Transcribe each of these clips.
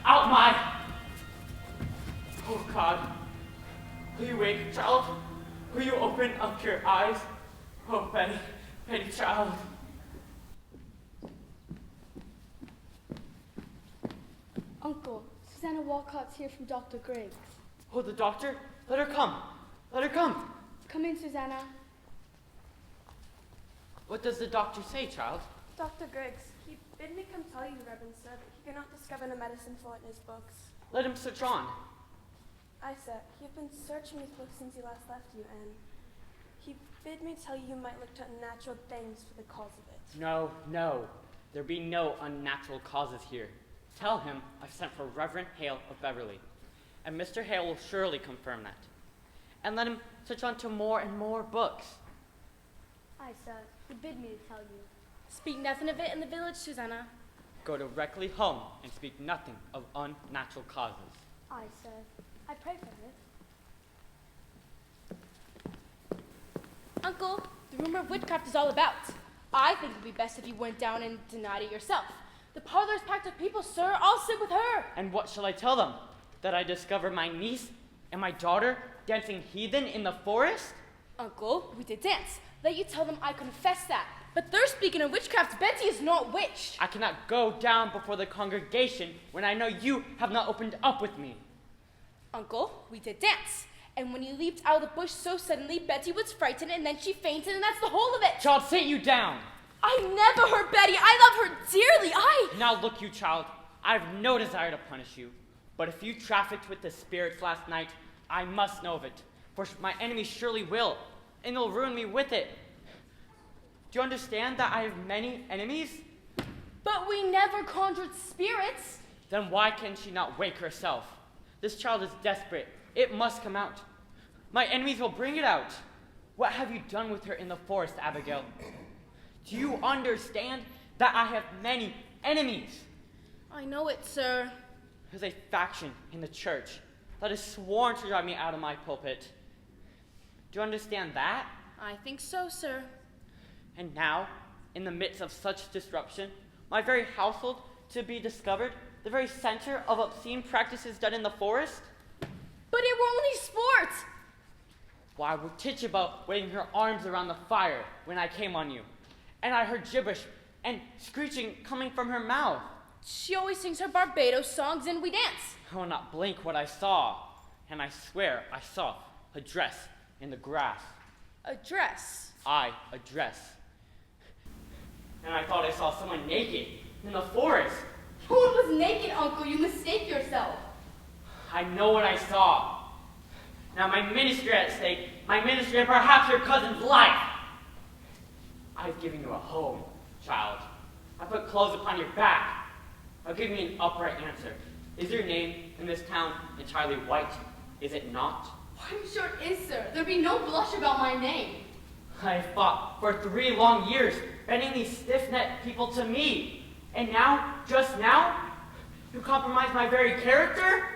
out my... Oh God. Will you wake, child? Will you open up your eyes? Oh, Betty, Betty, child. Uncle, Susanna Walcott's here from Dr. Griggs. Oh, the doctor? Let her come. Let her come. Come in, Susanna. What does the doctor say, child? Dr. Griggs, he bid me come tell you, Reverend sir, that he cannot discover the medicine for it in his books. Let him search on. Aye, sir, he have been searching his books since he last left you, and he bid me tell you might look to unnatural things for the cause of it. No, no. There be no unnatural causes here. Tell him I've sent for Reverend Hale of Beverly, and Mr. Hale will surely confirm that. And let him search on to more and more books. Aye, sir, he bid me to tell you. Speak nothing of it in the village, Susanna. Go directly home and speak nothing of unnatural causes. Aye, sir. I pray for it. Uncle, the rumor of witchcraft is all about. I think it would be best if you went down and denied it yourself. The parlor is packed with people, sir. I'll sit with her. And what shall I tell them? That I discovered my niece and my daughter dancing heathen in the forest? Uncle, we did dance. Let you tell them I confess that. But they're speaking of witchcraft. Betty is not witched. I cannot go down before the congregation when I know you have not opened up with me. Uncle, we did dance. And when you leaped out of the bush so suddenly, Betty was frightened and then she fainted, and that's the whole of it. Child, sit you down. I never hurt Betty. I love her dearly. Now look, you child, I have no desire to punish you. But if you trafficked with the spirits last night, I must know of it. For my enemies surely will, and they'll ruin me with it. Do you understand that I have many enemies? But we never conjured spirits. Then why can she not wake herself? This child is desperate. It must come out. My enemies will bring it out. What have you done with her in the forest, Abigail? Do you understand that I have many enemies? I know it, sir. There's a faction in the church that has sworn to drive me out of my pulpit. Do you understand that? I think so, sir. And now, in the midst of such disruption, my very household to be discovered, the very center of obscene practices done in the forest? But it were only sport. Why, were Tituba waving her arms around the fire when I came on you, and I heard gibberish and screeching coming from her mouth. She always sings her Barbados songs and we dance. I will not blink what I saw, and I swear I saw a dress in the grass. A dress? Aye, a dress. And I thought I saw someone naked in the forest. No one was naked, Uncle. You mistake yourself. I know what I saw. Now my ministry at stake, my ministry and perhaps your cousin's life. I've given you a home, child. I put clothes upon your back. Now give me an upright answer. Is your name in this town entirely white? Is it not? I'm sure it is, sir. There'd be no blush about my name. I have fought for 3 long years, bending these stiff-necked people to me. And now, just now, you compromise my very character?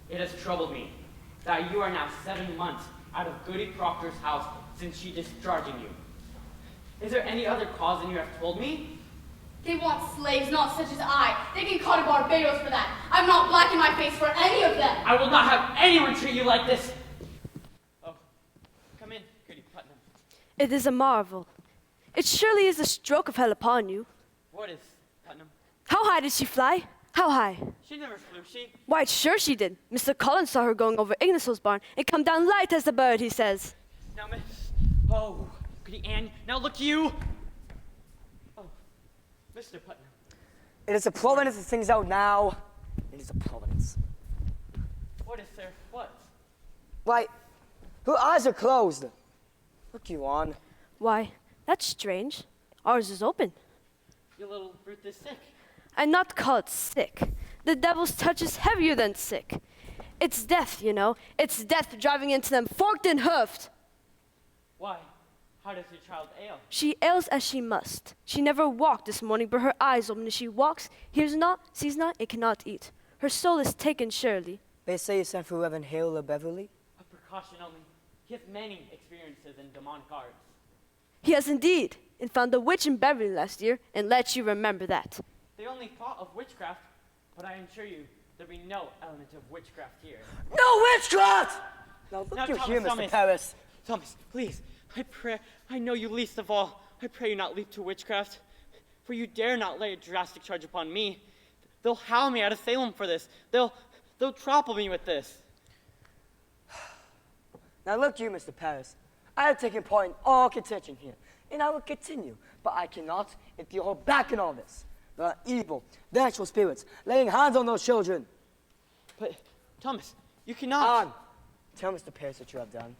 It has troubled me that you are now 7 months out of Goody Proctor's house since she discharging you. Is there any other cause than you have told me? They want slaves, not such as I. They get caught in Barbados for that. I'm not black in my face for any of them. I will not have anyone treat you like this. Oh, come in, Goody Putnam. It is a marvel. It surely is a stroke of hell upon you. What is, Putnam? How high did she fly? How high? She never flew, she. Why, sure she did. Mr. Collins saw her going over Ignacio's barn and come down light as a bird, he says. Now, Miss. Oh, Goody Ann. Now look you. Oh, Mr. Putnam. It is a providence that sings out now. It is a providence. What is there? What? Why, her eyes are closed. Look you on. Why, that's strange. Ours is open. Your little Ruth is sick. I'm not called sick. The devil's touch is heavier than sick. It's death, you know. It's death driving into them, forked and hoofed. Why? How does your child ail? She ails as she must. She never walked this morning, but her eyes open as she walks, hears not, sees not, and cannot eat. Her soul is taken surely. They say you sent for Reverend Hale of Beverly. A precaution only. He has many experiences in demonic arts. He has indeed. and found a witch in Beverly last year and let you remember that. They only thought of witchcraft, but I assure you there'll be no element of witchcraft here. No witchcraft! Now look Now, you here, Mr. Thomas. Parris. Thomas, please, I pray, I know you least of all. I pray you not leap to witchcraft, for you dare not lay a drastic charge upon me. They'll howl me out of Salem for this. They'll trample me with this. Now look you, Mr. Parris. I have taken part in all contention here, and I will continue, but I cannot if you hold back in all this. There are evil, vengeful spirits laying hands on those children. But, Thomas, you cannot. On. Tell Mr. Parris what you have done.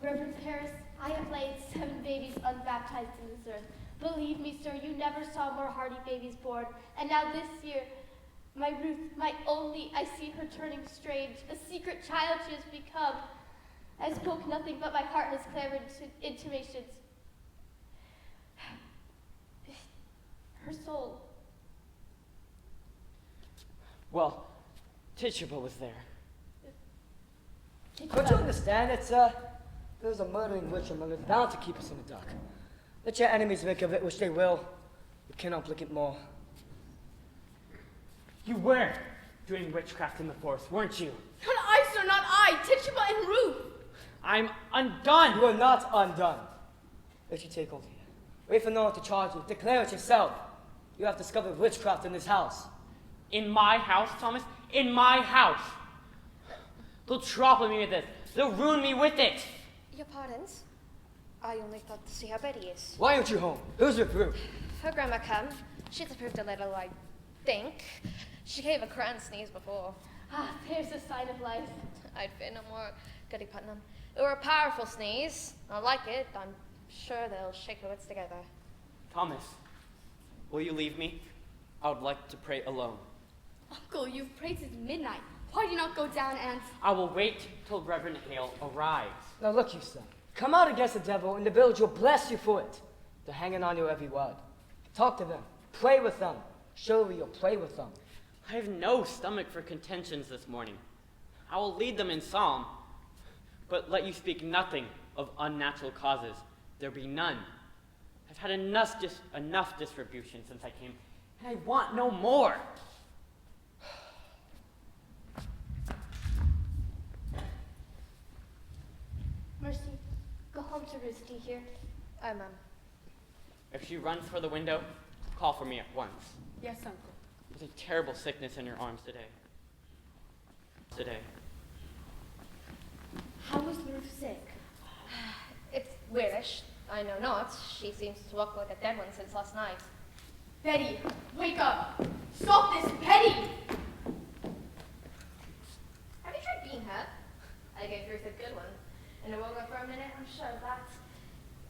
Reverend Parris, I have laid 7 babies unbaptized in this earth. Believe me, sir, you never saw more hardy babies born. And now this year, my Ruth, my only, I see her turning strange, a secret child she has become. I spoke nothing, but my heart has clamored intimations. Her soul. Well, Tituba was there. Don't you understand? There's a murdering witch among us, bound to keep us in the dark. Let your enemies make of it which they will. We cannot blink it more. You were doing witchcraft in the forest, weren't you? Not I, sir, not I. Tituba and Ruth. I'm undone. You are not undone. Let you take hold here. Wait for no one to charge you. Declare it yourself. You have discovered witchcraft in this house. In my house, Thomas? In my house. They'll trample me with this. They'll ruin me with it. Your pardons? I only thought to see how Betty is. Why aren't you home? Who's with Ruth? Her grandma come. She's approved a little, I think. She gave a grand sneeze before. Ah, there's a sign of life. I'd fit no more Goody Putnam. It were a powerful sneeze. I like it. I'm sure they'll shake their wits together. Thomas, will you leave me? I would like to pray alone. Uncle, you've prayed since midnight. Why do you not go down and... I will wait till Reverend Hale arrives. Now look, you son. Come out against the devil, and the village will bless you for it. They're hanging on your every word. Talk to them. Pray with them. Surely you'll pray with them. I have no stomach for contentions this morning. I will lead them in psalm, but let you speak nothing of unnatural causes. There be none. I've had enough distribution since I came, and I want no more. Mercy, go home to Ruth, do you hear? Aye, Mum. If she runs for the window, call for me at once. Yes, Uncle. There's a terrible sickness in your arms today. How was Ruth sick? It's weirdish. I know not. She seems to walk like a dead one since last night. Betty, wake up. Stop this, Betty. Have you tried being her? I gave Ruth a good one. And I woke up for a minute, I'm sure of that.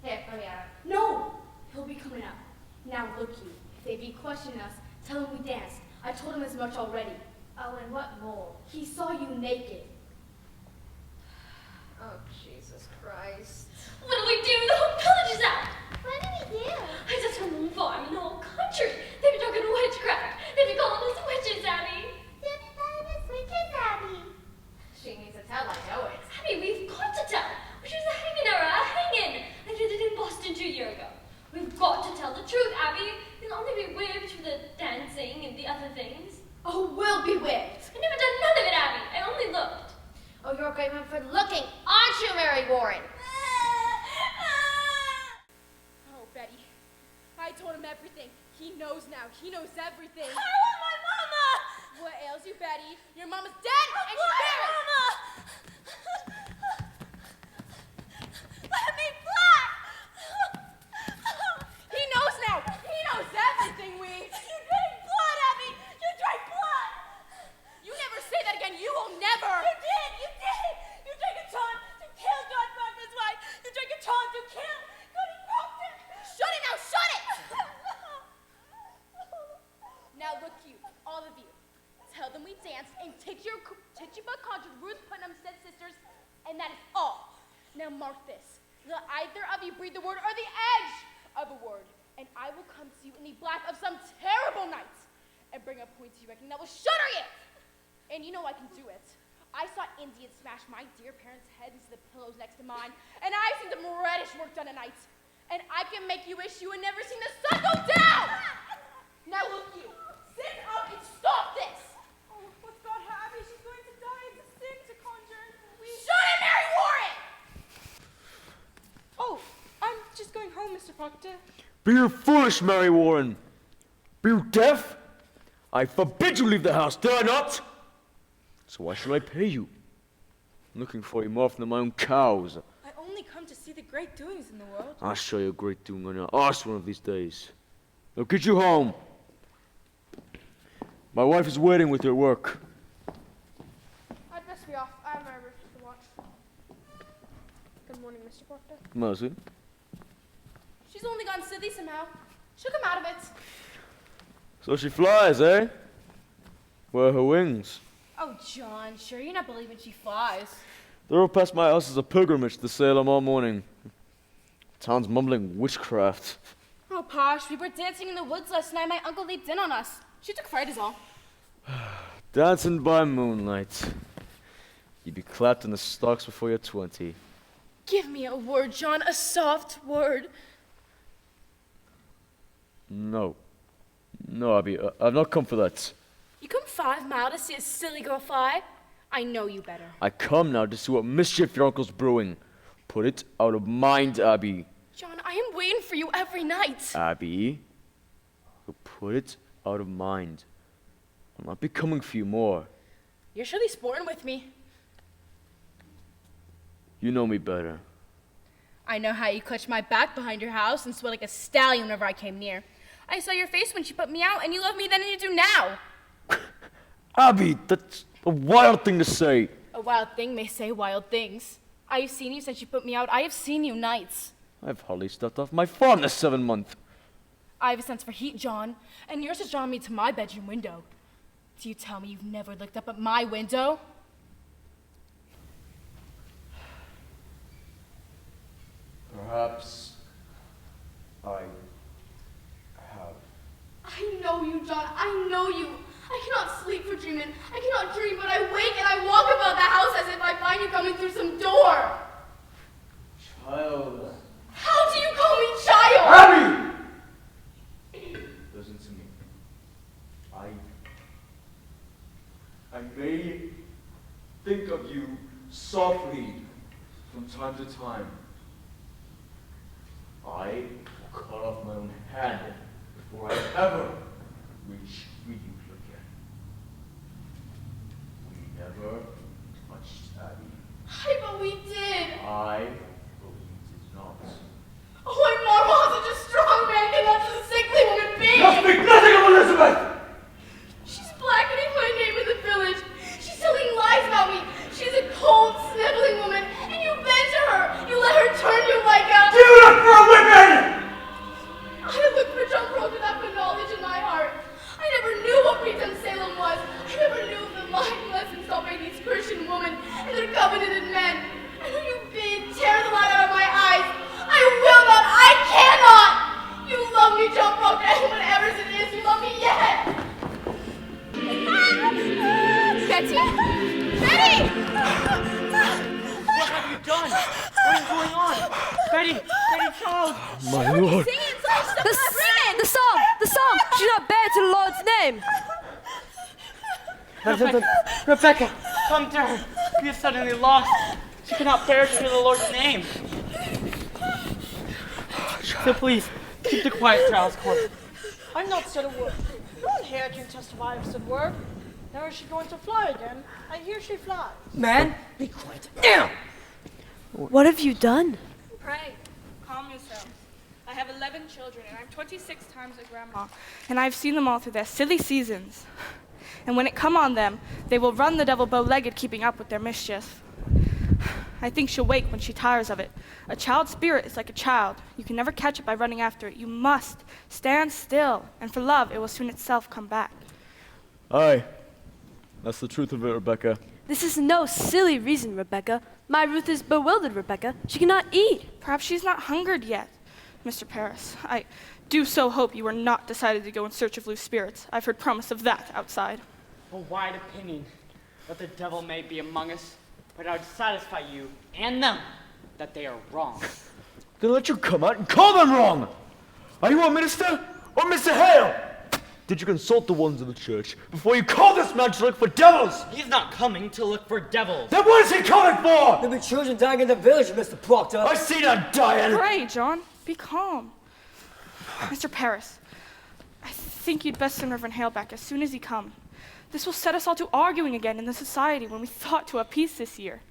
Here, let me at her. No! He'll be coming out. Now look you, if they be questioning us, tell him we danced. I told him as much already. Oh, and what more? He saw you naked. Oh, Jesus Christ. What do we do? The whole village is out! What do we do? I just heard one farm in the whole country. They've been talking witchcraft. They've been calling us witches, Abby. They've been calling us witches, Abby. She needs to tell, I know it. Abby, we've got to tell. She was a hanging era, a hanging. I did it in Boston 2 years ago. We've got to tell the truth, Abby. You'll only be whipped for the dancing and the other things. Oh, we'll be whipped. I never done none of it, Abby. I only looked. Oh, you're a great man for looking, aren't you, Mary Warren? Oh, Betty. I told him everything. He knows now. He knows everything. I want my mama! What ails you, Betty? Your mama's dead, and she's buried. Mama! Let me fly! He knows now. He knows everything, we. You drank blood, Abby! You drank blood! You never say that again. You will never. You did! You did! You drank a ton to kill John Proctor's wife! You drank a ton to kill Cody Proctor! Shut it now. Shut it. Now look, you, all of you. Tell them we danced and Tituba conjured Ruth Putnam's dead sisters, and that is all. Now mark this. Let either of you breathe the word or the edge of a word, and I will come to you in the black of some terrible night and bring a pointy reckoning that will shudder you. And you know I can do it. I saw Indians smash my dear parents' heads into the pillows next to mine, and I've seen them reddish work done at night. and I can make you wish you had never seen the sun go down! Now look you, stand up and stop this! Oh, what's got her, Abby? She's going to die. It's a sin to conjure. Shut it, Mary Warren! Oh, I'm just going home, Mr. Proctor. Be you foolish, Mary Warren? Be you deaf? I forbid you leave the house, dare I not? So why should I pay you? I'm looking for you more often than my own cows. I only come to see the great doings in the world. I'll show you a great doing on your arse one of these days. I'll get you home. My wife is waiting with your work. I'd best be off. I have my roof to watch. Good morning, Mr. Proctor. Mercy. She's only gone silly somehow. She'll come out of it. So she flies, eh? Where are her wings? Oh, John, sure you're not believing she flies. They rode past my house as a pilgrimage to Salem all morning. Town's mumbling witchcraft. Oh, Posh, we were dancing in the woods last night. My uncle leaped in on us. She took fright is all. Dancing by moonlight. You'd be clapped in the stocks before you're 20. Give me a word, John, a soft word. No. No, Abby, I've not come for that. You come 5 miles to see a silly girl fly? I know you better. I come now to see what mischief your uncle's brewing. Put it out of mind, Abby. John, I am waiting for you every night. Abby, put it out of mind. I'll not be coming for you more. You're surely sporting with me. You know me better. I know how you clutched my back behind your house and sweat like a stallion whenever I came near. I saw your face when she put me out, and you love me then and you do now. Abby, that's a wild thing to say. A wild thing may say wild things. I have seen you since you put me out. I have seen you nights. I've hardly stepped off my farm this 7 month. I have a sense for heat, John, and yours has drawn me to my bedroom window. Do you tell me you've never looked up at my window? Perhaps I have. I know you, John. I know you. I cannot sleep for dreaming. I cannot dream, but I wake and I walk about the house as if I find you coming through some door. Child. How do you call me child? Abby! Listen to me. I may think of you softly from time to time. I will cut off my own hand before I ever reach for you again. We never touched Abby. I but we did. I believe it not. Oh, I marvel how such a strong man can let such a sickly woman be. Now speak nothing of Elizabeth! She's blackening my name in the village. She's telling lies about me. She's a cold, sniveling woman, and you bend to her. You let her turn you like a... Do you look for a whipping? I looked for John Proctor that put knowledge in my heart. I never knew what pretend Salem was. I never knew of the lying lessons taught by these Christian women and their covenanted men. And who you bid tear the light out of my eyes. I will not. I cannot. You love me, John Proctor, and whatever it is, you love me yet. Betty? Betty! What have you done? What is going on? Betty, child. My lord. The psalm! Do not bear to the Lord's name! Rebecca, come to her. We have suddenly lost. She cannot bear to hear the Lord's name. So please, keep the quiet, child's court. I've not said a word. No one here can testify I've said a word. Now is she going to fly again? I hear she flies. Man, be quiet. Now! What have you done? Pray, calm yourselves. I have 11 children, and I'm 26 times a grandma, and I've seen them all through their silly seasons. And when it come on them, they will run the devil bow-legged, keeping up with their mischief. I think she'll wake when she tires of it. A child's spirit is like a child. You can never catch it by running after it. You must stand still, and for love, it will soon itself come back. Aye. That's the truth of it, Rebecca. This is no silly reason, Rebecca. My Ruth is bewildered, Rebecca. She cannot eat. Perhaps she's not hungered yet, Mr. Parris. I do so hope you are not decided to go in search of loose spirits. I've heard promise of that outside. A wide opinion that the devil may be among us, but I would satisfy you and them that they are wrong. Then let you come out and call them wrong! Are you a minister or Mr. Hale? Did you consult the ones of the church before you called this man to look for devils? He's not coming to look for devils. Then what is he coming for? There'll be children dying in the village, Mr. Proctor. I see them dying! Pray, John. Be calm. Mr. Parris, I think you'd best send Reverend Hale back as soon as he come. This will set us all to arguing again in the society when we thought to a peace this year.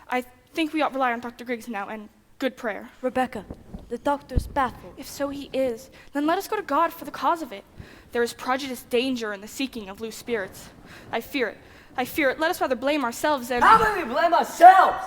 I think we ought rely on Dr. Griggs now and good prayer. Rebecca, the doctor's baffled. If so he is, then let us go to God for the cause of it. There is prejudiced danger in the seeking of loose spirits. I fear it. I fear it. Let us rather blame ourselves and— How can we blame ourselves?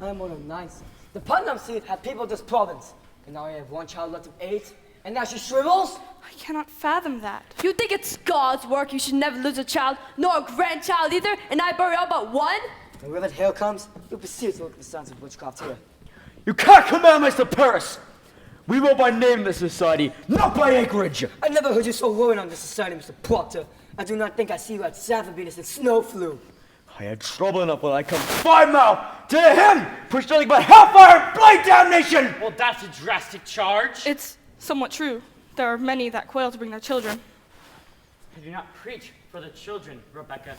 I'm one of 9 sons. The Putnam seed had people of this province. And now I have one child left of 8, and now she shrivels? I cannot fathom that. You think it's God's work? You should never lose a child, nor a grandchild either, and I bury all but one? When Reverend Hale comes, you'll proceed to look at the sons of witchcraft here. You can't command Mr. Parris! We will by name this society, not by acreage! I never heard you so worried on this society, Mr. Proctor. I do not think I see you at Safford Venus and Snow Flu. I had trouble enough when I come 5 miles to him, preach nothing but hellfire and blade damnation! Well, that's a drastic charge. It's somewhat true. There are many that quail to bring their children. I do not preach for the children, Rebecca,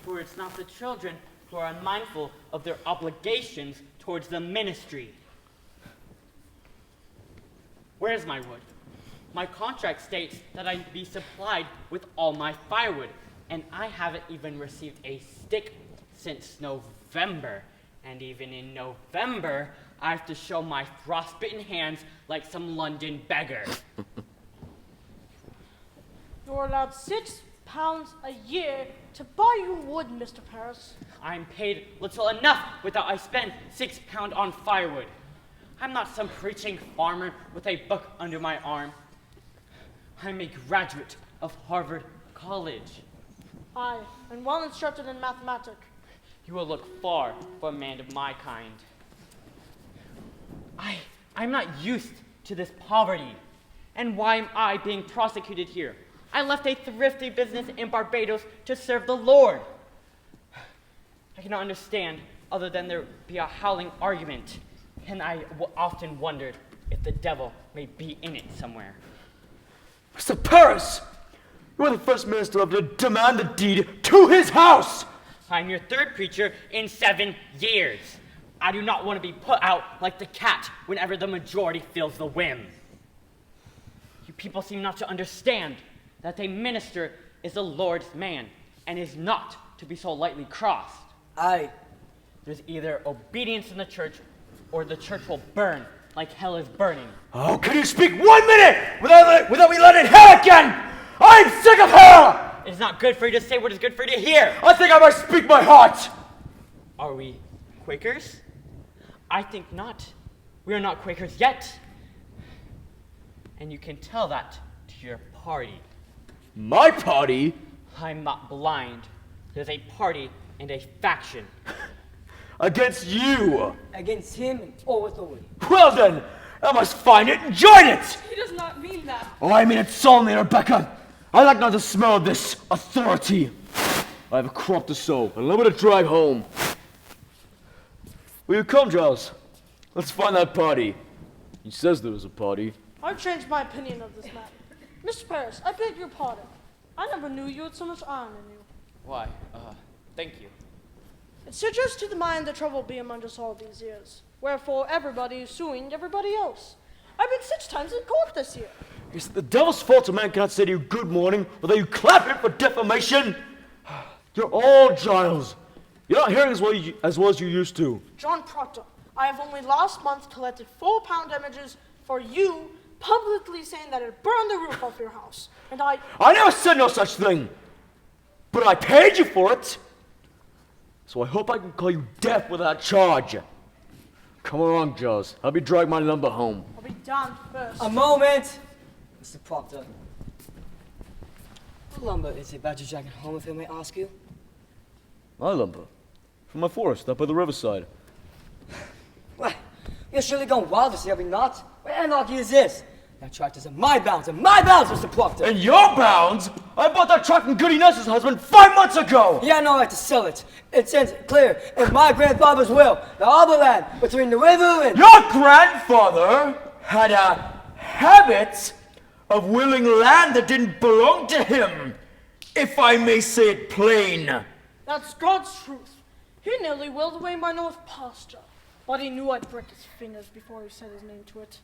for it's not the children who are unmindful of their obligations towards the ministry. Where is my wood? My contract states that I be supplied with all my firewood, and I haven't even received a stick since November. And even in November, I have to show my frostbitten hands like some London beggar. You're allowed £6 a year to buy you wood, Mr. Parris. I'm paid little enough without I spend £6 on firewood. I'm not some preaching farmer with a book under my arm. I'm a graduate of Harvard College. Aye, and well instructed in mathematics. You will look far for a man of my kind. I'm not used to this poverty. And why am I being prosecuted here? I left a thrifty business in Barbados to serve the Lord. I cannot understand other than there be a howling argument. And I often wondered if the devil may be in it somewhere. Mr. Parris! You are the first minister of to demand the deed to his house! I'm your 3rd preacher in 7 years. I do not want to be put out like the cat whenever the majority feels the whim. You people seem not to understand that a minister is the Lord's man and is not to be so lightly crossed. Aye. There's either obedience in the church or the church will burn like hell is burning. Oh, can you speak 1 minute without me letting hell again? I'm sick of hell! It is not good for you to say what is good for you to hear. I think I might speak my heart! Are we Quakers? I think not. We are not Quakers yet. And you can tell that to your party. My party? I'm not blind. There's a party and a faction. Against you! Against him and all authority. Well then, I must find it and join it! He does not mean that. Oh, I mean it solemnly, Rebecca. I like not the smell of this authority. I have a crop to sow, and a little bit to drive home. Will you come, Giles? Let's find that party. He says there was a party. I've changed my opinion of this matter. Mr. Parris, I beg your pardon. I never knew you had so much iron in you. Why, thank you. It suggests to the mind the trouble be among us all these years. Wherefore everybody is suing everybody else. I've been 6 times in court this year. Is it the devil's fault a man cannot say to you good morning without you clap him for defamation? You're all Giles. You're not hearing as well as you used to. John Proctor, I have only last month collected £4 damages for you publicly saying that it burned the roof off your house. And I never said no such thing. But I paid you for it. So I hope I can call you deaf without charge. Come along, Giles. Help me drag my lumber home. I'll be damned first. A moment! Mr. Proctor. What lumber is it that you're dragging home, if I may ask you? My lumber? From my forest up by the riverside. Why, you're surely going wild this year, are we not? What anarchy is this? That tract is in my bounds, Mr. Proctor! And your bounds? I bought that truck from Goody Ness's husband 5 months ago! He had no right to sell it. It says clear in my grandfather's will that all the land between the river and... Your grandfather had a habit of willing land that didn't belong to him, if I may say it plain. That's God's truth. He nearly willed away my north pasture, but he knew I'd break his fingers before he set his name to it.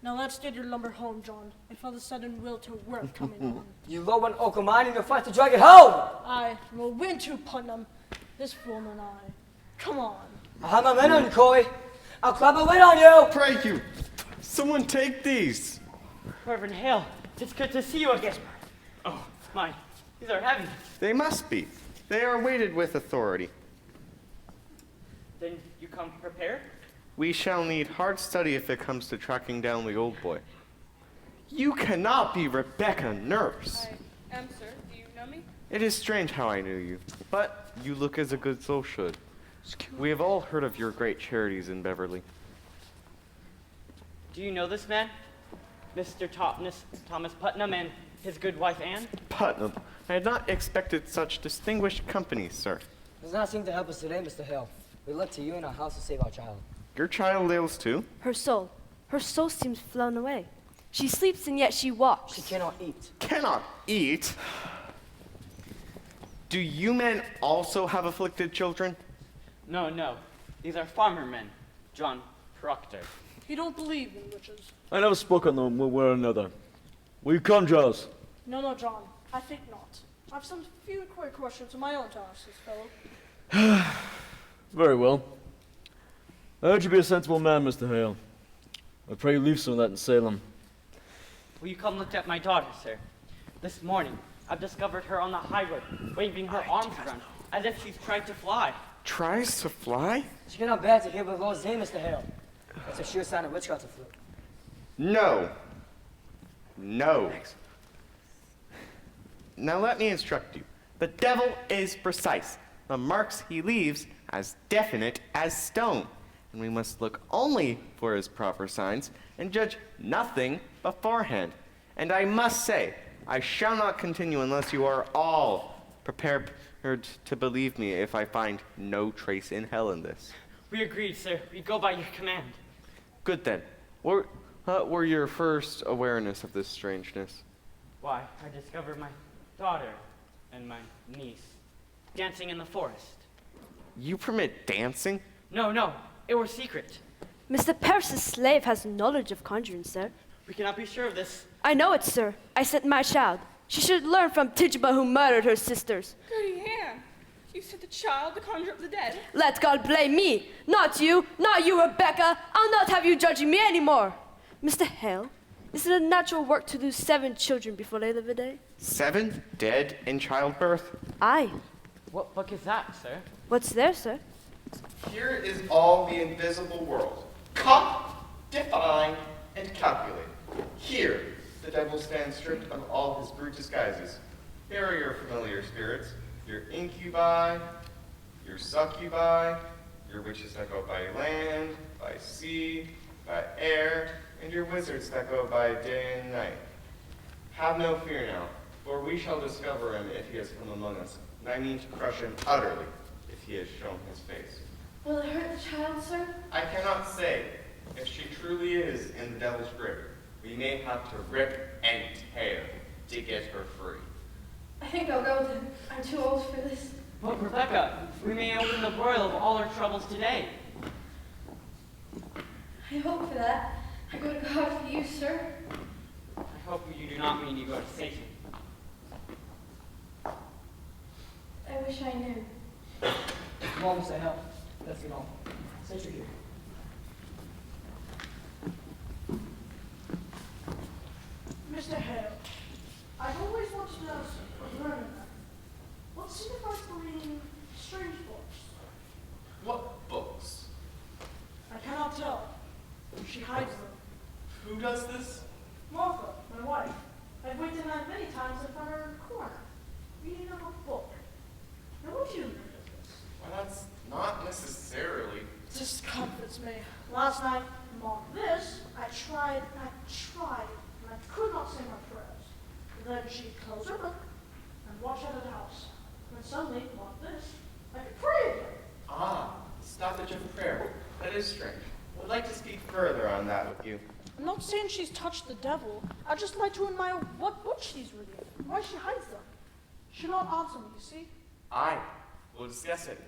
Now let's get your lumber home, John. My father said in will to work coming home. You low one oak of mine and you'll fight to drag it home! I will win too, Putnam. This fool and I. Come on. I'll have my men on you, Corey. I'll clap a win on you! Pray you, someone take these. Reverend Hale, it's good to see you again. Oh, my, these are heavy. They must be. They are weighted with authority. Then you come prepared? We shall need hard study if it comes to tracking down the old boy. You cannot be Rebecca Nurse. I am, sir. Do you know me? It is strange how I knew you, but you look as a good soul should. We have all heard of your great charities in Beverly. Do you know this man? Mr. Thomas Putnam and his good wife Anne? Putnam, I had not expected such distinguished company, sir. Does not seem to help us today, Mr. Hill. We look to you in our house to save our child. Your child ails too? Her soul seems flown away. She sleeps and yet she walks. She cannot eat. Cannot eat? Do you men also have afflicted children? No. These are farmer men. John Proctor. You don't believe in witches. I never spoke on them one way or another. Will you come, Giles? No, John. I think not. I've some few quick questions of my own to ask this fellow. Very well. I heard you be a sensible man, Mr. Hale. I pray you leave some of that in Salem. Will you come look at my daughter, sir? This morning, I've discovered her on the highway, waving her arms around, as if she's trying to fly. Tries to fly? She cannot bear to hear the Lord's name, Mr. Hale. That's a sure sign of witchcraft afoot. No. Now let me instruct you. The devil is precise. The marks he leaves as definite as stone. And we must look only for his proper signs and judge nothing beforehand. And I must say, I shall not continue unless you are all prepared to believe me if I find no trace in hell in this. We agreed, sir. We go by your command. Good then. What were your first awareness of this strangeness? Why, I discovered my daughter and my niece dancing in the forest. You permit dancing? No. It was secret. Mr. Parris's slave has knowledge of conjuring, sir. We cannot be sure of this. I know it, sir. I sent my child. She should learn from Tituba who murdered her sisters. Gertie Ann, you sent the child to conjure up the dead. Let God blame me, not you, Rebecca. I'll not have you judging me anymore. Mr. Hale, is it a natural work to lose 7 children before they live a day? 7 dead in childbirth? Aye. What book is that, sir? What's there, sir? Here is all the invisible world. Caught, define, and calculate. Here, the devil stands stripped of all his brute disguises. Here are your familiar spirits, your incubi, your succubi, your witches that go by land, by sea, by air, and your wizards that go by day and night. Have no fear now, for we shall discover him if he has come among us, and I mean to crush him utterly if he has shown his face. Will it hurt the child, sir? I cannot say. If she truly is in the devil's grip, we may have to rip and tear to get her free. I think I'll go then. I'm too old for this. But Rebecca, we may open the broil of all our troubles today. I hope for that. I go to God for you, sir. I hope you do not mean you go to Satan. I wish I knew. Come on, Mr. Hale. Let's get on. Sit you here. Mr. Hale, I've always wanted to know something, learn that. What signifies the reading strange books? What books? I cannot tell. She hides them. Who does this? Martha, my wife. I've waited night many times and found her in the corner, reading a book. Now what do you think of this? Well, that's not necessarily. This comforts me. Last night, among this, I tried, and I could not say my prayers. Then she closed her book, and watch out of the house. And suddenly, like this, I could pray again. Ah, stoppage of prayer. That is strange. I'd like to speak further on that with you. I'm not saying she's touched the devil. I'd just like to admire what books she's reading, and why she hides them. She'll not answer me, you see? Aye, we'll discuss it.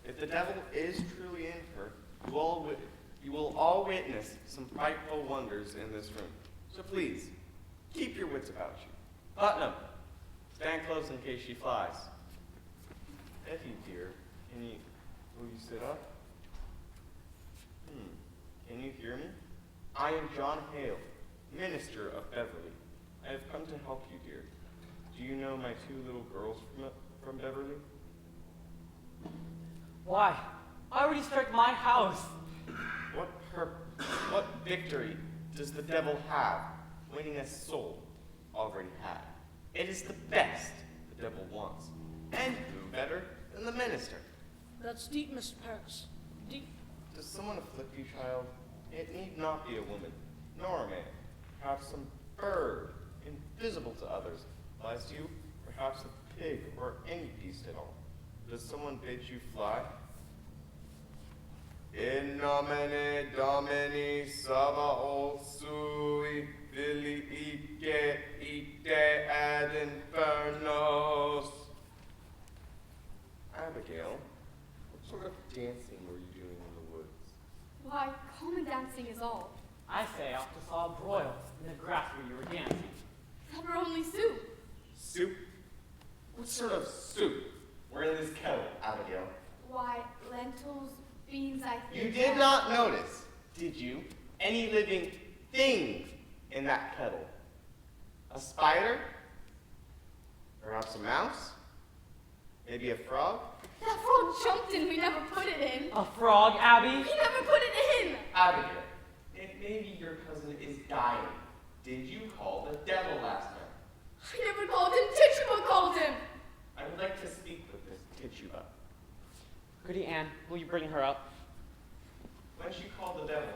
If the devil is truly in her, you will all witness some frightful wonders in this room. So please, keep your wits about you. Putnam, stand close in case she flies. Effie, dear, will you sit up? Can you hear me? I am John Hale, minister of Beverly. I have come to help you, dear. Do you know my two little girls from Beverly? Why? I already struck my house. What victory does the devil have winning a soul already had? It is the best the devil wants. And who better than the minister? That's deep, Mr. Parris. Deep. Does someone afflict you, child? It need not be a woman, nor a man. Perhaps some bird, invisible to others, flies to you. Perhaps a pig or any beast at all. Does someone bid you fly? In nomine Domini Sabaoth sui filii ite ad infernos. Abigail, what sort of dancing were you doing in the woods? Why, common dancing is all. I say I often saw a broil in the grass where you were dancing. That were only soup. Soup? What sort of soup were in this kettle, Abigail? Why, lentils, beans, I think. You did not notice, did you, any living thing in that kettle? A spider? Perhaps a mouse? Maybe a frog? That frog jumped in, we never put it in. A frog, Abby? We never put it in. Abigail, if maybe your cousin is dying, did you call the devil last night? I never called him, Tituba called him. I would like to speak with this Tituba. Goody Ann, will you bring her up? When she called the devil,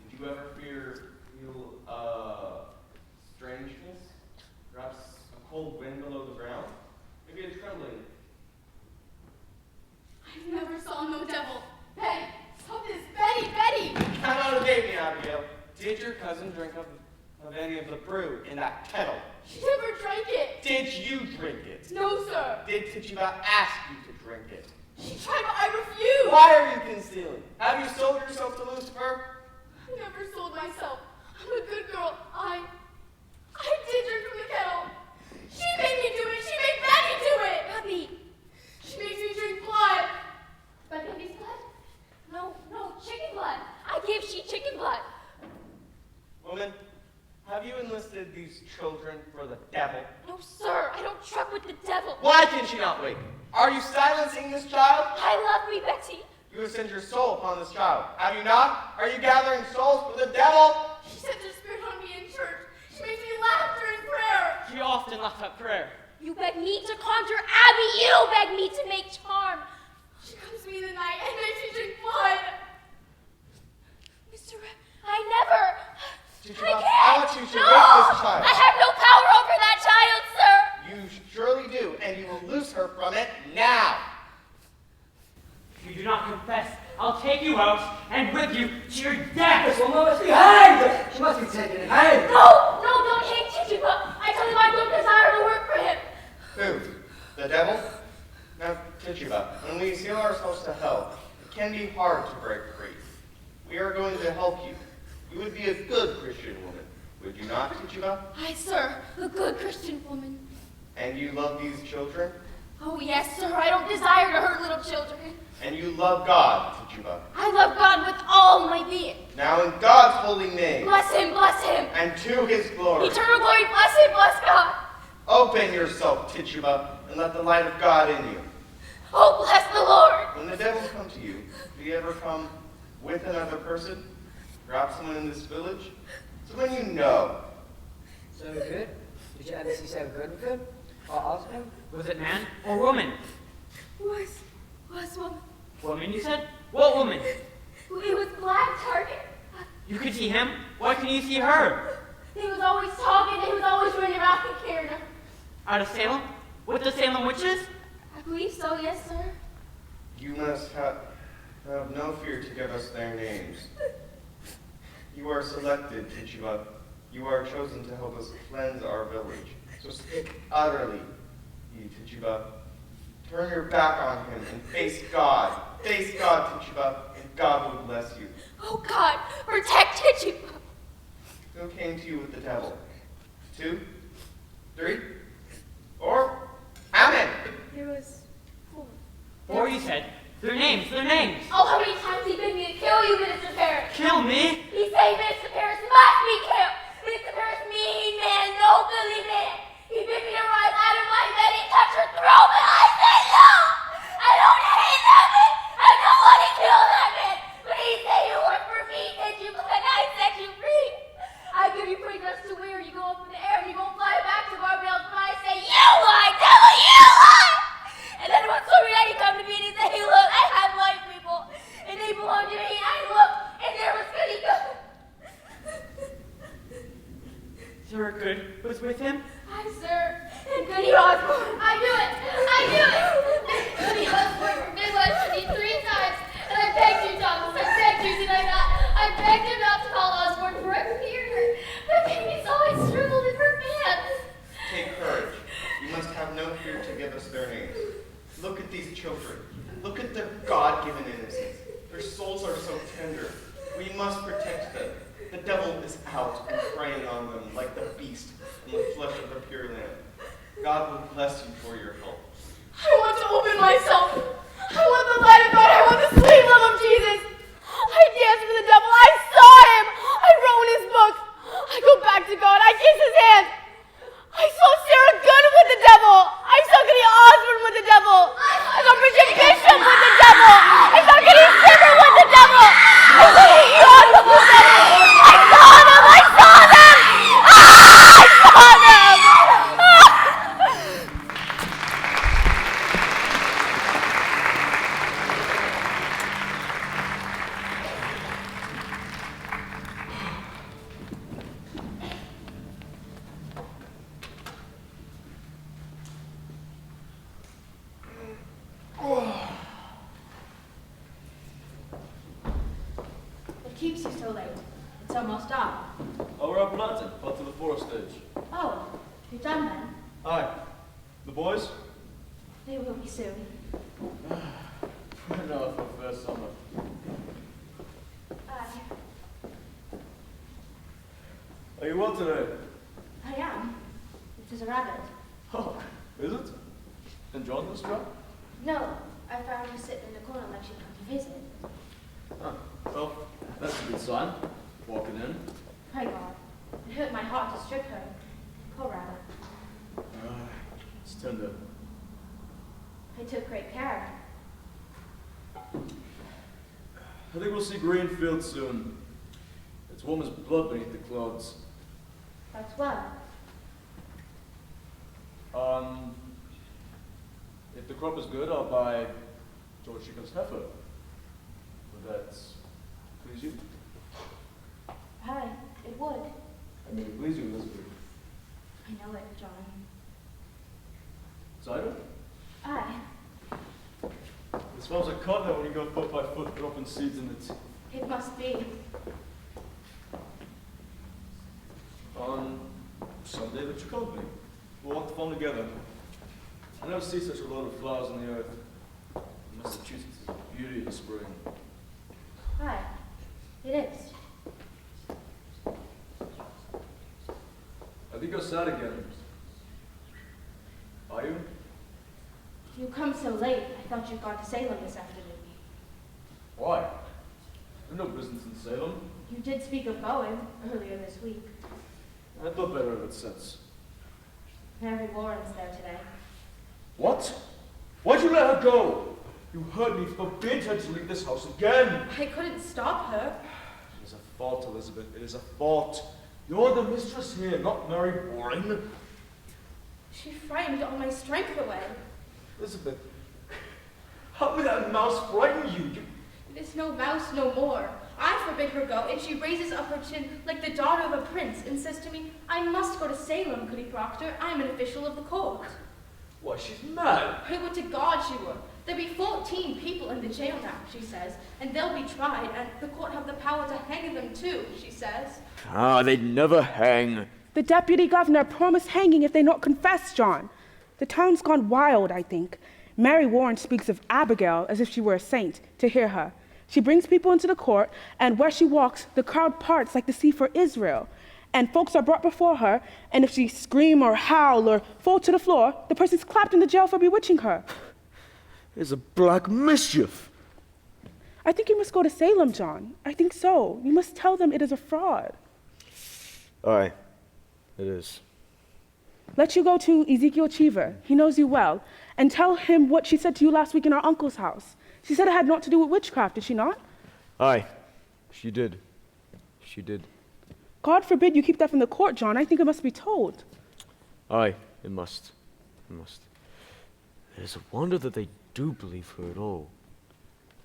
did you ever feel strangeness? Perhaps a cold wind below the ground? Maybe a trembling? I never saw no devil. Betty, stop this. Betty! Come out of baby, Abigail. Did your cousin drink of any of the brew in that kettle? She never drank it. Did you drink it? No, sir. Did Tituba ask you to drink it? She tried, but I refused. Why are you concealing? Have you sold yourself to Lucifer? I never sold myself. I'm a good girl. I did drink from the kettle. She made me do it. She made Betty do it. Abby, She makes me drink blood. but baby's blood? No, chicken blood. I gave she chicken blood. Woman, have you enlisted these children for the devil? No, sir, I don't truck with the devil. Why can she not wait? Are you silencing this child? I love me, Betty. You have sent your soul upon this child, have you not? Are you gathering souls for the devil? She sent her spirit on me in church. She makes me laugh during prayer. She often left at prayer. You beg me to conjure Abby. You beg me to make charm. She comes to me in the night and makes me drink blood. Mr. I never. Tituba, I can't. I want you to No! wake this child. I have no power over that child, sir. You surely do, and you will loose her from it now. If you do not confess, I'll take you out and whip you to your death. This woman must be hanged! She must be taken and hanged! No, don't hate Tituba. I tell him I don't desire to work for him. Who? The devil? Now, Tituba, when we seal ourselves to hell, it can be hard to break free. We are going to help you. You would be a good Christian woman, would you not, Tituba? Aye, sir, a good Christian woman. And you love these children? Oh, yes, sir, I don't desire to hurt little children. And you love God, Tituba? I love God with all my being. Now in God's holy name, Bless him, and to his glory, eternal glory, bless him, bless God. open yourself, Tituba, and let the light of God in you. Oh, bless the Lord. When the devil comes to you, do you ever come with another person? Perhaps someone in this village? Someone you know. So good? Did you ever see so good with him? Or husband? Was it man or woman? Was woman. Woman, you said? What woman? It was Black Target. You could see him. Why couldn't you see her? He was always talking, and he was always running around and carrying her. Out of Salem? With the Salem witches? I believe so, yes, sir. You must have no fear to give us their names. You are selected, Tituba. You are chosen to help us cleanse our village. So speak utterly, Tituba. Turn your back on him and face God. Face God, Tituba, and God will bless you. Oh God, protect Tituba. Who came to you with the devil? 2, 3, or Amen. There was 4. 4, you said. Their names, their names. Oh, how many times he begged me to kill you, Minister Parris? Kill me? He said Minister Parris must be killed. Minister Parris, mean man, nobly man. He begged me to rise out of my bed and touch her throat, but I said no. I don't hate that man. I don't want to kill that man. But he said you work for me, did you? And I set you free. I give you free dress to wear. You go up in the air and you go fly back to Barbell's. But I say you lie, devil, you lie. And then one story night he come to me and he said, hey, look, I have white people, and they belong to me. And I looked, and there was Goody Good. Sir Good was with him? Hi, sir. And Goody Osborne. I knew it. I knew it. Goody Osborne forbid was to me 3 times. And I begged you, Thomas. I begged you, did I not? I begged him not to call Osborne, for I feared her. But baby saw I shriveled in her hands. Take courage. You must have no fear to give us their names. Look at these children. Look at their God-given innocence. Their souls are so tender. We must protect them. The devil is out and preying on them like the beast in the flesh of the pure lamb. God will bless you for your help. I want to open myself. I want the light of God. I want the sweet love of Jesus. I danced with the devil. I saw him. I wrote in his book. I go back to God. I kiss his hand. I saw Sarah Good with the devil. I saw Goody Osborne with the devil. I saw Bridget Bishop with the devil. I saw Goody Shiver with the devil. I saw Goody Yawn with the devil. I saw them. I saw them. I saw them. What keeps you so late? It's almost dark. Oh, we're out planting, part to the forest stage. Oh, you're done then? Hi. The boys? They will be soon. No, for first summer. Are you well today? I am. It is a rabbit. Oh, is it? And John was well? No, I found her sitting in the corner like she'd come to visit. Oh, well, that's a good sign. Walking in. Pray God. It hurt my heart to strip her. Poor rabbit. It's tender. I took great care. I think we'll see green fields soon. It's warm as blood beneath the clouds. That's well. If the crop is good, I'll buy George Chicken's heifer. Would that please you? Aye, it would. And it would please you, Elizabeth. I know it, John. Cider? Aye. It smells like cotton when you go foot by foot dropping seeds in it. It must be. On Sunday, that you called me. We'll walk the farm together. I never see such a lot of flowers on the earth. Massachusetts is a beauty in spring. Aye, it is. I think you're sad again. Are you? You come so late, I thought you'd gone to Salem this afternoon. Why? There's no business in Salem. You did speak of going earlier this week. I thought better of it since. Mary Warren's there today. What? Why'd you let her go? You heard me forbid her to leave this house again. I couldn't stop her. It is a fault, Elizabeth. It is a fault. You're the mistress here, not Mary Warren. She frightened all my strength away. Elizabeth, how could that mouse frighten you? It is no mouse no more. I forbid her go, and she raises up her chin like the daughter of a prince and says to me, I must go to Salem, Goody Proctor. I am an official of the court. Why, Why, she's mad. I would to God she would. There be 14 people in the jail now, she says, and they'll be tried, and the court have the power to hang them too, she says. Ah, they'd never hang. The deputy governor promised hanging if they not confess, John. The town's gone wild, I think. Mary Warren speaks of Abigail as if she were a saint, to hear her. She brings people into the court, and where she walks, the crowd parts like the sea for Israel. And folks are brought before her, and if she scream or howl or fall to the floor, the person's clapped in the jail for bewitching her. There's a black mischief. I think you must go to Salem, John. I think so. You must tell them it is a fraud. Aye, it is. Let you go to Ezekiel Cheever. He knows you well. And tell him what she said to you last week in our uncle's house. She said it had naught to do with witchcraft, did she not? Aye, she did. She did. God forbid you keep that from the court, John. I think it must be told. Aye, it must. It must. It is a wonder that they do believe her at all.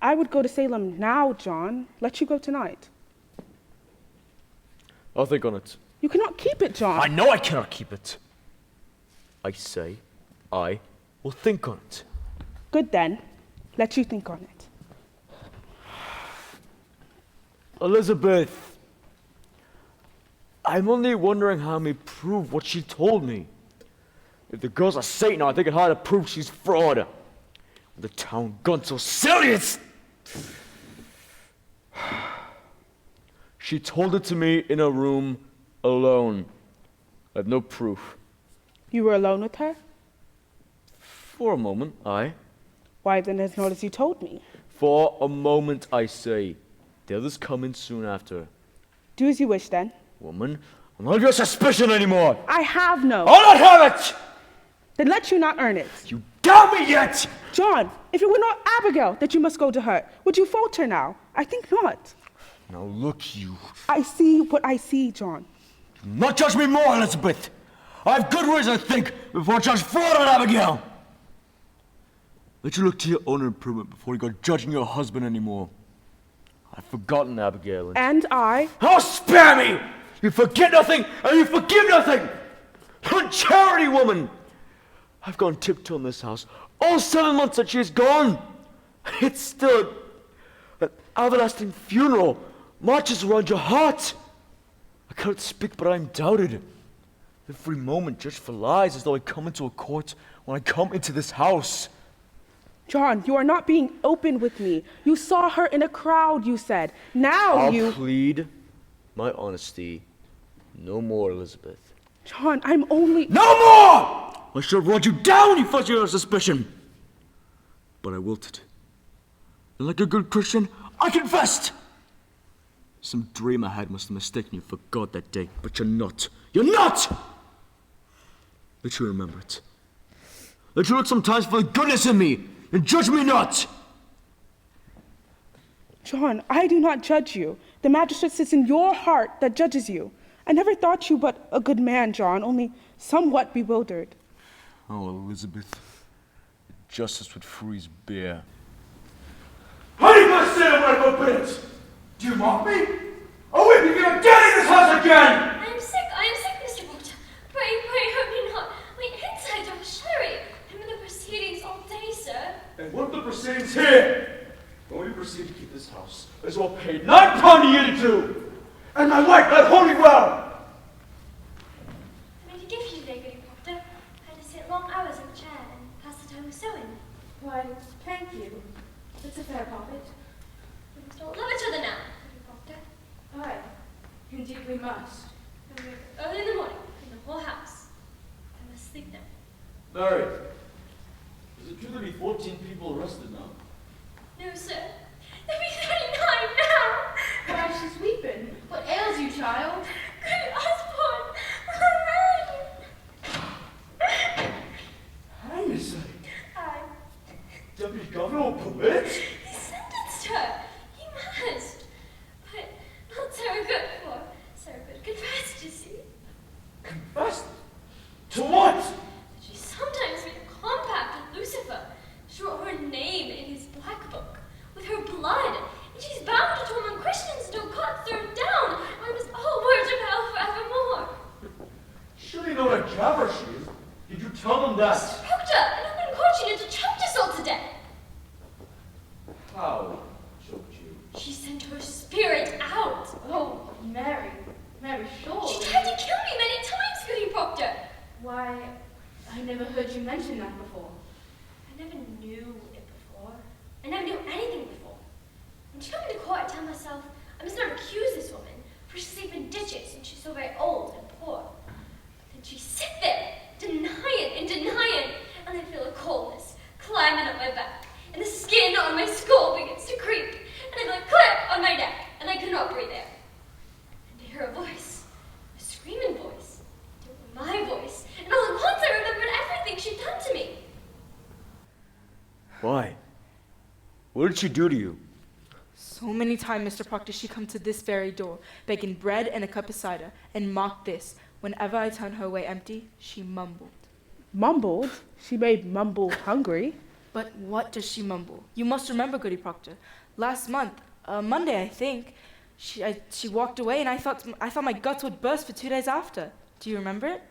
I would go to Salem now, John. Let you go tonight. I'll think on it. You cannot keep it, John. I know I cannot keep it. I say I will think on it. Good then. Let you think on it. Elizabeth, I'm only wondering how I may prove what she told me. If the girl's a Satan, I think it hard to prove she's fraud. The town gone so serious. She told it to me in a room alone. I have no proof. You were alone with her? For a moment, aye. Why then as not as you told me? For a moment, I say. The others come in soon after. Do as you wish then. Woman, I'm not of your suspicion anymore. I have no. I'll not have it! Then let you not earn it. You doubt me yet! John, if it were not Abigail that you must go to her, would you falter now? I think not. Now look you. I see what I see, John. Do not judge me more, Elizabeth. I have good reason to think before I judge fraud on Abigail. Let you look to your own improvement before you go judging your husband anymore. I've forgotten Abigail. And I? Oh, spare me! You forget nothing and you forgive nothing! Uncharity woman! I've gone tiptoe in this house all 7 months that she is gone. It's still an everlasting funeral marches around your heart. I cannot speak, but I am doubted. Every moment judged for lies as though I come into a court when I come into this house. John, you are not being open with me. You saw her in a crowd, you said. Now I'll plead my honesty. No more, Elizabeth. John, I'm only... No more! I should have brought you down, you fuzzy on suspicion. But I wilted. And like a good Christian, I confessed. Some dream I had must have mistaken you for God that day, but you're not. You're not! Let you remember it. Let you look sometimes for the goodness in me, and judge me not! John, I do not judge you. The magistrate sits in your heart that judges you. I never thought you but a good man, John, only somewhat bewildered. Oh, Elizabeth, justice would freeze beer. How do you guys say when I forbid it? Do you mock me? Are we beginning to get in this house again? I am sick, Mr. Proctor. Pray, hurt me not. My insides are shuddering. I'm in the proceedings all day, sir. And what are the proceedings here? When we proceed to keep this house, as well paid £9 a year to do. And my wife not holding well. I made a gift to you today, Goody Proctor. I had to sit long hours in the chair and pass the time with sewing. Why, thank you. It's a fair profit. We must all love each other now, Goody Proctor. Aye, indeed we must. And we're early in the morning, in the whole house. I must sleep now. Mary, is it true there be 14 people arrested now? No, sir. There be 39 now. Why, she's weeping. What ails you, child? Good Osborne. Hang a second. Aye. Deputy Governor will permit it? He sentenced her. He must. But not Sarah Good, for Sarah Good confessed, you see. Confessed? To what? That she sometimes made a compact with Lucifer. She wrote her name in his black book with her blood. And she's bound to torment Christians until God thrown down. I must all words of hell forevermore. Surely you know what a jabber she is. Did you tell them that? Proctor, How choked you? She sent her spirit out. Oh, Mary, sure. She tried to kill me many times, Goody Proctor. Why, I never heard you mention that before. I never knew it before. I never knew anything before. When she got me to court, I tell myself, I must not accuse this woman, for she's sleeping in ditches and she's so very old and poor. But then she sit there, denying and denying, and I feel a coldness climbing up my back, and the skin on my skull begins to creep, and I feel a clip on my neck, and I cannot breathe air. And I hear a voice, a screaming voice, my voice, and all at once I remembered everything she'd done to me. Why? What did she do to you? So many times, Mr. Proctor, she come to this very door, begging bread and a cup of cider, and mocked this. Whenever I turned her away empty, she mumbled. Mumbled? She made mumble hungry. But what does she mumble? You must remember, Goody Proctor. Last month, Monday, I think, she walked away, and I thought my guts would burst for 2 days after. Do you remember it?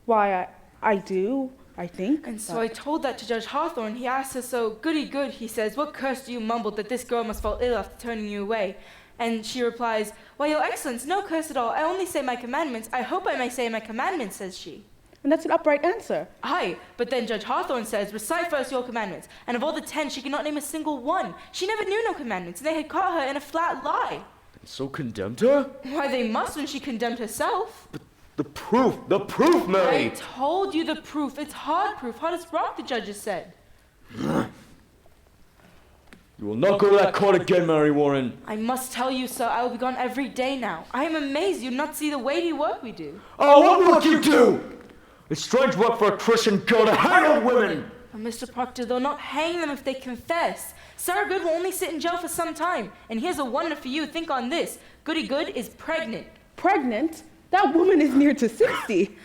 Why, I do, I think. And so I told that to Judge Hawthorne. He asked her, so, goody good, he says, what curse do you mumble that this girl must fall ill after turning you away? And she replies, why, your excellence, no curse at all. I only say my commandments. I hope I may say my commandments, says she. And that's an upright answer. Aye, but then Judge Hawthorne says, recite first your commandments. And of all the 10, she cannot name a single one. She never knew no commandments, and they had caught her in a flat lie. And so condemned her? Why, they must when she condemned herself. But the proof, Mary! I told you the proof. It's hard proof, hard as rock, the judges said. You will not go to that court again, Mary Warren. I must tell you, sir, I will be gone every day now. I am amazed you do not see the weighty work we do. Oh, what work you do? It's strange work for a Christian girl to hang on women. Oh, Mr. Proctor, they'll not hang them if they confess. Sarah Good will only sit in jail for some time. And here's a wonder for you. Think on this. Goody Good is pregnant. Pregnant? That woman is near to 60.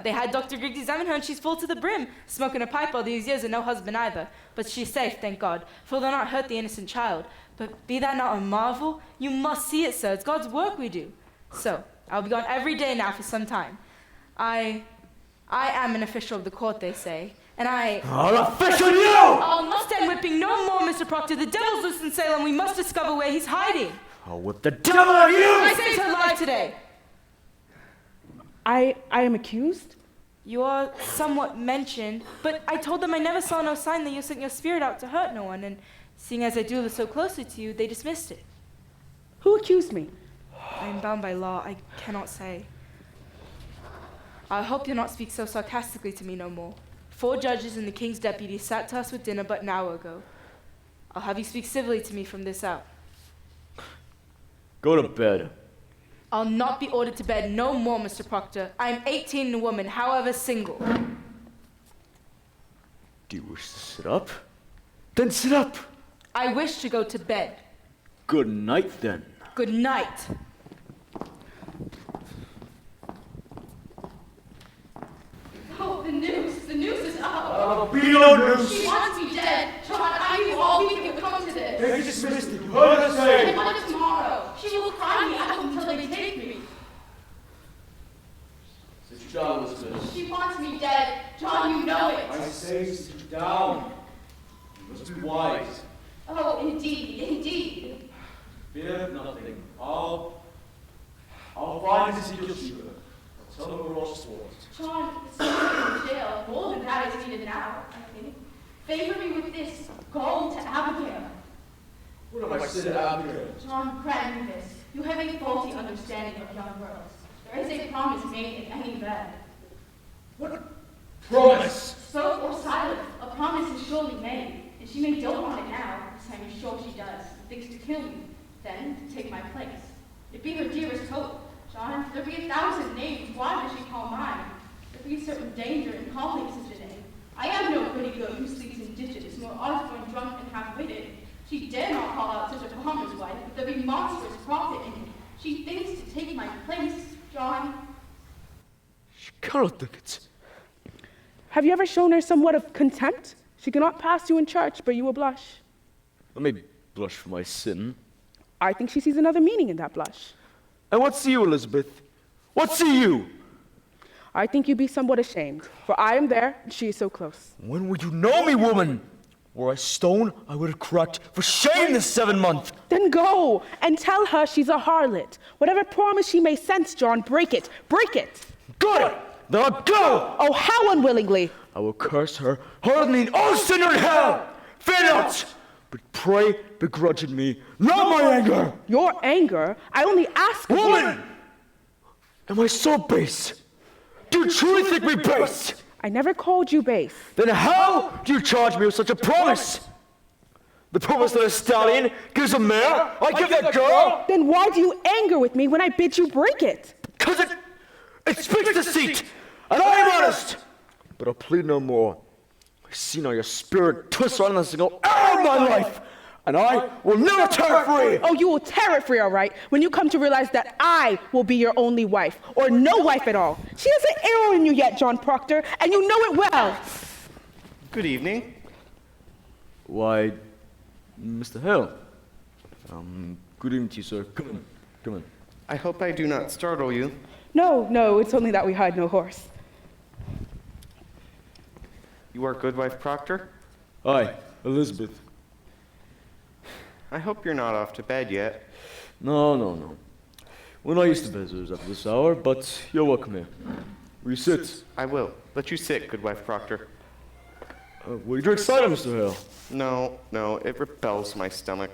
They had Dr. Griggs examine her and she's full to the brim, smoking a pipe all these years and no husband either. But she's safe, thank God, for they'll not hurt the innocent child. But be that not a marvel? You must see it, sir. It's God's work we do. So, I'll be gone every day now for some time. I am an official of the court, they say, and I'll official you! I'll not stand whipping no more, Mr. Proctor. The devil's loose in Salem. We must discover where he's hiding. I'll whip the devil out of you! I saved her life today. I am accused? You are somewhat mentioned, but I told them I never saw no sign that you sent your spirit out to hurt no one, and seeing as I do live so closely to you, they dismissed it. Who accused me? I am bound by law. I cannot say. I hope you'll not speak so sarcastically to me no more. 4 judges and the king's deputy sat to us with dinner but an hour ago. I'll have you speak civilly to me from this out. Go to bed. I'll not be ordered to bed no more, Mr. Proctor. I am 18 and a woman, however single. Do you wish to sit up? Then sit up. I wish to go to bed. Good night, then. Good night. Oh, the noose is up. I'll be no noose. She wants me dead. John, I knew all week it would come to this. They dismissed it. You heard her say. And what if tomorrow? She will cry me out until they take me. Sit down, Elizabeth. She wants me dead. John, you know it. I say sit down. You must be wise. Oh, indeed. Fear nothing. I'll find Ezekiel's shooter. I'll tell him we're all swords. John is in jail. More than that is needed now, I think. Favor me with this. Go to Abigail. What have I said, Abigail? John, grant me this. You have a faulty understanding of young girls. There is a promise made in any bed. What promise? Spoke or silent, a promise is surely made. And she may dote on it now, as I am sure she does, and thinks to kill you, then to take my place. It be her dearest hope. John, there be 1,000 names, why does she call mine? There be certain danger in calling such a name. I am no pretty girl who sleeps in ditches, nor often drunk and half-witted. She dare not call out such a farmer's wife, but there be monstrous profit in it. She thinks to take my place, John. She cannot think it. Have you ever shown her somewhat of contempt? She cannot pass you in church, but you will blush. I may blush for my sin. I think she sees another meaning in that blush. And what see you, Elizabeth? What see you? I think you be somewhat ashamed, for I am there, and she is so close. When will you know me, woman? Were I stone, I would have cracked for shame this 7 month. Then go and tell her she's a harlot. Whatever promise she may sense, John, break it. Break it. Good! Then I'll go! Oh, how unwillingly! I will curse her, hardening all sinner in hell! Fear not! But pray begrudging me, not my anger! Your anger? I only ask of you. Woman! Am I so base? Do you truly think me base? I never called you base. Then how do you charge me with such a promise? The promise that a stallion gives a mare, I give that girl? Then why do you anger with me when I bid you break it? Because it speaks deceit, and I am honest. But I'll plead no more. I see now your spirit twists around a single hour of my life, and I will never tear it free. Oh, you will tear it free, all right, when you come to realize that I will be your only wife, or no wife at all. She hasn't arrow in you yet, John Proctor, and you know it well. Good evening. Why, Mr. Hale. Good evening to you, sir. Come in. Come in. I hope I do not startle you. No, it's only that we had no horse. You are Goodwife Proctor? Aye, Elizabeth. I hope you're not off to bed yet. No. We're not used to visitors after this hour, but you're welcome here. Will you sit? I will. Let you sit, Goodwife Proctor. Will you drink cider, Mr. Hale? No, it repels my stomach.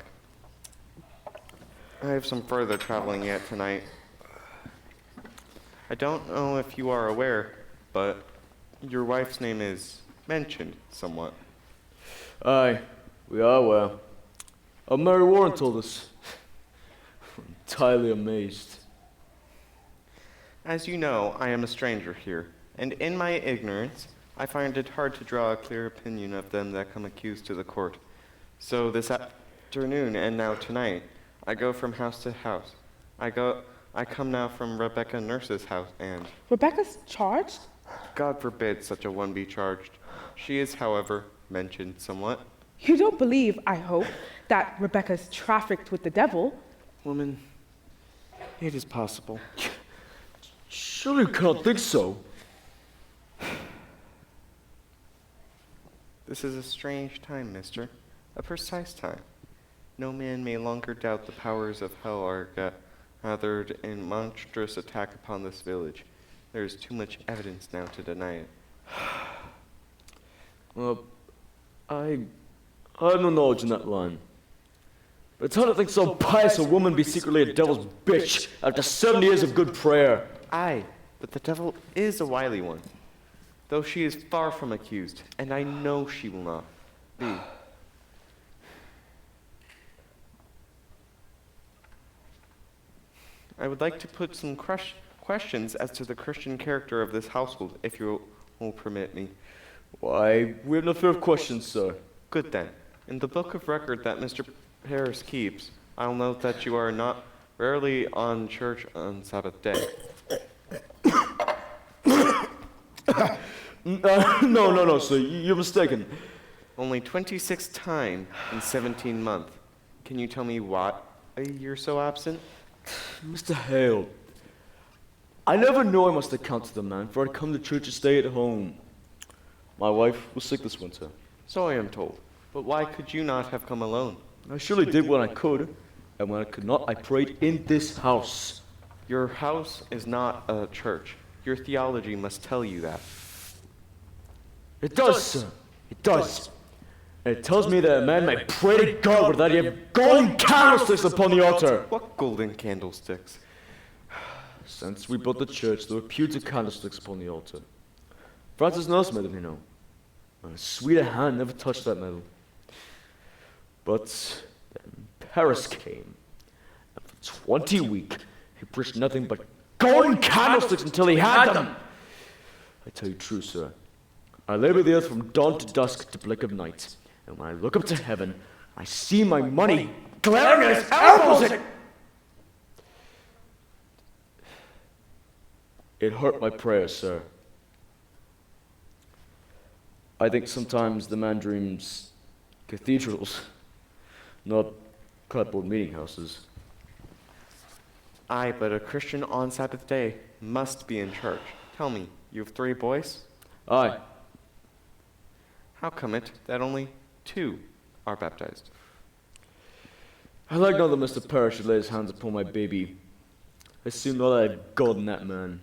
I have some further traveling yet tonight. I don't know if you are aware, but your wife's name is mentioned somewhat. Aye, we are aware. Mary Warren told us. I'm entirely amazed. As you know, I am a stranger here, and in my ignorance, I find it hard to draw a clear opinion of them that come accused to the court. So this afternoon and now tonight, I go from house to house. I come now from Rebecca Nurse's house, and Rebecca's charged? God forbid such a one be charged. She is, however, mentioned somewhat. You don't believe, I hope, that Rebecca's trafficked with the devil? Woman, it is possible. Surely you cannot think so. This is a strange time, mister. A precise time. No man may longer doubt the powers of hell are gathered in monstrous attack upon this village. There is too much evidence now to deny it. Well, I have no knowledge in that line. But it's hard to think so pious a woman be secretly a devil's bitch after 70 years of good prayer. Aye, but the devil is a wily one, though she is far from accused, and I know she will not be. I would like to put some questions as to the Christian character of this household, if you will permit me. Why, we have no fear of questions, sir. Good then. In the book of record that Mr. Parris keeps, I'll note that you are not rarely on church on Sabbath day. No, sir. You're mistaken. Only 26 times in 17 months. Can you tell me why you're so absent? Mr. Hale, I never knew I must account to the man, for I'd come to church to stay at home. My wife was sick this winter. So I am told. But why could you not have come alone? I surely did when I could, and when I could not, I prayed in this house. Your house is not a church. Your theology must tell you that. It does, sir. It does. And it tells me that a man may pray to God without he have golden candlesticks upon the altar. What golden candlesticks? Since we built the church, there were pewter candlesticks upon the altar. Francis Nurse made them, you know. And a sweeter hand never touched that metal. But then Parris came, and for 20 weeks, he preached nothing but golden candlesticks until he had them. I tell you true, sir. I labor the earth from dawn to dusk to blink of night. And when I look up to heaven, I see my money glaring at his elbows. It hurt my prayers, sir. I think sometimes the man dreams cathedrals, not clapboard meeting houses. Aye, but a Christian on Sabbath day must be in church. Tell me, you have 3 boys? Aye. How come it that only too, are baptized. I like not that Mr. Parris should lay his hands upon my baby. I assume not that I have God in that man.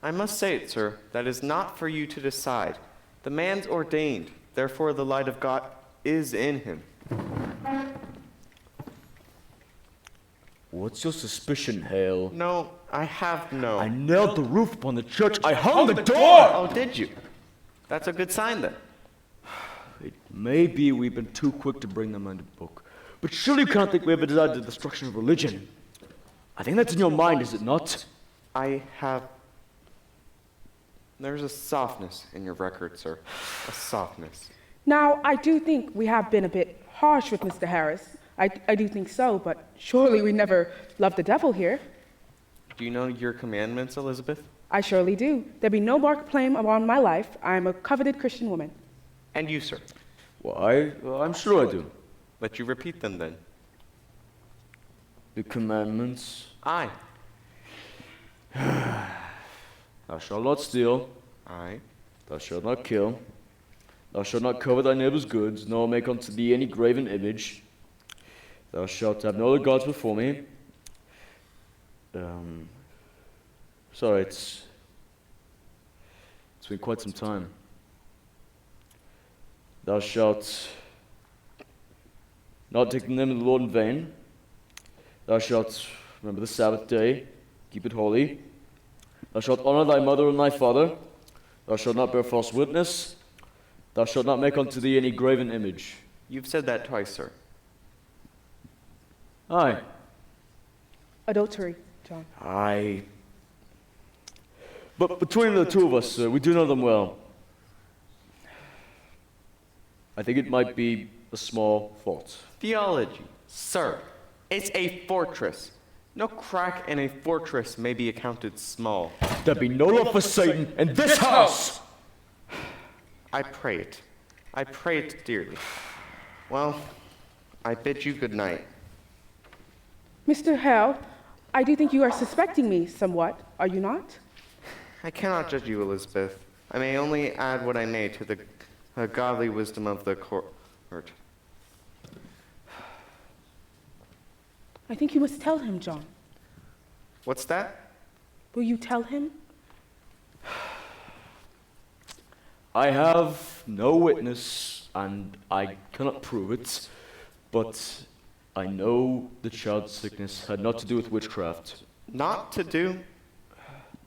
I must say it, sir, that is not for you to decide. The man's ordained, therefore the light of God is in him. What's your suspicion, Hale? No, I have no. I nailed the roof upon the church. I hung the door! Oh, did you? That's a good sign, then. It may be we've been too quick to bring them under book, but surely you can't think we ever desired the destruction of religion. I think that's in your mind, is it not? I have... There's a softness in your record, sir. A softness. Now, I do think we have been a bit harsh with Mr. Harris. I do think so, but surely we never loved the devil here. Do you know your commandments, Elizabeth? I surely do. There be no mark claim upon my life. I am a coveted Christian woman. And you, sir? Why? Well, I'm sure I do. Let you repeat them, then. The commandments. Aye. Thou shalt not steal. Aye. Thou shalt not kill. Thou shalt not covet thy neighbor's goods, nor make unto thee any graven image. Thou shalt have no other gods before me. Sorry, it's been quite some time. Thou shalt not take the name of the Lord in vain. Thou shalt remember the Sabbath day, keep it holy. Thou shalt honor thy mother and thy father. Thou shalt not bear false witness. Thou shalt not make unto thee any graven image. You've said that twice, sir. Aye. Adultery, John. Aye. But between the two of us, sir, we do know them well. I think it might be a small fault. Theology, sir. It's a fortress. No crack in a fortress may be accounted small. There be no love for Satan in this house! I pray it. I pray it dearly. Well, I bid you good night. Mr. Hale, I do think you are suspecting me somewhat, are you not? I cannot judge you, Elizabeth. I may only add what I may to the godly wisdom of the court. I think you must tell him, John. What's that? Will you tell him? I have no witness, and I cannot prove it, but I know the child's sickness had not to do with witchcraft. Not to do?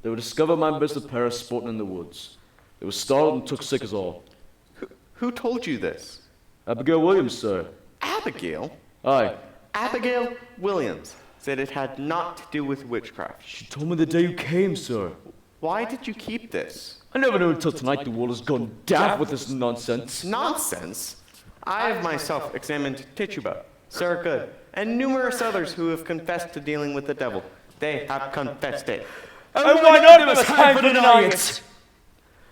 They were discovered by Mr. Parris sporting in the woods. They were startled and took sick as all. Who told you this? Abigail Williams, sir. Abigail? Aye. Abigail Williams said it had not to do with witchcraft. She told me the day you came, sir. Why did you keep this? I never knew until tonight the world has gone daft with this nonsense. Nonsense? I have myself examined Tituba, Sir Good, and numerous others who have confessed to dealing with the devil. They have confessed it. And why not give us hang for denying it?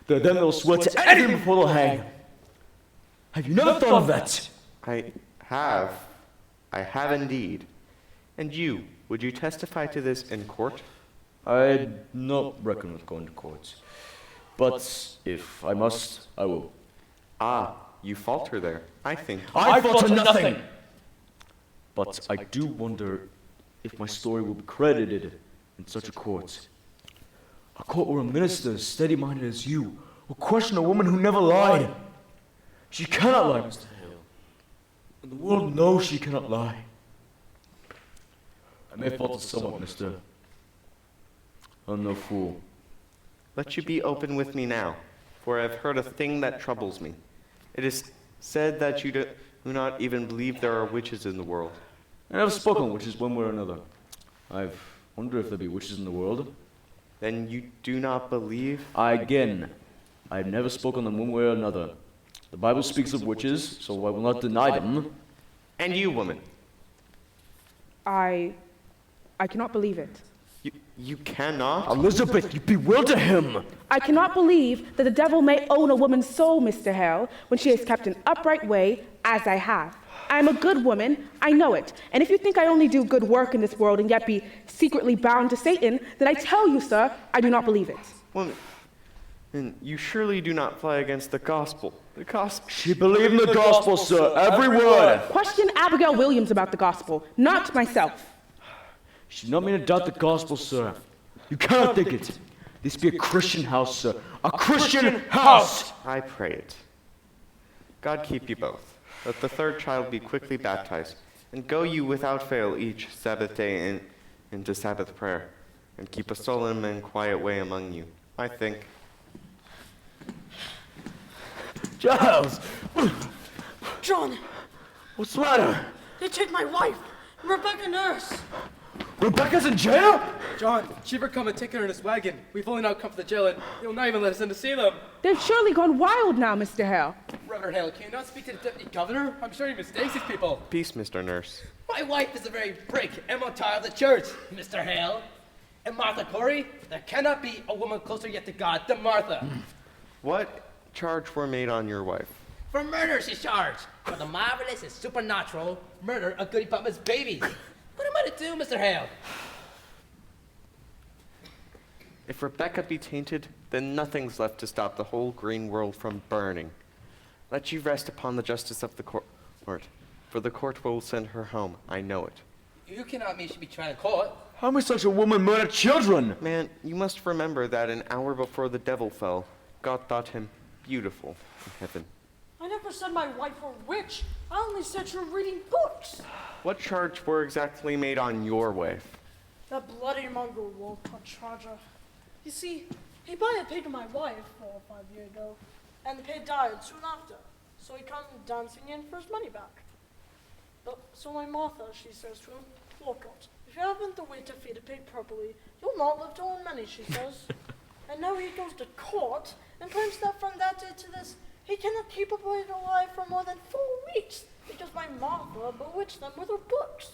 There are them that will swear to anything before they'll hang. Have you never thought of that? I have indeed. And you, would you testify to this in court? I'd not reckon with going to court. But if I must, I will. Ah, you falter there, I think. I falter nothing! But I do wonder if my story will be credited in such a court. A court where a minister as steady-minded as you will question a woman who never lied. She cannot lie, Mr. Hale. And the world knows she cannot lie. I may falter somewhat, mister. I'm no fool. Let you be open with me now, for I have heard a thing that troubles me. It is said that you do not even believe there are witches in the world. I never spoken of witches one way or another. I've wondered if there be witches in the world. Then you do not believe? I've never spoken them one way or another. The Bible speaks of witches, so I will not deny them. And you, woman? I cannot believe it. You cannot? Elizabeth, you bewilder him! I cannot believe that the devil may own a woman's soul, Mr. Hale, when she has kept an upright way, as I have. I am a good woman, I know it. And if you think I only do good work in this world and yet be secretly bound to Satan, then I tell you, sir, I do not believe it. Woman, then you surely do not fly against the gospel. The gospel. She believed in the gospel, sir. Every word. Question Abigail Williams about the gospel, not myself. She did not mean to doubt the gospel, sir. You cannot think it. This be a Christian house, sir. A Christian house! I pray it. God keep you both. Let the third child be quickly baptized, and go you without fail each Sabbath day into Sabbath prayer, and keep a solemn and quiet way among you. I think. Giles! John, What's the matter? they take my wife, Rebecca Nurse. Rebecca's in jail? John, Cheever come and take her in his wagon. We've only now come from the jail and they'll not even let us in to see them. They've surely gone wild now, Mr. Hale. Reverend Hale, can you not speak to the deputy governor? I'm sure he mistakes these people. Peace, Mr. Nurse. My wife is a very brick and martyr of the church, Mr. Hale. And Martha Corey, there cannot be a woman closer yet to God than Martha. What charge were made on your wife? For murder she's charged. For the marvelous and supernatural murder of Goody Putman's babies. What am I to do, Mr. Hale? If Rebecca be tainted, then nothing's left to stop the whole green world from burning. Let you rest upon the justice of the court, for the court will send her home. I know it. You cannot mean she be tried in court. How may such a woman murder children? Man, you must remember that an hour before the devil fell, God thought him beautiful in heaven. I never said my wife were witch. I only said you're reading books. What charge were exactly made on your wife? That bloody mongrel won't touch Raja. You see, he bought a pig to my wife 4 or 5 years ago, and the pig died soon after. So he come dancing in for his money back. So my Martha, she says to him, look out, if you haven't the way to feed a pig properly, you'll not live to own many, she says. And now he goes to court and claims that from that day to this, he cannot keep a boy alive for more than 4 weeks because my Martha bewitched them with her books.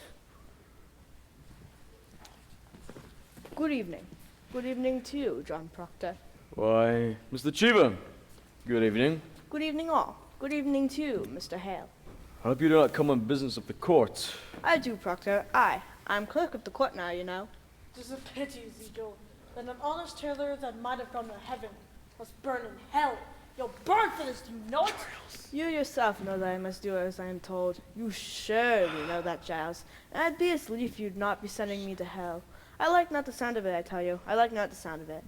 Good evening. Good evening to you, John Proctor. Why, Mr. Cheever. Good evening. Good evening all. Good evening to you, Mr. Hale. I hope you do not come on business of the court. I do, Proctor. I'm clerk of the court now, you know. Tis a pity, Ezekiel, that an honest tailor that might have gone to heaven must burn in hell. You'll burn for this, do you know it? You yourself know that I must do as I am told. You surely know that, Giles. And I'd be as lief you'd not be sending me to hell. I like not the sound of it, I tell you. I like not the sound of it.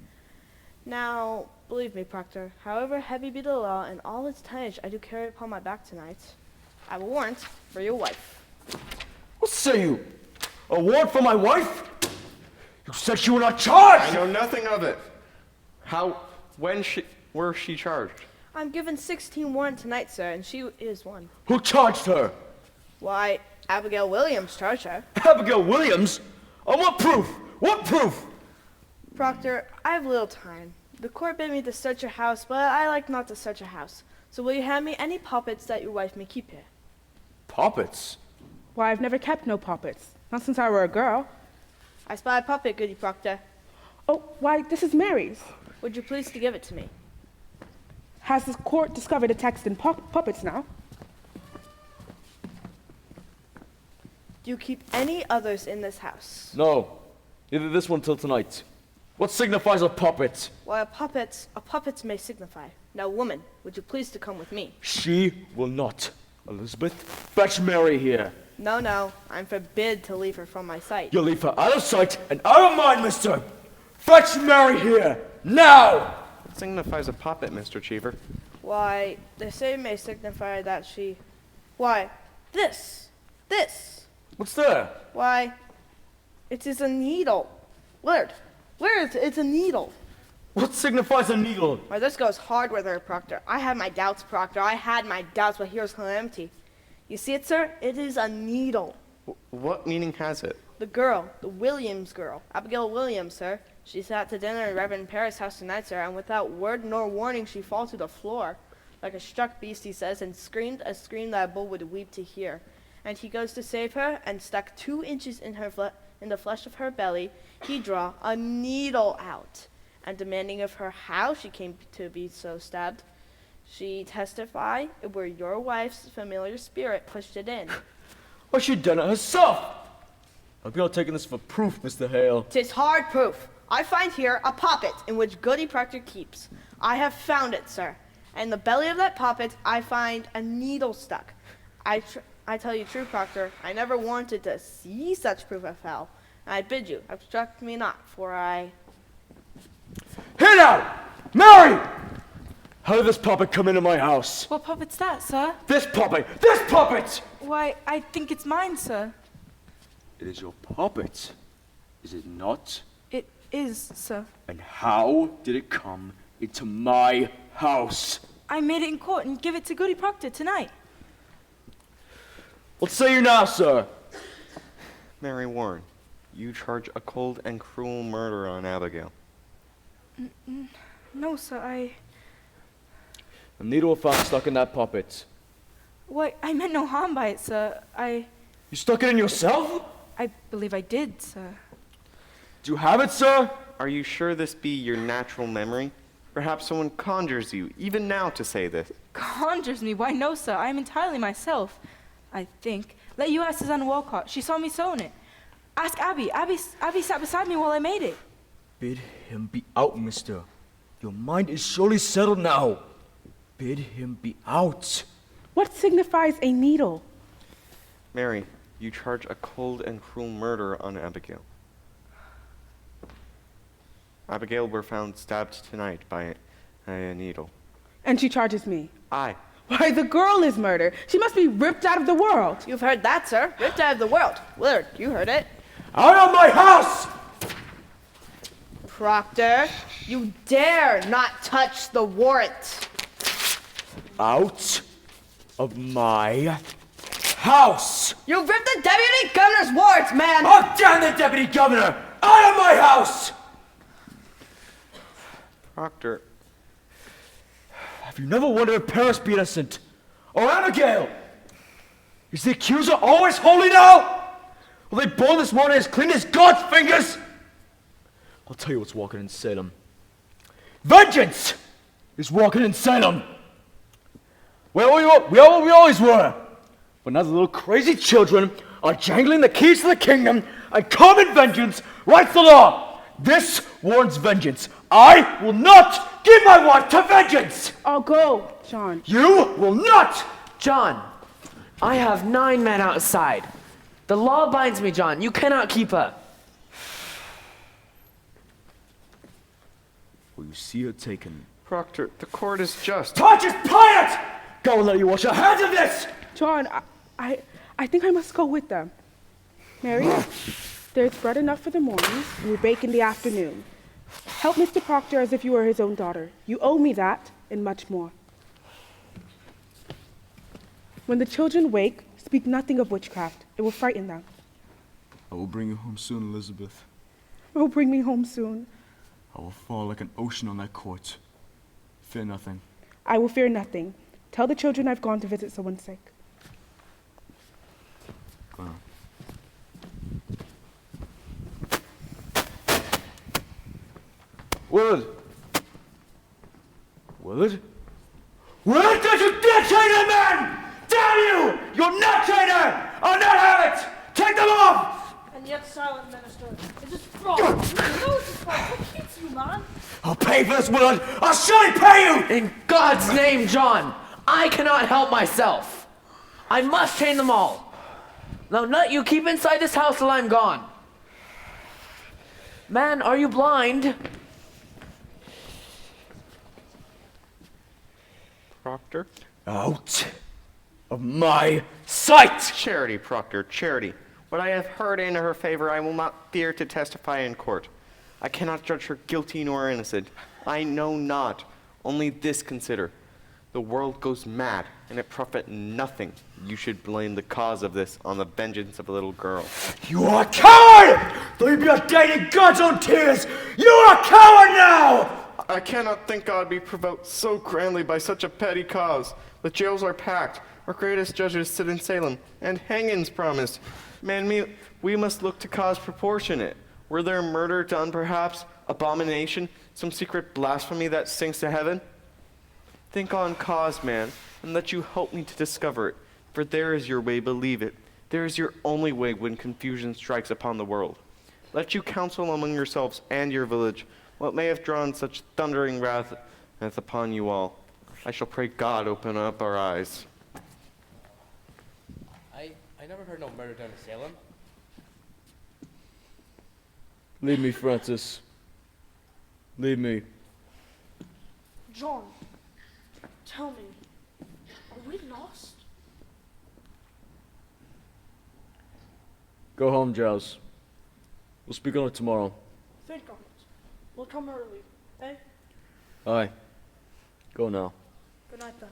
Now, believe me, Proctor, however heavy be the law and all its tonnage I do carry upon my back tonight, I have a warrant for your wife. What say you? A warrant for my wife? You said she were not charged! I know nothing of it. Were she charged? I'm given 16 warrant tonight, sir, and she is one. Who charged her? Why, Abigail Williams charged her. Abigail Williams? On what proof? What proof? Proctor, I have little time. The court bid me to search your house, but I like not to search a house. So will you hand me any puppets that your wife may keep here? Puppets? Why, I've never kept no puppets. Not since I were a girl. I spy a puppet, Goody Proctor. Oh, why, this is Mary's. Would you please to give it to me? Has the court discovered a text in puppets now? Do you keep any others in this house? No. Neither this one till tonight. What signifies a puppet? Why, a puppet may signify. Now, woman, would you please to come with me? She will not. Elizabeth, fetch Mary here. No, I'm forbid to leave her from my sight. You'll leave her out of sight and out of mind, mister. Fetch Mary here, now! What signifies a puppet, Mr. Cheever? Why, they say it may signify that she... Why, this! What's there? Why, it is a needle. Where is it? It's a needle. What signifies a needle? Why, this goes hard with her, Proctor. I had my doubts, Proctor. I had my doubts, but here's calamity. You see it, sir? It is a needle. What meaning has it? The girl, the Williams girl, Abigail Williams, sir. She sat to dinner at Reverend Parris' house tonight, sir, and without word nor warning she fell to the floor. Like a struck beast, he says, and screamed a scream that a bull would weep to hear. And he goes to save her, and stuck 2 inches in the flesh of her belly, he draw a needle out. And demanding of her how she came to be so stabbed, she testify it were your wife's familiar spirit pushed it in. Well, she done it herself. Hope you're not taking this for proof, Mr. Hale. 'Tis hard proof. I find here a puppet in which Goody Proctor keeps. I have found it, sir. And in the belly of that puppet, I find a needle stuck. I tell you true, Proctor, I never wanted to see such proof of hell. And I bid you, obstruct me not, for I... Here now! Mary! How did this puppet come into my house? What puppet's that, sir? This puppet! This puppet! Why, I think it's mine, sir. It is your puppet, is it not? It is, sir. And how did it come into my house? I made it in court and give it to Goody Proctor tonight. What say you now, sir? Mary Warren, you charge a cold and cruel murder on Abigail. No, sir, A needle was found stuck in that puppet. Why, I meant no harm by it, sir. You stuck it in yourself? I believe I did, sir. Do you have it, sir? Are you sure this be your natural memory? Perhaps someone conjures you, even now, to say this. Conjures me? Why, no, sir. I am entirely myself, I think. Let you ask Susanna Walcott. She saw me sewing it. Ask Abby. Abby sat beside me while I made it. Bid him be out, mister. Your mind is surely settled now. Bid him be out. What signifies a needle? Mary, you charge a cold and cruel murder on Abigail. Abigail were found stabbed tonight by a needle. And she charges me. Aye. Why, the girl is murdered. She must be ripped out of the world. You've heard that, sir. Ripped out of the world. Willard, you heard it. Out of my house! Proctor, you dare not touch the warrant. Out of my house! You ripped the deputy governor's warrant, man! Oh, damn the deputy governor! Out of my house! Proctor, have you never wondered if Parris be innocent? Or Abigail? Is the accuser always holy now? Will they burn this morning as clean as God's fingers? I'll tell you what's walking in Salem. Vengeance is walking in Salem. We always were. But now the little crazy children are jangling the keys to the kingdom, and common vengeance writes the law. This warrants vengeance. I will not give my wife to vengeance. I'll go, John. You will not. John, I have 9 men outside. The law binds me, John. You cannot keep her. Will you see her taken? Proctor, the court is just. Pontius Pilate! Go and let you wash your hands of this! John, I think I must go with them. Mary, there's bread enough for the morning, and we bake in the afternoon. Help Mr. Proctor as if you were his own daughter. You owe me that, and much more. When the children wake, speak nothing of witchcraft. It will frighten them. I will bring you home soon, Elizabeth. Oh, bring me home soon. I will fall like an ocean on that court. Fear nothing. I will fear nothing. Tell the children I've gone to visit someone sick. Go on. Willard! Willard? Willard, don't you dare train that man! Damn you! You'll not train her! I'll not have it! Take them off! And yet silent, minister. It is fraud. You know it's fraud. What keeps you, man? I'll pay for this, Willard! I'll surely pay you! In God's name, John, I cannot help myself. I must chain them all. Now, nut, you keep inside this house till I'm gone. Man, are you blind? Proctor? Out of my sight! Charity, Proctor, charity. What I have heard in her favor, I will not fear to testify in court. I cannot judge her guilty nor innocent. I know not. Only this consider. The world goes mad, and it profit nothing. You should blame the cause of this on the vengeance of a little girl. You are a coward! Though you be ordained God's own tears, you are a coward now! I cannot think God be provoked so grandly by such a petty cause. The jails are packed, our greatest judges sit in Salem, and hangings promised. Man, we must look to cause proportionate. Were there murder done, perhaps, abomination, some secret blasphemy that sinks to heaven? Think on cause, man, and let you help me to discover it. For there is your way, believe it. There is your only way when confusion strikes upon the world. Let you counsel among yourselves and your village what may have drawn such thundering wrath upon you all. I shall pray God open up our eyes. I never heard no murder down in Salem. Leave me, Francis. Leave me. John, tell me, are we lost? Go home, Giles. We'll speak on it tomorrow. Think on it. We'll come early, eh? Aye. Go now. Good night then.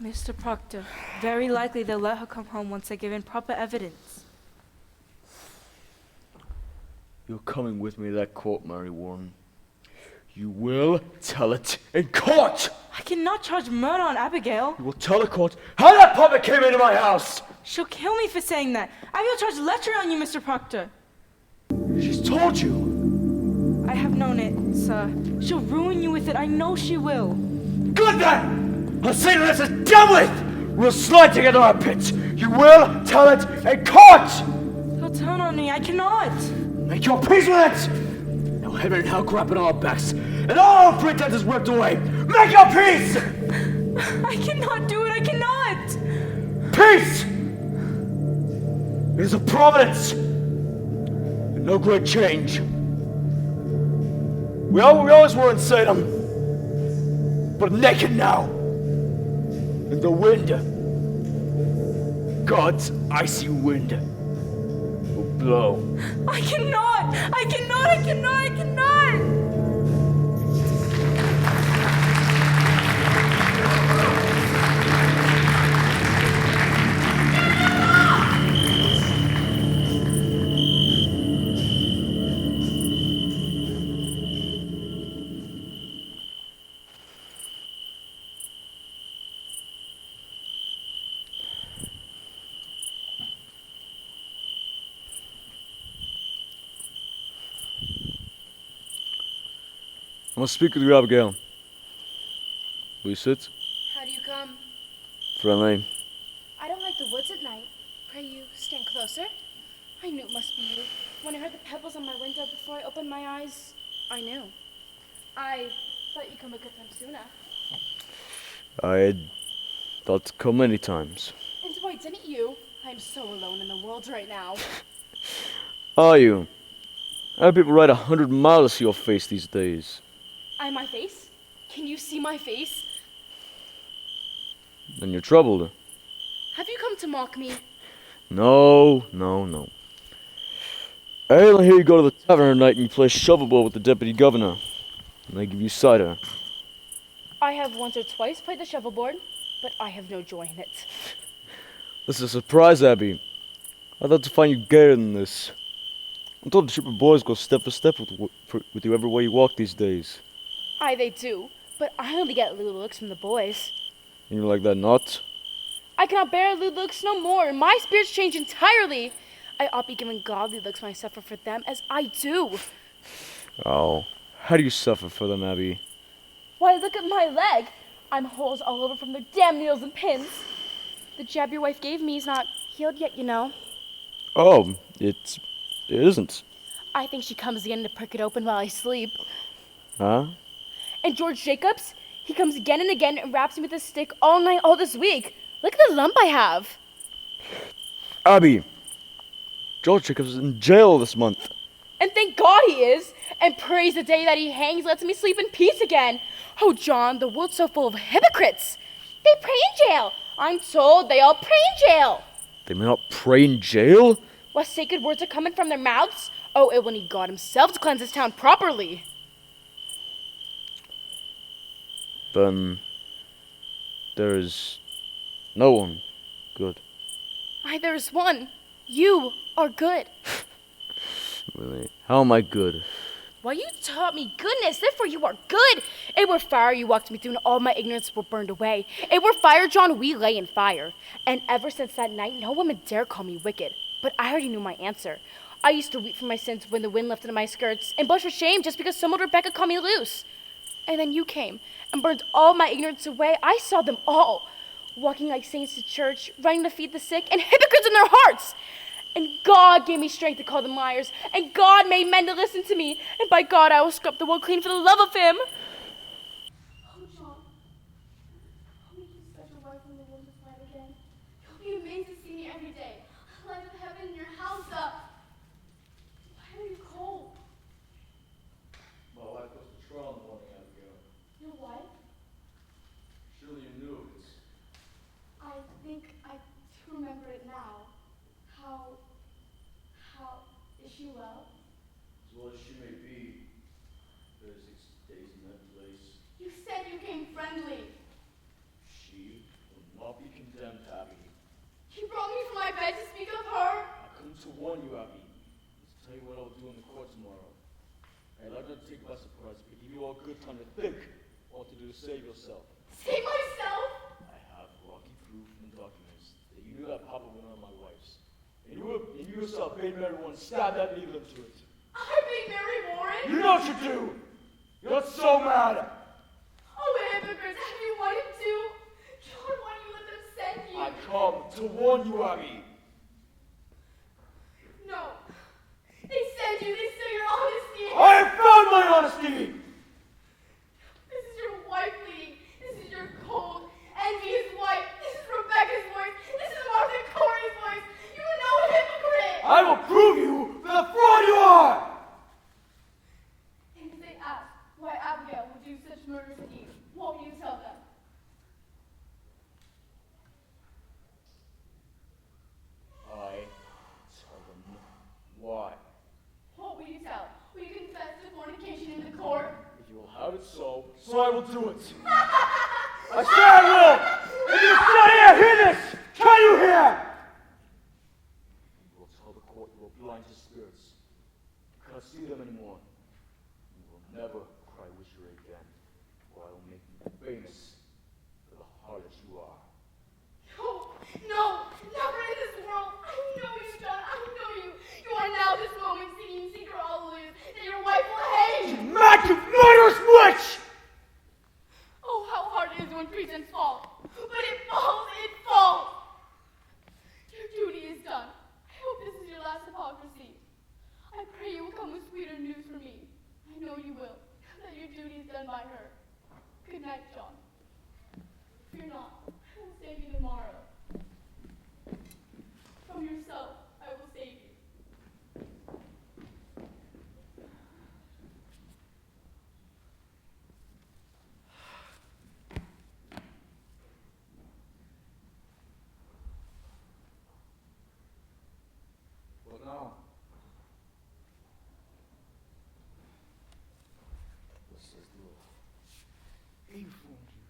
Mr. Proctor, very likely they'll let her come home once they're given proper evidence. You're coming with me to that court, Mary Warren. You will tell it in court! I cannot charge murder on Abigail. You will tell the court how that puppet came into my house! She'll kill me for saying that. Abigail charged letter on you, Mr. Proctor. She's told you! I have known it, sir. She'll ruin you with it. I know she will. Good then! I'll see that this is done with! We'll slide together our pit! You will tell it in court! He'll turn on me. I cannot. Make your peace with it! Now heaven and hell grab on our backs, and all pretense is ripped away! Make your peace! I cannot do it. I cannot! Peace! It is a providence! And no great change. We always were in Salem, but naked now. In the wind, God's icy wind will blow. I cannot! I cannot! I cannot! I cannot! I must speak with you, Abigail. Will you sit? How do you come? Friendly. I don't like the woods at night. Pray you stand closer. I knew it must be you. When I heard the pebbles on my window before I opened my eyes, I knew. I thought you'd come a good time sooner. I had thought to come many times. And boy, didn't you? I'm so alone in the world right now. Are you? I have people ride 100 miles to your face these days. My face? Can you see my face? Then you're troubled. Have you come to mock me? No. I only hear you go to the tavern at night and you play shovelboard with the deputy governor. And they give you cider. I have once or twice played the shovelboard, but I have no joy in it. This is a surprise, Abby. I thought to find you gayer than this. I'm told the troop of boys go step for step with you every way you walk these days. Aye, they do, but I only get lewd looks from the boys. And you're like that not? I cannot bear lewd looks no more, and my spirits change entirely. I ought be given godly looks when I suffer for them, as I do. Oh, how do you suffer for them, Abby? Why, look at my leg. I'm holes all over from their damn needles and pins. The jab your wife gave me is not healed yet, you know. Oh, it isn't. I think she comes again to prick it open while I sleep. Huh? And George Jacobs, he comes again and again and raps me with his stick all night, all this week. Look at the lump I have. Abby, George Jacobs is in jail this month. And thank God he is. And praise the day that he hangs, lets me sleep in peace again. Oh, John, the world's so full of hypocrites. They pray in jail. I'm told they all pray in jail. They may not pray in jail? What sacred words are coming from their mouths? Oh, it will need God himself to cleanse this town properly. Then there is no one good. Aye, there is one. You are good. Really? How am I good? Why, you taught me goodness, therefore you are good. It were fire you walked me through, and all my ignorance were burned away. It were fire, John, we lay in fire. And ever since that night, no woman dare call me wicked. But I already knew my answer. I used to weep for my sins when the wind lifted in my skirts, and blush for shame just because some old Rebecca called me loose. And then you came, and burned all my ignorance away. I saw them all, walking like saints to church, running to feed the sick, and hypocrites in their hearts. And God gave me strength to call them liars, and God made men to listen to me, and by God I will scrub the world clean for the love of him. Oh, John, wife in the womb this night again. You'll be amazed to see me every day. Light of heaven in your house up. Why are you cold? My wife goes to trial in the morning, Abigail. Your wife? Surely you knew it. I think I do remember it now. How is she well? As well as she may be, 36 days in that place. You said you came friendly. She will not be condemned, Abby. You brought me from my bed to speak of her? I come to warn you, Abby. Let's tell you what I'll do in the court tomorrow. I allowed her to take you by surprise, but give you all good time to think what to do to save yourself. Save myself? I have rocky proof and documents that you knew that Papa went on my wife's. And you yourself made Mary Warren stab that needle into it. I made Mary Warren? You know what you do! You're not so mad! Oh, hypocrites, have you wanted to? John, why do you let them send you? I come to warn you, Abby. No. They send you, they steal your honesty. I have found my honesty! This is your wife bleeding. This is your cold, envious wife. This is Rebecca's voice. This is Martha Corey's voice. You are no hypocrite. I will prove you for the fraud you are! And if they ask why Abigail would do such murderous deeds, what will you tell them? I tell them why. What will you tell? Will you confess to fornication in the court? If you will have it so I will do it. I say I will! If you still hear this! Can you hear? You will tell the court you are blind to spirits. You cannot see them anymore. You will never cry witchery again, or I will make you famous for the harlot you are. No, never in this world. I know you, John. I know you. You are now this moment singing secret hallelujahs that your wife will hate. Mad, you murderous witch! Oh, how hard it is when pretense falls. But it falls, it falls. Your duty is done. I hope this is your last hypocrisy. I pray you will come with sweeter news for me. I know you will, that your duty is done by her. Good night, John. Fear not. I will save you tomorrow. From yourself, I will save you. What now? What says the law? He informed you,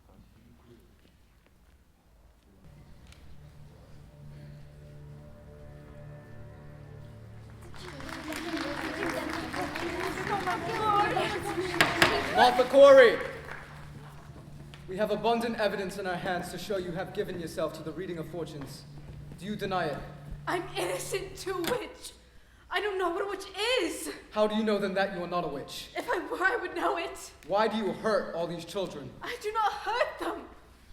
and you agree. Martha Corey! We have abundant evidence in our hands to show you have given yourself to the reading of fortunes. Do you deny it? I'm innocent to witch. I don't know what a witch is. How do you know then that you are not a witch? If I were, I would know it. Why do you hurt all these children? I do not hurt them.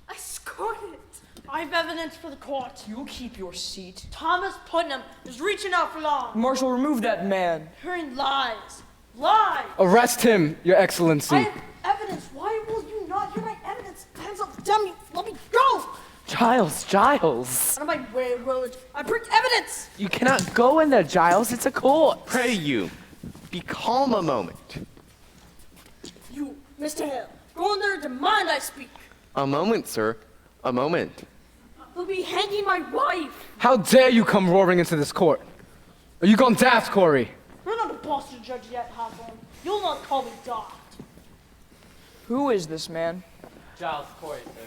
I scorn it. I have evidence for the court. You keep your seat. Thomas Putnam is reaching out for law. Marshal, remove that man. Hearing lies. Lies! Arrest him, Your Excellency. I have evidence. Why will you not hear my evidence? Hands up, damn you. Let me go! Giles! Out of my way, Roach. I bring evidence! You cannot go in there, Giles. It's a court. Pray you, be calm a moment. You, Mr. Hale, go in there and demand I speak. A moment, sir. A moment. They'll be hanging my wife. How dare you come roaring into this court? Are you gone daft, Corey? You're not a Boston judge yet, Hawthorne. You'll not call me daft. Who is this man? Giles Corey, sir.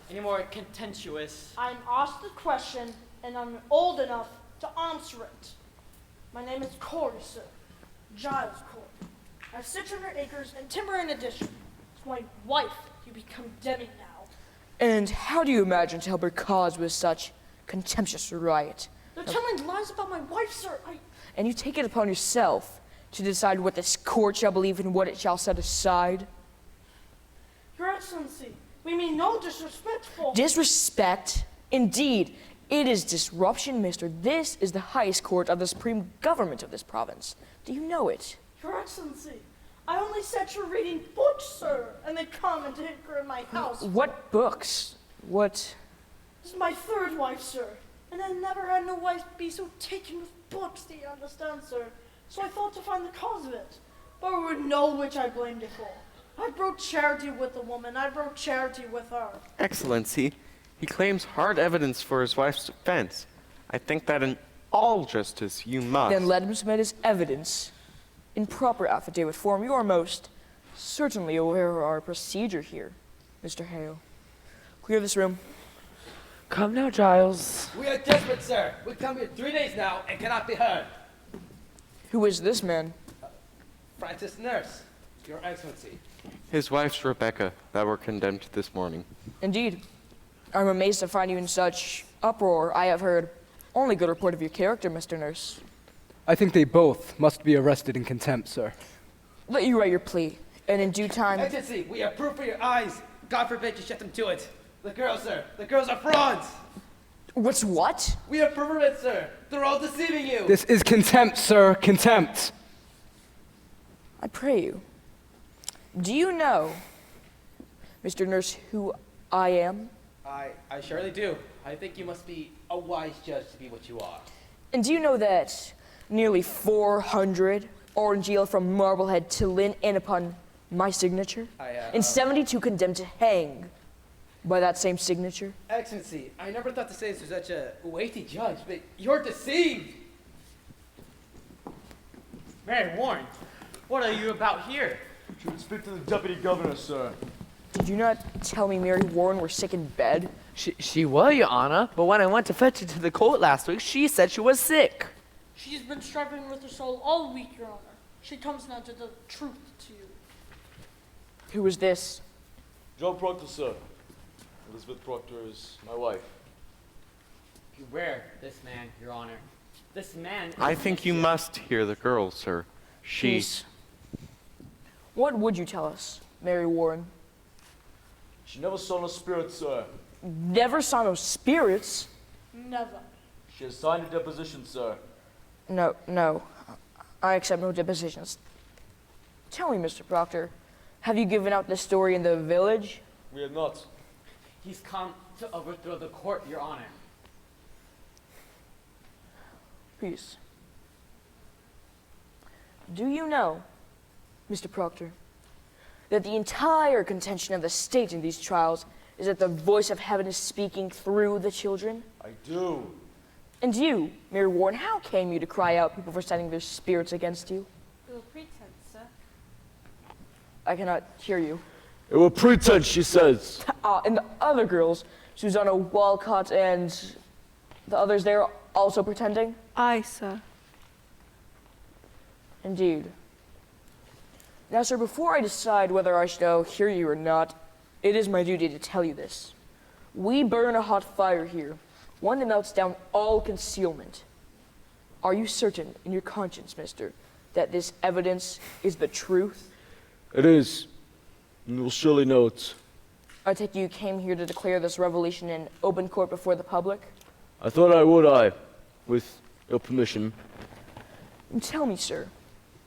Any more contentious? I'm asked the question, and I'm old enough to answer it. My name is Corey, sir. Giles Corey. I have 600 acres and timber in addition. It's my wife you be condemning now. And how do you imagine to help her cause with such contemptuous riot? They're telling lies about my wife, sir. And you take it upon yourself to decide what this court shall believe and what it shall set aside? Your Excellency, we mean no disrespectful. Disrespect? Indeed, it is disruption, mister. This is the highest court of the supreme government of this province. Do you know it? Your Excellency, I only set you reading books, sir, and they come and tinker in my house. What books? What? This is my third wife, sir. And I never had no wife be so taken with books, do you understand, sir? So I thought to find the cause of it. But I would know which I blamed it for. I broke charity with the woman. I broke charity with her. Excellency, he claims hard evidence for his wife's defense. I think that in all justice you must. Then let him submit his evidence in proper affidavit form. You are most certainly aware of our procedure here, Mr. Hale. Clear this room. Come now, Giles. We are desperate, sir. We come here 3 days now and cannot be heard. Who is this man? Francis Nurse, Your Excellency. His wife's Rebecca, that were condemned this morning. Indeed. I'm amazed to find you in such uproar. I have heard only good report of your character, Mr. Nurse. I think they both must be arrested in contempt, sir. Let you write your plea, and in due time... Excellency, we have proof for your eyes. God forbid you shut them to it. The girls, sir. The girls are frauds. What's what? We have proof of it, sir. They're all deceiving you. This is contempt, sir. Contempt. I pray you. Do you know, Mr. Nurse, who I am? I surely do. I think you must be a wise judge to be what you are. And do you know that nearly 400 are in jail from Marblehead to Lynn and upon my signature? And 72 condemned to hang by that same signature? Excellency, I never thought to say this to such a weighty judge, but you're deceived. Mary Warren, what are you about here? Should speak to the deputy governor, sir. Did you not tell me Mary Warren were sick in bed? She were, Your Honor, but when I went to fetch her to the court last week, she said she was sick. She's been struggling with her soul all week, Your Honor. She comes now to the truth to you. Who is this? John Proctor, sir. Elizabeth Proctor is my wife. Beware this man, Your Honor. This man... I think you must hear the girl, sir. She... Peace. What would you tell us, Mary Warren? She never saw no spirits, sir. Never saw no spirits? Never. She has signed a deposition, sir. No. I accept no depositions. Tell me, Mr. Proctor, have you given out this story in the village? We have not. He's come to overthrow the court, Your Honor. Peace. Do you know, Mr. Proctor, that the entire contention of the state in these trials is that the voice of heaven is speaking through the children? I do. And you, Mary Warren, how came you to cry out people for setting their spirits against you? It was pretense, sir. I cannot hear you. It were pretense, she says. And the other girls, Susanna Walcott and the others there, also pretending? Aye, sir. Indeed. Now, sir, before I decide whether I shall hear you or not, it is my duty to tell you this. We burn a hot fire here, one that melts down all concealment. Are you certain in your conscience, mister, that this evidence is the truth? It is. And you'll surely know it. I take you came here to declare this revelation in open court before the public? I thought I would, with your permission. Tell me, sir,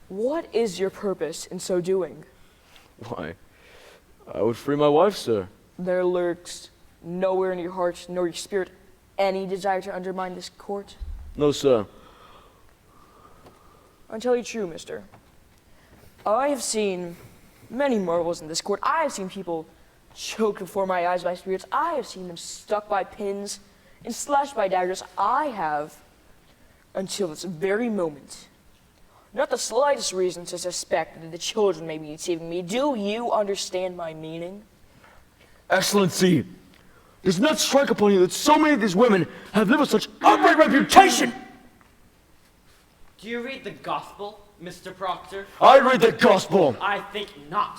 what is your purpose in so doing? Why, I would free my wife, sir. There lurks nowhere in your heart nor your spirit any desire to undermine this court? No, sir. I'll tell you true, mister. I have seen many marvels in this court. I have seen people choked before my eyes by spirits. I have seen them stuck by pins and slashed by daggers. I have, until this very moment, not the slightest reason to suspect that the children may be deceiving me. Do you understand my meaning? Excellency, does not strike upon you that so many of these women have lived with such upright reputation? Do you read the gospel, Mr. Proctor? I read the gospel. I think not.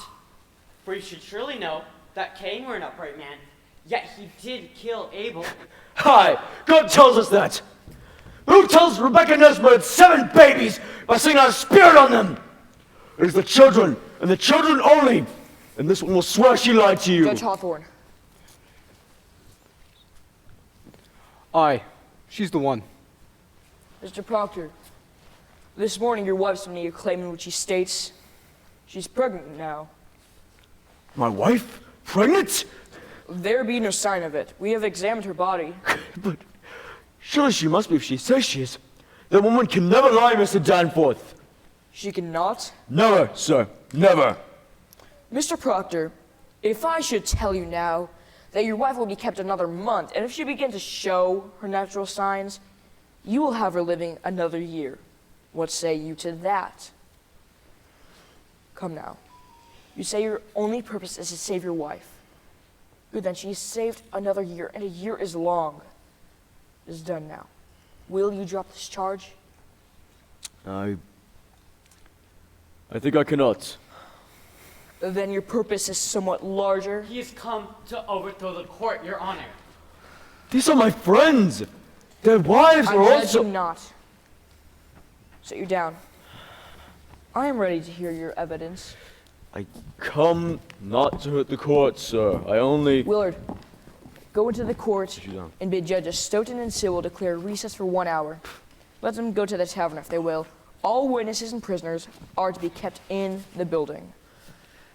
For you should surely know that Cain were an upright man, yet he did kill Abel. Hi, God tells us that. Who tells Rebecca Nesbitt had 7 babies by sending out a spirit on them? It is the children, and the children only. And this one will swear she lied to you. Judge Hawthorne. Aye, she's the one. Mr. Proctor, this morning your wife sent me a claim in which she states she's pregnant now. My wife? Pregnant? There be no sign of it. We have examined her body. But surely she must be if she says she is. That woman can never lie, Mr. Danforth. She cannot? Never, sir. Never. Mr. Proctor, if I should tell you now that your wife will be kept another month, and if she begins to show her natural signs, you will have her living another year. What say you to that? Come now. You say your only purpose is to save your wife. Good, then she is saved another year, and a year is long. It is done now. Will you drop this charge? I think I cannot. Then your purpose is somewhat larger. He has come to overthrow the court, Your Honor. These are my friends. Their wives are I also... judge you not. Sit you down. I am ready to hear your evidence. I come not to hurt the court, sir. I only... Willard, go into the court and bid Judges Stoughton and Sewell declare recess for 1 hour. Let them go to the tavern if they will. All witnesses and prisoners are to be kept in the building.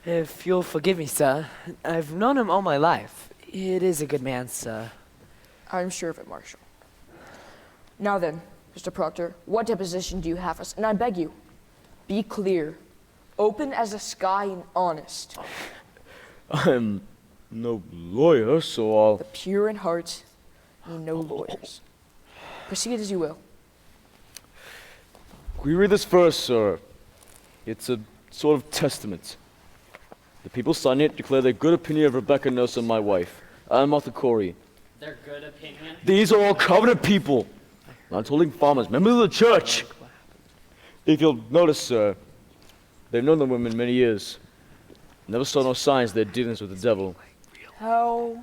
If you'll forgive me, sir, I've known him all my life. It is a good man, sir. I'm sure of it, Marshal. Now then, Mr. Proctor, what deposition do you have us? And I beg you, be clear, open as the sky and honest. I'm no lawyer, so I'll... The pure in heart need no lawyers. Proceed as you will. We read this first, sir. It's a sort of testament. The people signing it declare their good opinion of Rebecca Nelson, my wife, and Martha Corey. Their good opinion? These are all covenant people, land-holding farmers, members of the church. If you'll notice, sir, they've known the women many years. Never saw no signs of their dealings with the devil. How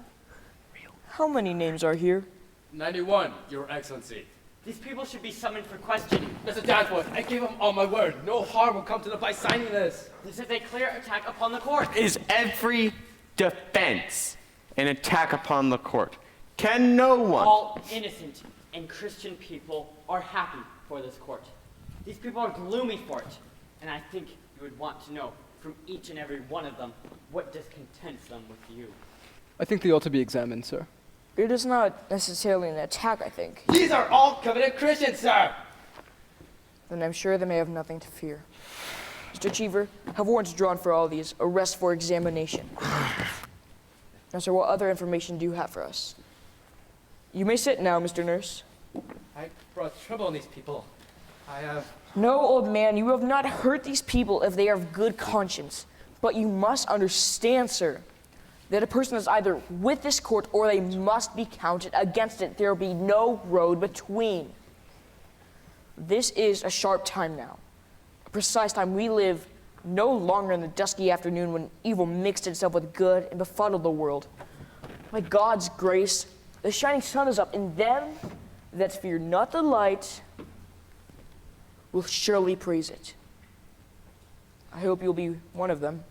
many names are here? 91, Your Excellency. These people should be summoned for questioning. Mr. Danforth, I gave him all my word. No harm will come to them by signing this. This is a clear attack upon the court. Is every defense an attack upon the court? Can no one... All innocent and Christian people are happy for this court. These people are gloomy for it. And I think you would want to know from each and every one of them what discontents them with you. I think they ought to be examined, sir. It is not necessarily an attack, I think. These are all covenant Christians, sir! Then I'm sure they may have nothing to fear. Mr. Cheever, have warrants drawn for all these. Arrest for examination. Now, sir, what other information do you have for us? You may sit now, Mr. Nurse. I brought trouble on these people. I have... No, old man, you have not hurt these people if they are of good conscience. But you must understand, sir, that a person is either with this court or they must be counted against it. There will be no road between. This is a sharp time now, a precise time. We live no longer in the dusky afternoon when evil mixed itself with good and befuddled the world. By God's grace, the shining sun is up, and them that fear not the light will surely praise it. I hope you'll be one of them.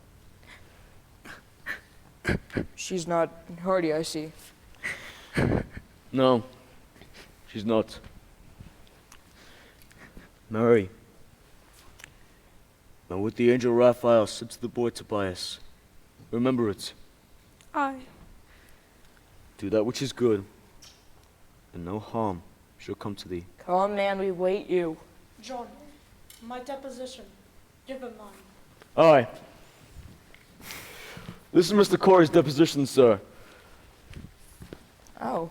She's not hardy, I see. No, she's not. Mary. Now what the angel Raphael said to the boy Tobias, remember it. Aye. Do that which is good, and no harm shall come to thee. Come, man, we wait you. John, my deposition. Give him mine. Aye. This is Mr. Corey's deposition, sir. Oh.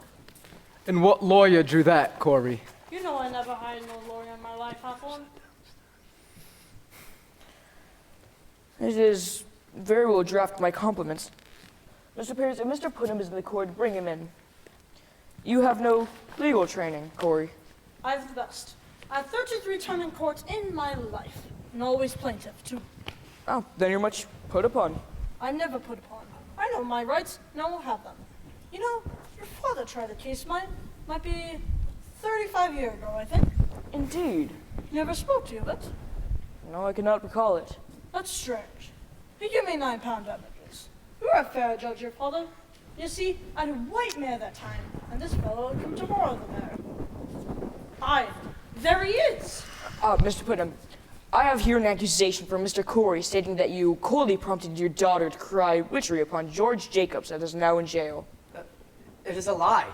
And what lawyer drew that, Corey? You know I never hired no lawyer in my life, Hawthorne. It is very well drafted, my compliments. Mr. Parris, if Mr. Putnam is in the court, bring him in. You have no legal training, Corey. I have the best. I have 33 term in court in my life, and always plaintiff, too. Oh, then you're much put upon. I'm never put upon. I know my rights, and I will have them. You know, your father tried a case might be 35 years ago, I think. Indeed. He never spoke to you of it. No, I cannot recall it. That's strange. He gave me £9 damages. You were a fair judge, your father. You see, I had a white mare that time, and this fellow came to borrow the mare. Aye, there he is. Mr. Putnam, I have here an accusation from Mr. Corey stating that you coldly prompted your daughter to cry witchery upon George Jacobs that is now in jail. It is a lie.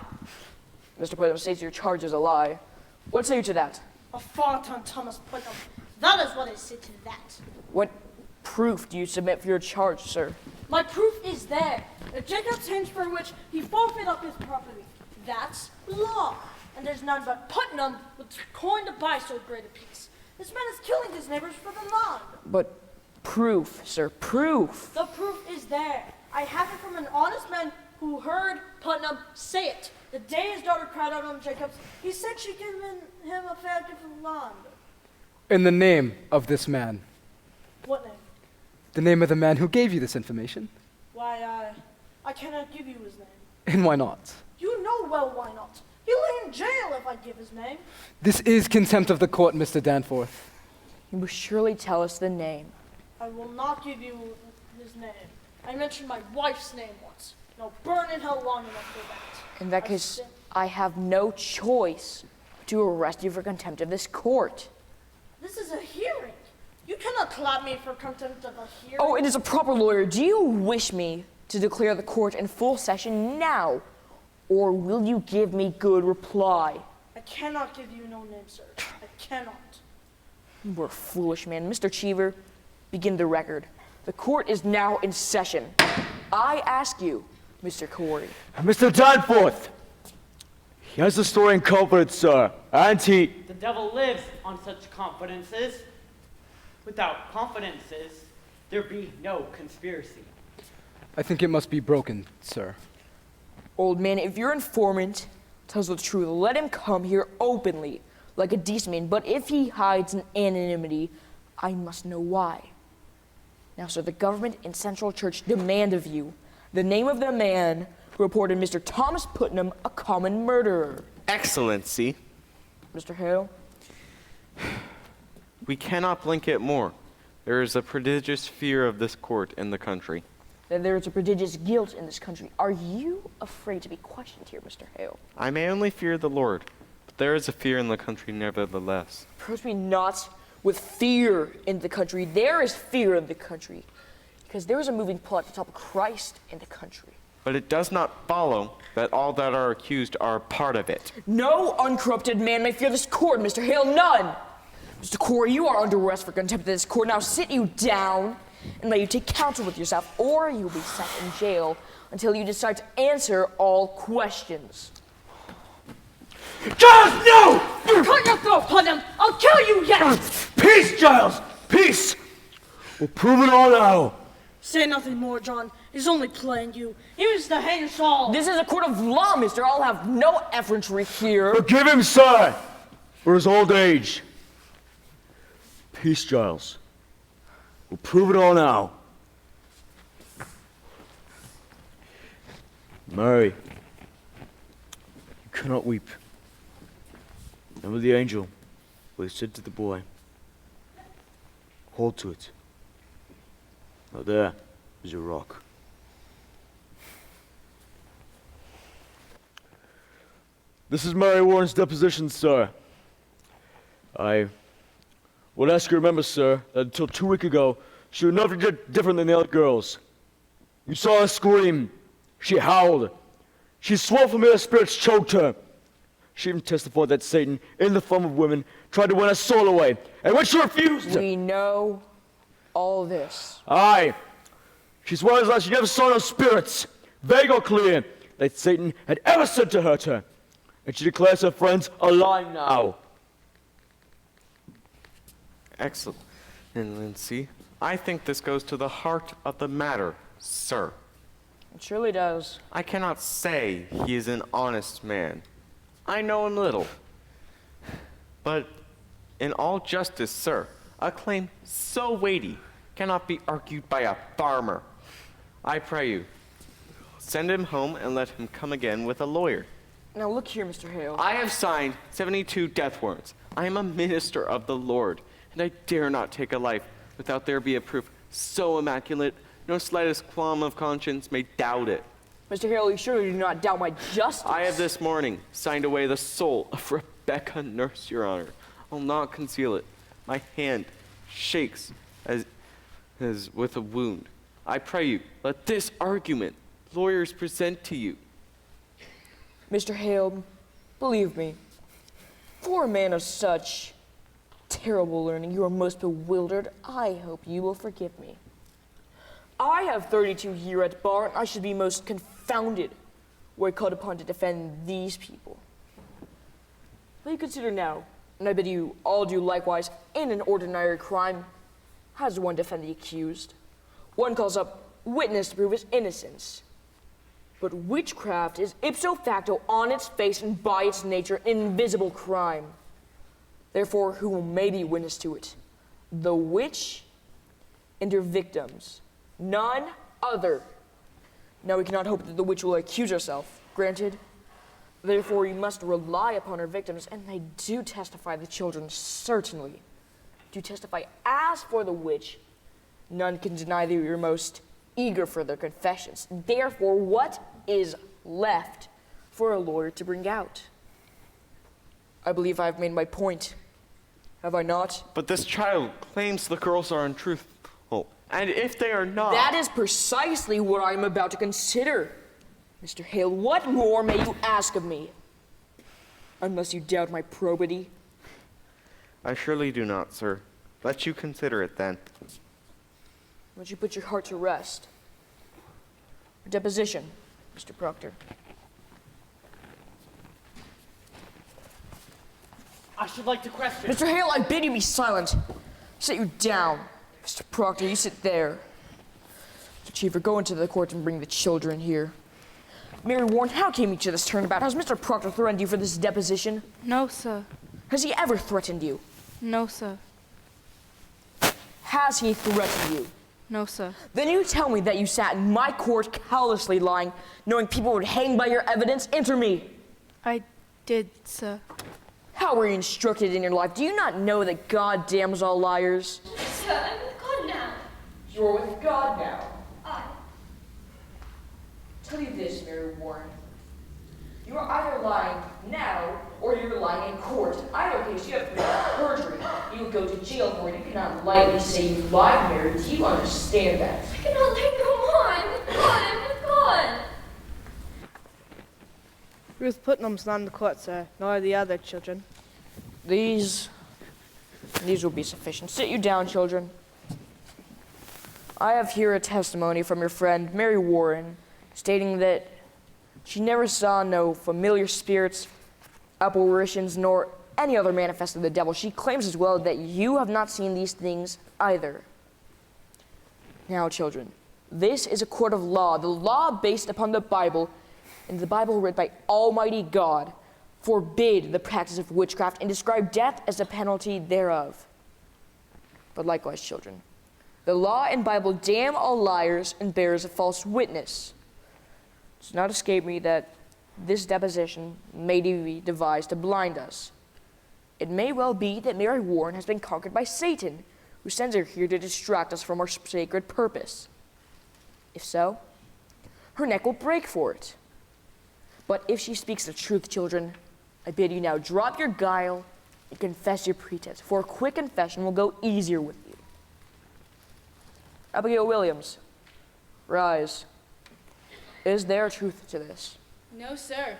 Mr. Putnam states your charge is a lie. What say you to that? A fart on Thomas Putnam. That is what I say to that. What proof do you submit for your charge, sir? My proof is there. If Jacobs hints for which he forfeit up his property, that's law. And there's none but Putnam with coin to buy so great a piece. This man is killing his neighbors for the land. But proof, sir, proof. The proof is there. I have it from an honest man who heard Putnam say it. The day his daughter cried out on Jacobs, he said she'd given him a fair gift of land. In the name of this man. What name? The name of the man who gave you this information. Why, I cannot give you his name. And why not? You know well why not. He'll lay in jail if I give his name. This is contempt of the court, Mr. Danforth. You must surely tell us the name. I will not give you his name. I mentioned my wife's name once. No, burn in hell long enough for that. In that case, I have no choice but to arrest you for contempt of this court. This is a hearing. You cannot clap me for contempt of a hearing. Oh, it is a proper lawyer. Do you wish me to declare the court in full session now? Or will you give me good reply? I cannot give you no name, sir. I cannot. You are a foolish man. Mr. Cheever, begin the record. The court is now in session. I ask you, Mr. Corey. Mr. Danforth! He has the story in confidence, sir. And he... The devil lives on such confidences. Without confidences, there be no conspiracy. I think it must be broken, sir. Old man, if your informant tells the truth, let him come here openly, like a decent man. But if he hides in anonymity, I must know why. Now, sir, the government and Central Church demand of you the name of the man who reported Mr. Thomas Putnam a common murderer. Excellency. Mr. Hale? We cannot blink it more. There is a prodigious fear of this court in the country. That there is a prodigious guilt in this country. Are you afraid to be questioned here, Mr. Hale? I may only fear the Lord, but there is a fear in the country nevertheless. Approach me not with fear in the country. There is fear in the country. Because there is a moving plot to topple Christ in the country. But it does not follow that all that are accused are part of it. No uncorrupted man may fear this court, Mr. Hale, none! Mr. Corey, you are under arrest for contempt of this court. Now sit you down and let you take counsel with yourself, or you'll be sent in jail until you decide to answer all questions. Giles, no! Cut your throat, Putnam! I'll kill you yet! Peace, Giles! Peace! We'll prove it all now. Say nothing more, John. He's only playing you. He was to hang us all. This is a court of law, mister. I'll have no effrontery here. Forgive him, sir, for his old age. Peace, Giles. We'll prove it all now. Mary, you cannot weep. Remember the angel, what he said to the boy. Hold to it. Now there is your rock. This is Mary Warren's deposition, sir. I would ask you to remember, sir, that until 2 weeks ago, she was nothing different than the other girls. You saw her scream. She howled. She swore familiar spirits choked her. She even testified that Satan, in the form of women, tried to win her soul away. And when she refused... We know all this. Aye. She swears that she never saw no spirits, vague or clear, that Satan had ever sent to hurt her. And she declares her friends alive now. Excellency, I think this goes to the heart of the matter, sir. It surely does. I cannot say he is an honest man. I know him little. But in all justice, sir, a claim so weighty cannot be argued by a farmer. I pray you, send him home and let him come again with a lawyer. Now look here, Mr. Hale. I have signed 72 death warrants. I am a minister of the Lord, and I dare not take a life without there be a proof so immaculate no slightest qualm of conscience may doubt it. Mr. Hale, you surely do not doubt my justice. I have this morning signed away the soul of Rebecca Nurse, Your Honor. I'll not conceal it. My hand shakes as with a wound. I pray you, let this argument lawyers present to you. Mr. Hale, believe me, for a man of such terrible learning, you are most bewildered. I hope you will forgive me. I have 32 here at bar, and I should be most confounded were I called upon to defend these people. But you consider now, and I bid you all do likewise, in an ordinary crime, how does one defend the accused? One calls up witness to prove his innocence. But witchcraft is ipso facto on its face and by its nature an invisible crime. Therefore, who may be witness to it? The witch and her victims. None other. Now we cannot hope that the witch will accuse herself, granted. Therefore, we must rely upon her victims, and they do testify, the children certainly do testify. As for the witch, none can deny that you're most eager for their confessions. Therefore, what is left for a lawyer to bring out? I believe I've made my point. Have I not? But this child claims the girls are untruthful. And if they are not... That is precisely what I'm about to consider. Mr. Hale, what more may you ask of me? Unless you doubt my probity. I surely do not, sir. Let you consider it then. Won't you put your heart to rest? A deposition, Mr. Proctor. I should like to question. Mr. Hale, I bid you be silent. Sit you down. Mr. Proctor, you sit there. Mr. Cheever, go into the court and bring the children here. Mary Warren, how came you to this turnabout? Has Mr. Proctor threatened you for this deposition? No, sir. Has he ever threatened you? No, sir. Has he threatened you? No, sir. Then you tell me that you sat in my court callously lying, knowing people would hang by your evidence. Answer me. I did, sir. How were you instructed in your life? Do you not know that God damns all liars? Sir, I'm with God now. You're with God now. I. Tell you this, Mary Warren. You are either lying now, or you're lying in court. In either case, you have committed perjury. You will go to jail for it. You cannot lightly say you lied, Mary. Do you understand that? I cannot let go on. I'm with God. I'm with God. Ruth Putnam's not in the court, sir, nor are the other children. These will be sufficient. Sit you down, children. I have here a testimony from your friend, Mary Warren, stating that she never saw no familiar spirits, apparitions, nor any other manifest of the devil. She claims as well that you have not seen these things either. Now, children, this is a court of law, the law based upon the Bible, and the Bible written by Almighty God forbid the practice of witchcraft and describe death as the penalty thereof. But likewise, children, the law and Bible damn all liars and bearers of false witness. It does not escape me that this deposition may be devised to blind us. It may well be that Mary Warren has been conquered by Satan, who sends her here to distract us from our sacred purpose. If so, her neck will break for it. But if she speaks the truth, children, I bid you now drop your guile and confess your pretense, for a quick confession will go easier with you. Abigail Williams, rise. Is there truth to this? No, sir.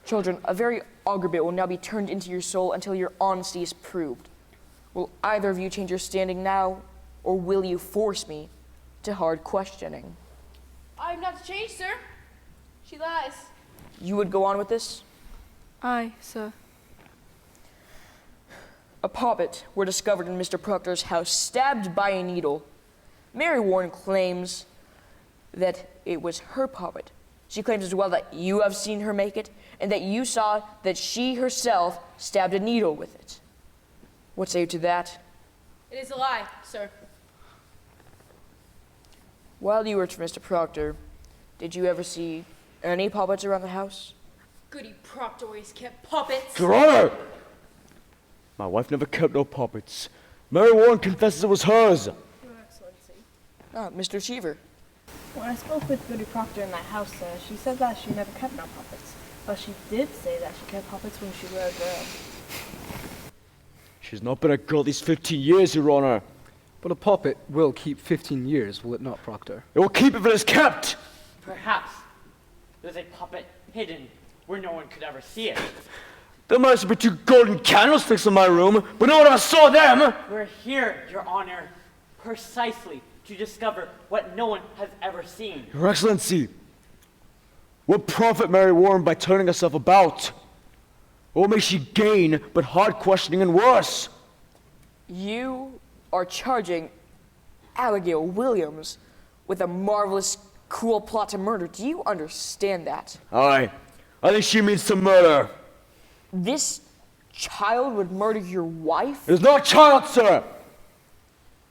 Children, a very auger bit will now be turned into your soul until your honesty is proved. Will either of you change your standing now, or will you force me to hard questioning? I'm not to change, sir. She lies. You would go on with this? Aye, sir. A poppet were discovered in Mr. Proctor's house, stabbed by a needle. Mary Warren claims that it was her poppet. She claims as well that you have seen her make it, and that you saw that she herself stabbed a needle with it. What say you to that? It is a lie, sir. While you worked for Mr. Proctor, did you ever see any poppets around the house? Goody Proctor always kept puppets. Your Honor! My wife never kept no puppets. Mary Warren confesses it was hers. Your Excellency. Ah, Mr. Cheever. When I spoke with Goody Proctor in that house, she said that she never kept no puppets. But she did say that she kept puppets when she was a girl. She She's not been a girl these 15 years, Your Honor. But a puppet will keep 15 years, will it not, Proctor? It will keep if it is kept! Perhaps there's a puppet hidden where no one could ever see it. There must have been 2 golden candlesticks in my room, but no one ever saw them! We're here, Your Honor, precisely to discover what no one has ever seen. Your Excellency, what profit Mary Warren by turning herself about? What may she gain but hard questioning and worse? You are charging Abigail Williams with a marvelous, cruel plot to murder. Do you understand that? Aye. I think she means to murder. This child would murder your wife? It is not a child, sir!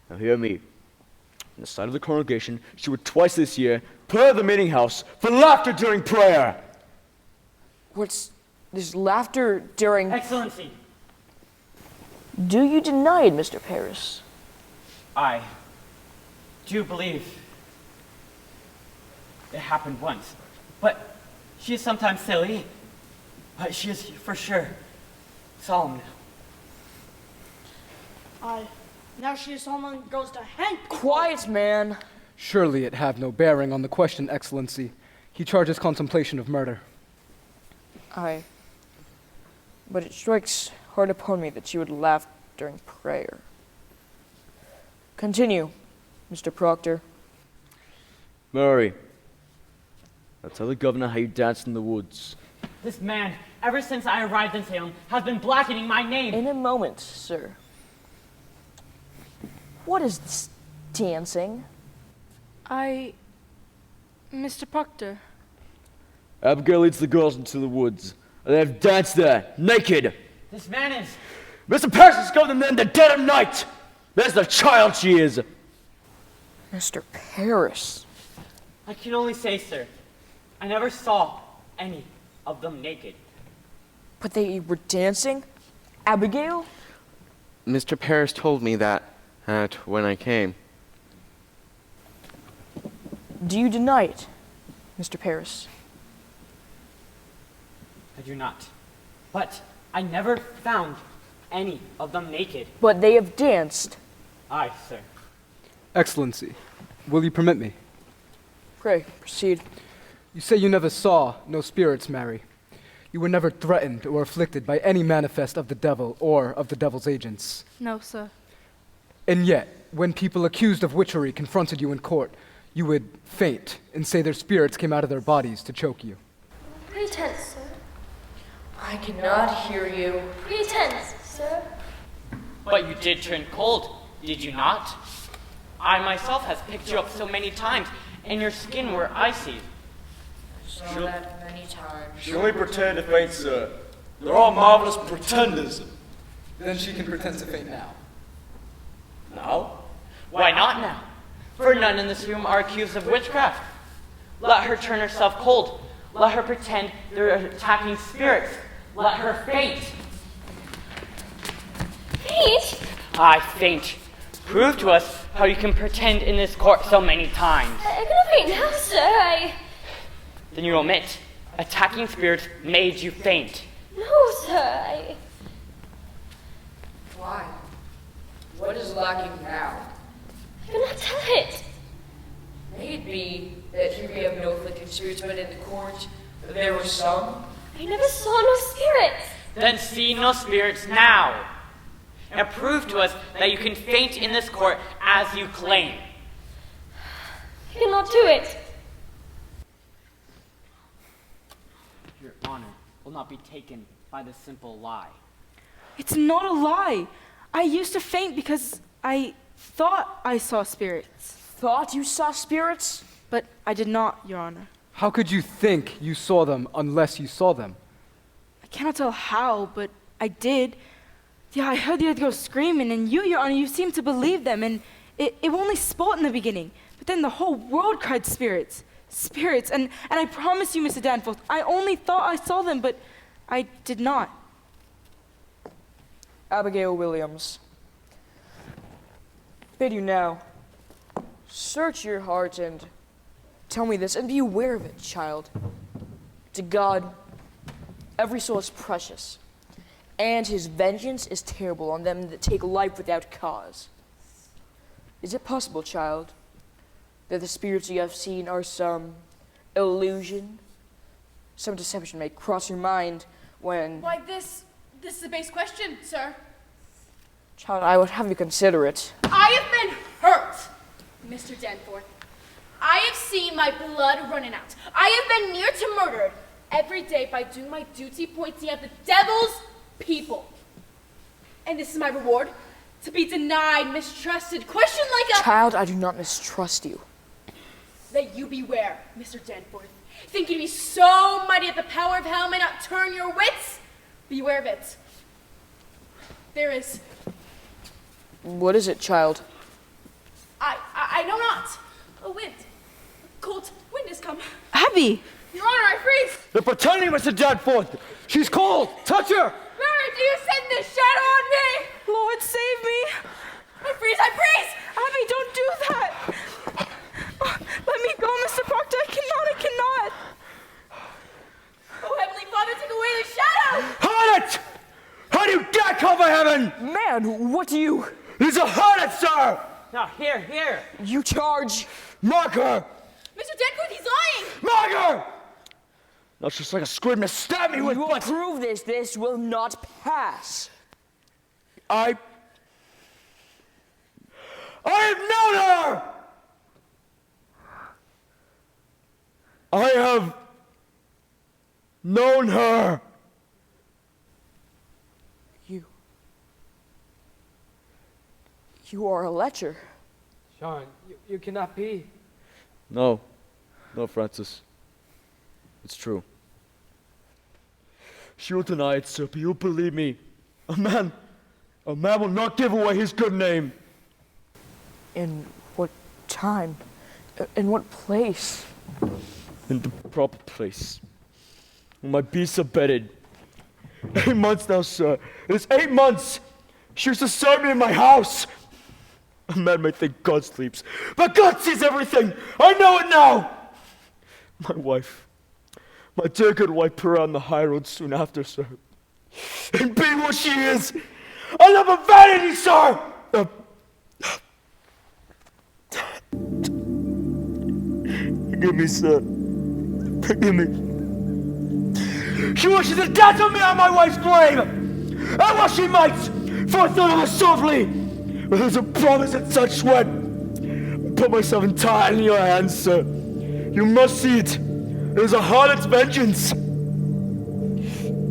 Now hear me. On the side of the congregation, she would twice this year prayer the meeting house for laughter during prayer. What's this laughter during... Excellency! Do you deny it, Mr. Parris? I do believe it happened once, but she is sometimes silly, but she is for sure solemn now. Now she is someone goes to hang. Quiet, man. Surely it have no bearing on the question, Excellency. He charges contemplation of murder. Aye. But it strikes hard upon me that you would laugh during prayer. Continue, Mr. Proctor. Murray, now tell the governor how you danced in the woods. This man, ever since I arrived in Salem, has been blackening my name. In a moment, sir. What is this dancing? Mr. Proctor. Abigail leads the girls into the woods, and they have danced there, naked. This man is... Mr. Parris discovered them in the dead of night. There's the child she is. Mr. Parris. I can only say, sir, I never saw any of them naked. But they were dancing? Abigail? Mr. Parris told me that when I came. Do you deny it, Mr. Parris? I do not. But I never found any of them naked. But they have danced. Aye, sir. Excellency, will you permit me? Pray, proceed. You say you never saw no spirits, Mary. You were never threatened or afflicted by any manifest of the devil or of the devil's agents. No, sir. And yet, when people accused of witchery confronted you in court, you would faint and say their spirits came out of their bodies to choke you. Pretense, sir. I cannot hear you. Pretense, sir. But you did turn cold, did you not? I myself has picked you up so many times, and your skin were icy. Saw that many times. She only pretended to faint, sir. They're all marvelous pretenders. Then she can pretend to faint now. No? Why not now? For none in this room are accused of witchcraft. Let her turn herself cold. Let her pretend they're attacking spirits. Let her faint. Faint? I faint. Prove to us how you can pretend in this court so many times. I cannot faint now, sir. Then you omit. Attacking spirits made you faint. No, sir. Why? What is lacking now? I cannot tell it. May it be that here we have no afflicted spirits, but in the court there were some? I never saw no spirits. Then see no spirits now. And prove to us that you can faint in this court as you claim. I cannot do it. Your honor will not be taken by this simple lie. It's not a lie. I used to faint because I thought I saw spirits. Thought you saw spirits? But I did not, Your Honor. How could you think you saw them unless you saw them? I cannot tell how, but I did. Yeah, I heard the other girls screaming, and you, Your Honor, you seemed to believe them, and it only spoke in the beginning. But then the whole world cried spirits. Spirits, and I promise you, Mr. Danforth, I only thought I saw them, but I did not. Abigail Williams, bid you now, search your heart and tell me this, and be aware of it, child. To God, every soul is precious, and his vengeance is terrible on them that take life without cause. Is it possible, child, that the spirits you have seen are some illusion? Some deception may cross your mind when... Why, this is a base question, sir. Child, I would have you consider it. I have been hurt, Mr. Danforth. I have seen my blood running out. I have been near to murdered every day by doing my duty pointing at the devil's people. And this is my reward? To be denied, mistrusted, questioned like a... Child, I do not mistrust you. That you beware, Mr. Danforth. Thinking to be so mighty that the power of hell may not turn your wits? Beware of it. There is... What is it, child? I know not. A wind. A cold wind has come. Abby! Your Honor, I freeze! They're pretending, Mr. Danforth! She's cold! Touch her! Mary, do you send this shadow on me? Lord, save me! I freeze! I freeze! Abby, don't do that! Let me go, Mr. Proctor. I cannot. Oh, Heavenly Father, take away the shadow! Harlot! How do you dare cover heaven? Man, what do you... He's a harlot, sir! Now, here. You charge... Mark her! Mr. Danforth, he's lying! Mark her! That's just like a squid to stab me with, You will prove this. This will not pass. I have known her! I have known her! You are a lecher. Sean, you cannot be. No, Francis. It's true. She will deny it, sir, but you'll believe me. A man will not give away his good name. In what time? In what place? In the proper place. Where my beasts are bedded. 8 months now, sir. It is 8 months. She used to serve me in my house. A man may think God sleeps, but God sees everything. I know it now. My wife, my dear good wife, put her on the high road soon after, sir. And being what she is, I love a vanity, sir. Forgive me, sir. Forgive me. She wishes to dance with me on my wife's grave. And what she might, for I thought of her softly. But there's a promise at such sweat. I put myself entirely in your hands, sir. You must see it. It is a harlot's vengeance.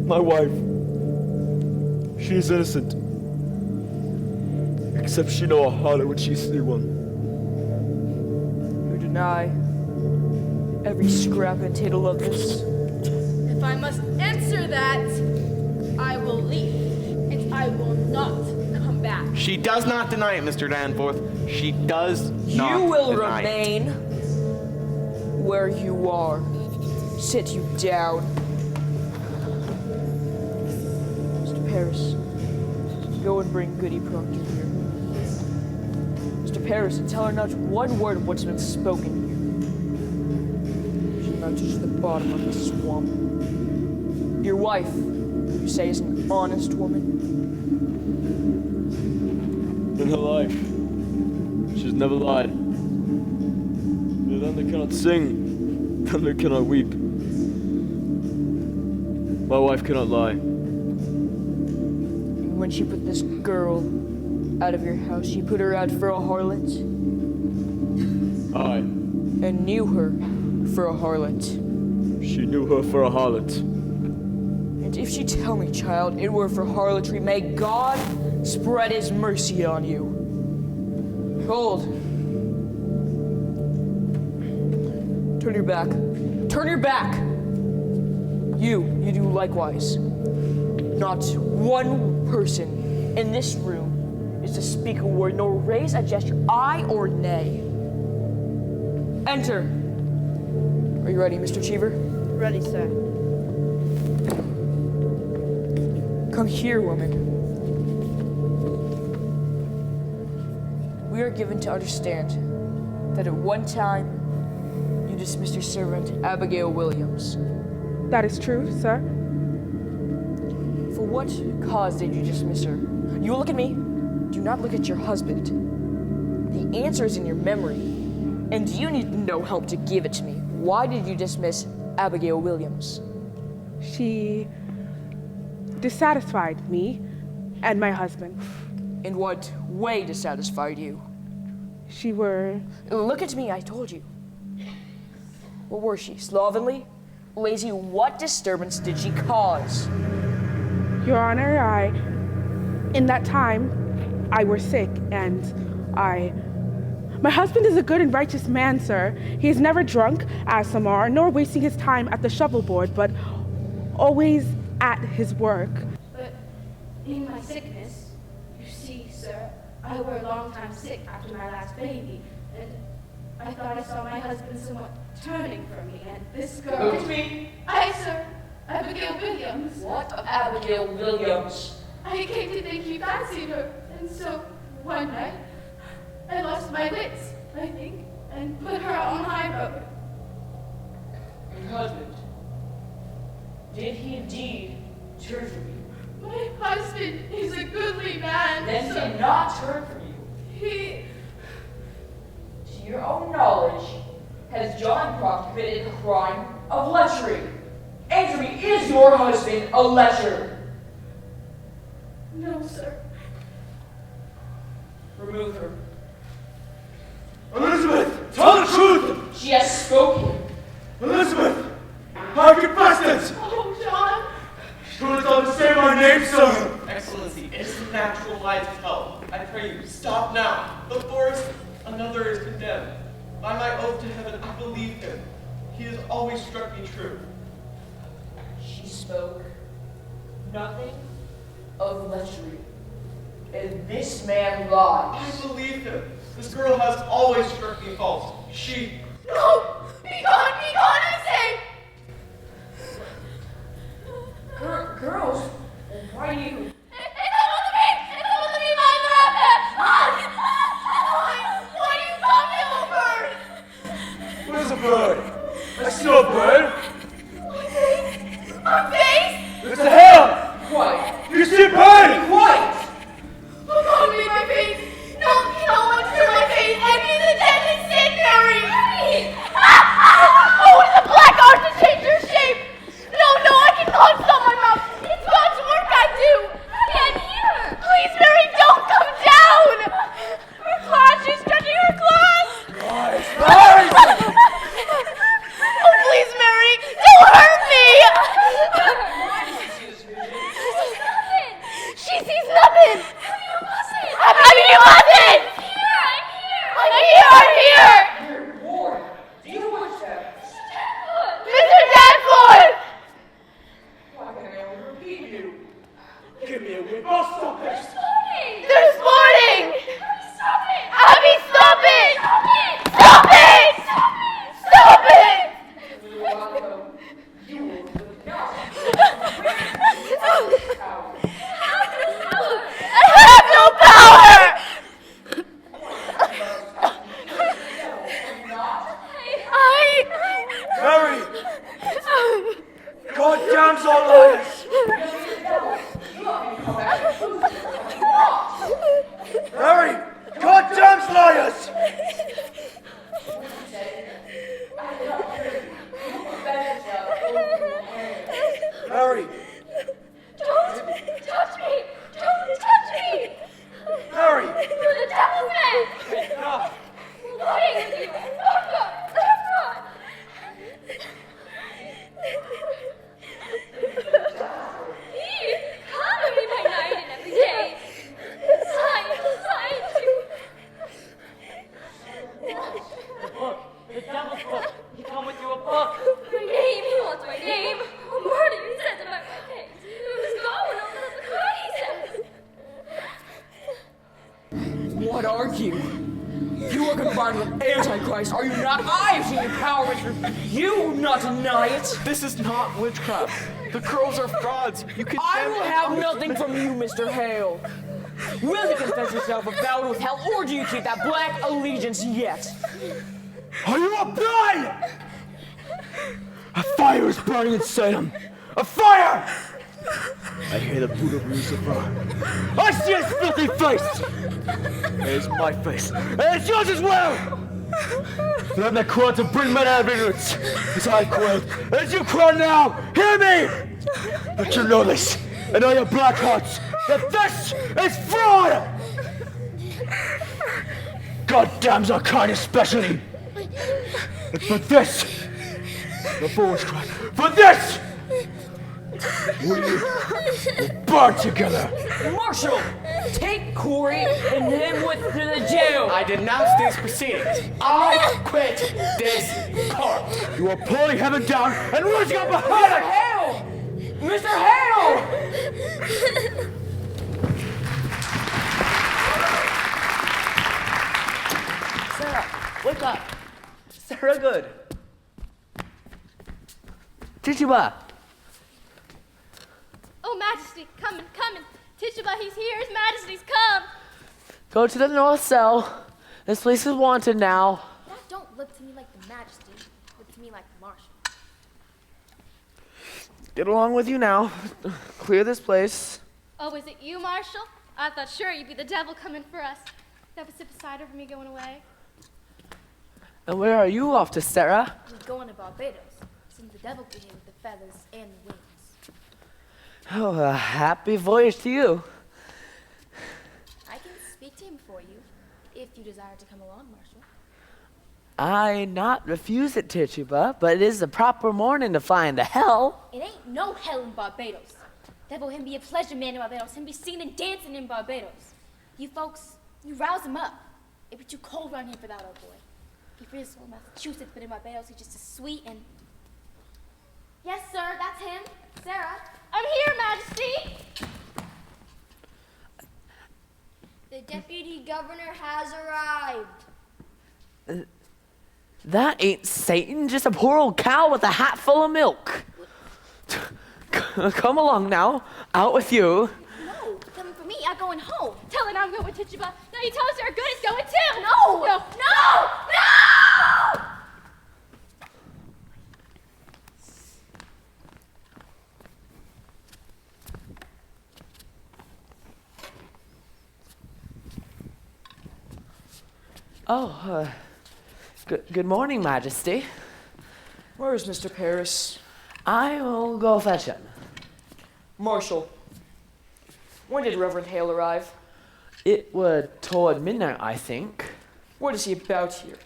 My wife, she is innocent. Except she know a harlot when she see one. You deny every scrap and tittle of this. If I must answer that, I will leave, and I will not come back. She does not deny it, Mr. Danforth. She does not You will deny remain where you are. Sit you down. Mr. Parris, go and bring Goody Proctor here. Mr. Parris, and tell her not one word of what's been spoken here. She'll not touch the bottom of the swamp. Your wife, you say, is an honest woman? In her life, she's never lied. But then they cannot sing, then they cannot weep. My wife cannot lie. When she put this girl out of your house, she put her out for a harlot? Aye. And knew her for a harlot? She knew her for a harlot. And if she tell me, child, it were for harlotry, may God spread his mercy on you. Hold. Turn your back. Turn your back! You do likewise. Not one person in this room is to speak a word nor raise a gesture, aye or nay. Enter. Are you ready, Mr. Cheever? Ready, sir. Come here, woman. We are given to understand that at one time you dismissed your servant, Abigail Williams. That is true, sir. For For what cause did you dismiss her? You look at me. Do not look at your husband. The answer is in your memory, and you need no help to give it to me. Why did you dismiss Abigail Williams? She dissatisfied me and my husband. In what way dissatisfied you? She were... Look at me, I told you. What were she? Slovenly? Lazy? What disturbance did she cause? Your Honor, in that time, I were sick, and my husband is a good and righteous man, sir. He is never drunk, as some are, nor wasting his time at the shovel board, but always at his work. But in my sickness, you see, sir, I were a long time sick after my last baby, and I thought I saw my husband somewhat turning from me, and this girl... Who's me? I, sir, Abigail Williams. What of Abigail Williams? I came to think you fancied her, and so one night I lost my wits, I think, and put her on high road. Your husband, did he indeed turn from you? My husband is a goodly man. Then sir. did not turn from you. He... To your own knowledge, has John Proctor committed the crime of lechery? Answer me, is your husband a lecher? No, sir. Remove her. Elizabeth, tell the truth! She has spoken. Elizabeth, I confess it! Oh, John! Should have done to say my name, sir! Excellency, it is the natural light of hell. I pray you, stop now. Before us, another is condemned. By my oath to heaven, I believe him. He has always struck me true. She spoke nothing of lechery. And this man lies. I believe him. This girl has always struck me false. She... No! Be gone, I say! Girls, why do you... It's supposed to be my brother! Why do you call me a bird? Where's a bird? I see a bird. My face? It's a hare! Quiet. You see a bird? Quiet! Oh, God, me my face! No one turn my face! Envy is a deadly sin, Mary! Oh, it's a black art to change your shape! No, I cannot stop my mouth! It's God's work I do! I'm here. Please, Mary, don't come down! Her claws, she's stretching her claws! Guys! Oh, please, Mary, don't hurt me! She sees nothing! You mustn't! I'm here! Ward, do you wish that? Mr. Danforth! Why can I only repeat you? Give me a whip, I'll stop it! They're sporting! Stop it! Abby, stop it! Stop it! Stop it! You will not. I have no power! Mary! God damns all liars! Mary! God damns liars! Mary! Don't touch me! Don't touch me! Mary! You're the devil's man! Enough! Lying with you! I'm not! He covered me by night and every day. Signed to. Look, the devil's book. He come with you a book. My name, he wants my name. Murder, he says in my case. It was going over the crazy. What are you? You are combined with Antichrist, are you not? I have seen your power, but you will not deny it. This is not witchcraft. The girls are frauds. You can. I will have nothing from you, Mr. Hale. Will you confess yourself avowed with hell, or do you keep that black allegiance yet? Are you a blind? A fire is burning inside him. A fire! I hear the boot of Lucifer. I see his filthy face! It is my face, and it's yours as well! But I'm not called to bring men out of ignorance, as I quailed, as you crawl now! Hear me! But you know this, and all your black hearts, that this is fraud! God damns our kind especially! And for this, the foolish cry, for this, we will burn together! Marshal, take Corey and him with to the jail. I denounce these proceedings. I quit this court. You are pulling heaven down and rising up behind it! Hale! Mr. Hale! Sarah, wake up. Sarah, good. Tituba. Oh, Majesty, coming. Tituba, he's here. His Majesty's come. Go to the north cell. This place is wanted now. That don't look to me like the Majesty. Look to me like the Marshal. Get along with you now. Clear this place. Oh, is it you, Marshal? I thought sure you'd be the devil coming for us. Have a sip of cider for me going away. And where are you off to, Sarah? We're going to Barbados, since the devil came here with the feathers and the wings. Oh, a happy voyage to you. I can speak to him for you, if you desire to come along, Marshal. I not refuse it, Tituba, but it is the proper morning to fly into hell. It ain't no hell in Barbados. Devil him be a pleasure man in Barbados, him be seen and dancing in Barbados. You folks, you rouse him up. It be too cold around here for that old boy. He feels from Massachusetts, but in Barbados he's just as sweet and... Yes, sir, that's him. Sarah. I'm here, Majesty. The deputy governor has arrived. That ain't Satan, just a poor old cow with a hat full of milk. Come along now, out with you. No, coming for me, I'm going home. Tell her I'm going with Tituba. Now you tell us our good is going too. No! No! Oh, good morning, Majesty. Where is Mr. Parris? I will go fetch him. Marshal, when did Reverend Hale arrive? It was toward midnight, I think. What is he about here?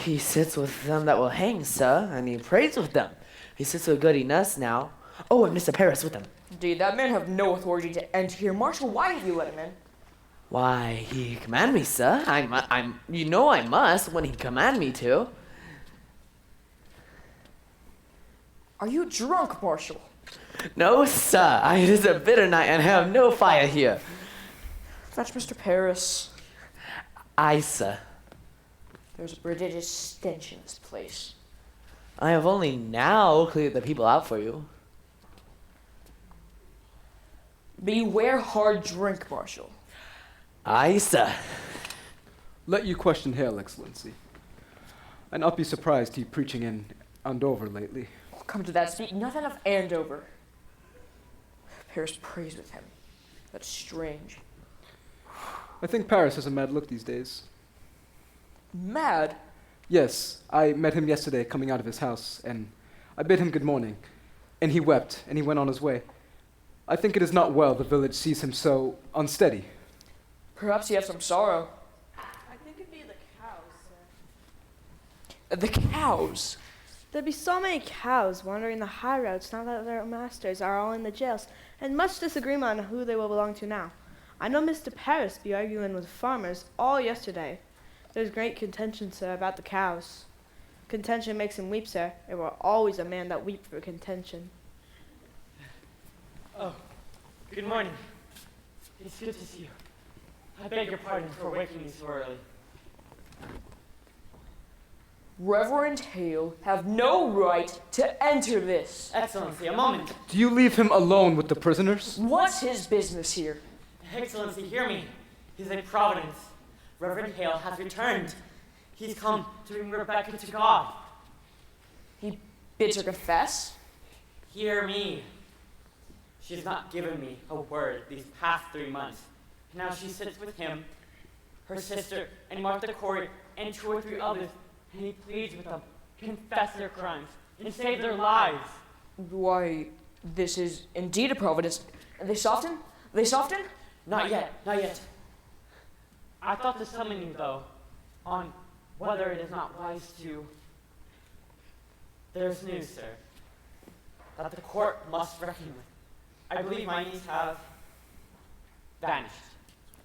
He sits with them that will hang, sir, and he prays with them. He sits with Goody Nuss now. Oh, and Mr. Parris with him. Indeed, that man have no authority to enter here. Marshal, why did you let him in? Why, he command me, sir. You know I must when he command me to. Are you drunk, Marshal? No, sir. It is a bitter night and I have no fire here. Fetch Mr. Parris. Aye, sir. There's a prodigious stench in this place. I have only now cleared the people out for you. Beware hard drink, Marshal. Aye, sir. Let you question Hale, Excellency. I'd not be surprised he preaching in Andover lately. Come to that, speak nothing of Andover. Parris prays with him. That's strange. I think Parris has a mad look these days. Mad? Yes, I met him yesterday coming out of his house, and I bid him good morning. And he wept, and he went on his way. I think it is not well the village sees him so unsteady. Perhaps he has some sorrow. I think it'd be the cows, sir. The cows? There be so many cows wandering the high roads now that their masters are all in the jails, and much disagreement on who they will belong to now. I know Mr. Parris be arguing with farmers all yesterday. There's great contention, sir, about the cows. Contention makes him weep, sir. There were always a man that weep for contention. Oh, good morning. It's good to see you. I beg your pardon for waking you so early. Reverend Hale have no right to enter this. Excellency, a moment. Do you leave him alone with the prisoners? What's his business here? Excellency, hear me. He's a providence. Reverend Hale has returned. He's come to bring Rebecca to God. He bids her confess? Hear me. She's not given me a word these past 3 months. Now she sits with him, her sister, and Martha Corey, and 2 or 3 others, and he pleads with them, confess their crimes, and save their lives. Why, this is indeed a providence. They soften? They soften? Not yet, not yet. I thought to summon you, though, on whether it is not wise to... There's news, sir, that the court must reckon with. I believe my niece have vanished.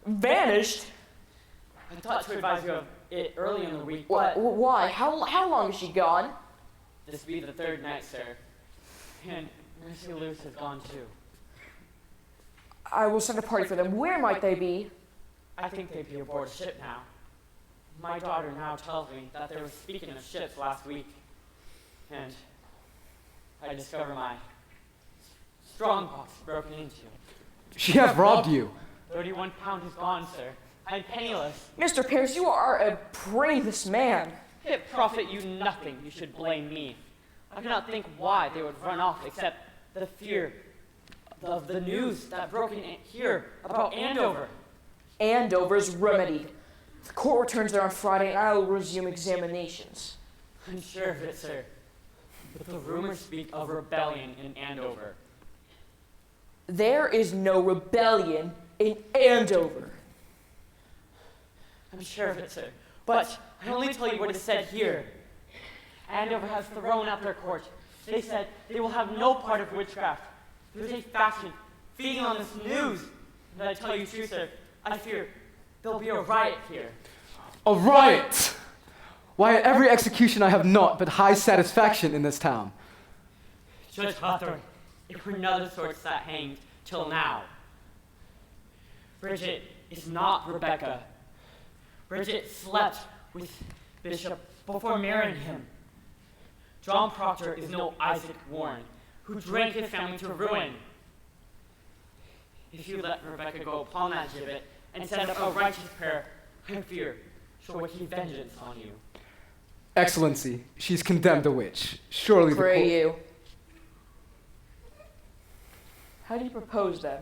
Vanished? I thought to advise you of it early in the week, What? but... Why? How long is she gone? This will be the 3rd night, sir. And Mercy Luce has gone too. I will send a party for them. Where might they be? I think they'd be aboard a ship now. My daughter now tells me that they were speaking of ships last week. And I discover my strongbox broken into. She hath robbed you. 31 pounds is gone, sir. I'm penniless. Mr. Parris, you are a bravest man. It profit you nothing. You should blame me. I cannot think why they would run off except the fear of the news that broke in here about Andover. Andover's remedied. The court returns there on Friday, and I will resume examinations. I'm sure of it, sir. But the rumors speak of rebellion in Andover. There is no rebellion in Andover. I'm sure of it, sir. But I only tell you what is said here. Andover has thrown out their court. They said they will have no part of witchcraft. There's a faction feeding on this news. And I tell you true, sir, I fear there'll be a riot here. A riot! Why, at every execution I have naught but high satisfaction in this town. Judge Hawthorne, it were another sort that hanged till now. Bridget is not Rebecca. Bridget slept with Bishop before marrying him. John Proctor is no Isaac Warren, who drank his family to ruin. If you let Rebecca go upon that gibbet and send up a righteous prayer, I fear she'll wreak vengeance on you. Excellency, she's condemned a witch. Surely the Pray court... you. How do you propose, then?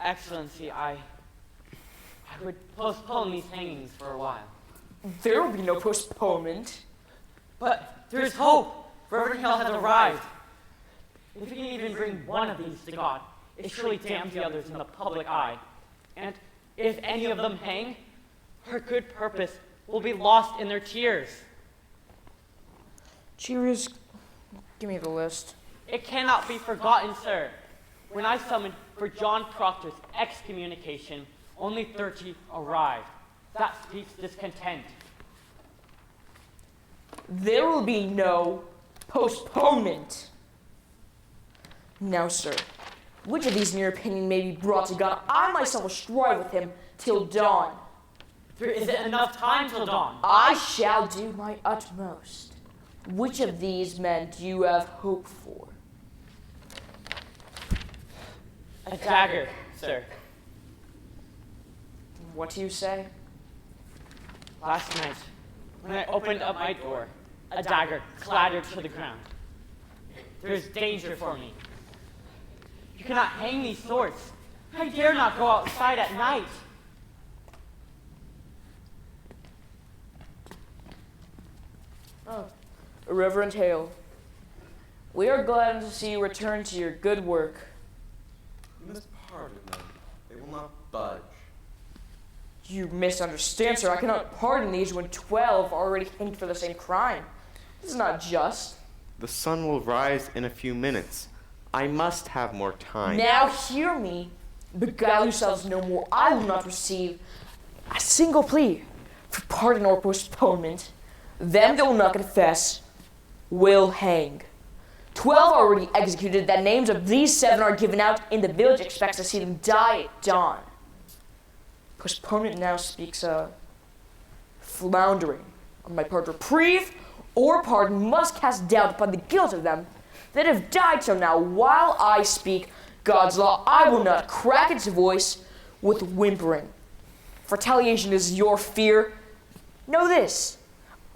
Excellency, I would postpone these hangings for a while. There will be no postponement. But there is hope. Reverend Hill has arrived. If he can even bring one of these to God, it surely damns the others in the public eye. And if any of them hang, her good purpose will be lost in their tears. Cheers. Give me the list. It cannot be forgotten, sir. When I summoned for John Proctor's excommunication, only 30 arrived. That speaks discontent. There will be no postponement. Now, sir, which of these in your opinion may be brought to God? I myself will strive with him till dawn. There isn't enough time till dawn. I shall do my utmost. Which of these men do you have hope for? A dagger, sir. What do you say? Last night, when I opened up my door, a dagger clattered to the ground. There is danger for me. You cannot hang these swords. I dare not go outside at night. Oh, Reverend Hale, we are glad to see you return to your good work. You must pardon them. They will not budge. You misunderstand, sir. I cannot pardon these when 12 are already hanged for the same crime. This is not just. The sun will rise in a few minutes. I must have more time. Now hear me. Beguile yourselves no more. I will not receive a single plea for pardon or postponement. Them that will not confess will hang. 12 are already executed. The names of these 7 are given out, and the village expects to see them die at dawn. Postponement now speaks of floundering on my part. Reprieve or pardon must cast doubt upon the guilt of them that have died till now. While I speak God's law, I will not crack its voice with whimpering. If retaliation is your fear, know this.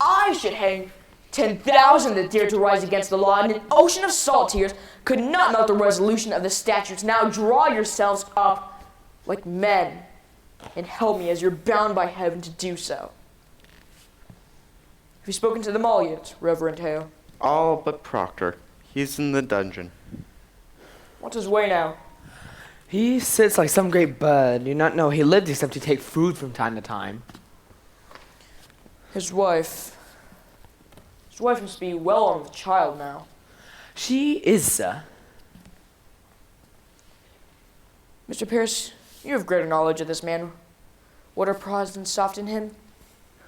I should hang 10,000 that dare to rise against the law in an ocean of salt tears. could not melt the resolution of the statutes. Now draw yourselves up like men and help me as you're bound by heaven to do so. Have you spoken to them all yet, Reverend Hale? All but Proctor. He's in the dungeon. What's his way now? He sits like some great bird. Do not know he lived except to take food from time to time. His wife must be well on with the child now. She is, sir. Mr. Parris, you have greater knowledge of this man. What are Protestants soft in him?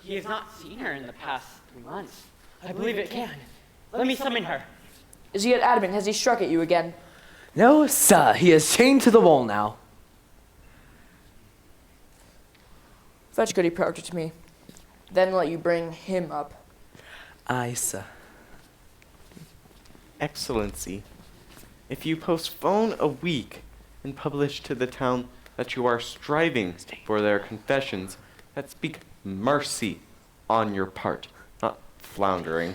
He has not seen her in the past 3 months. I believe it can. Let me summon her. Is he at adamant? Has he struck at you again? No, sir. He is chained to the wall now. Fetch Goody Proctor to me. Then let you bring him up. Aye, sir. Excellency, if you postpone a week and publish to the town that you are striving for their confessions, that speak mercy on your part, not floundering.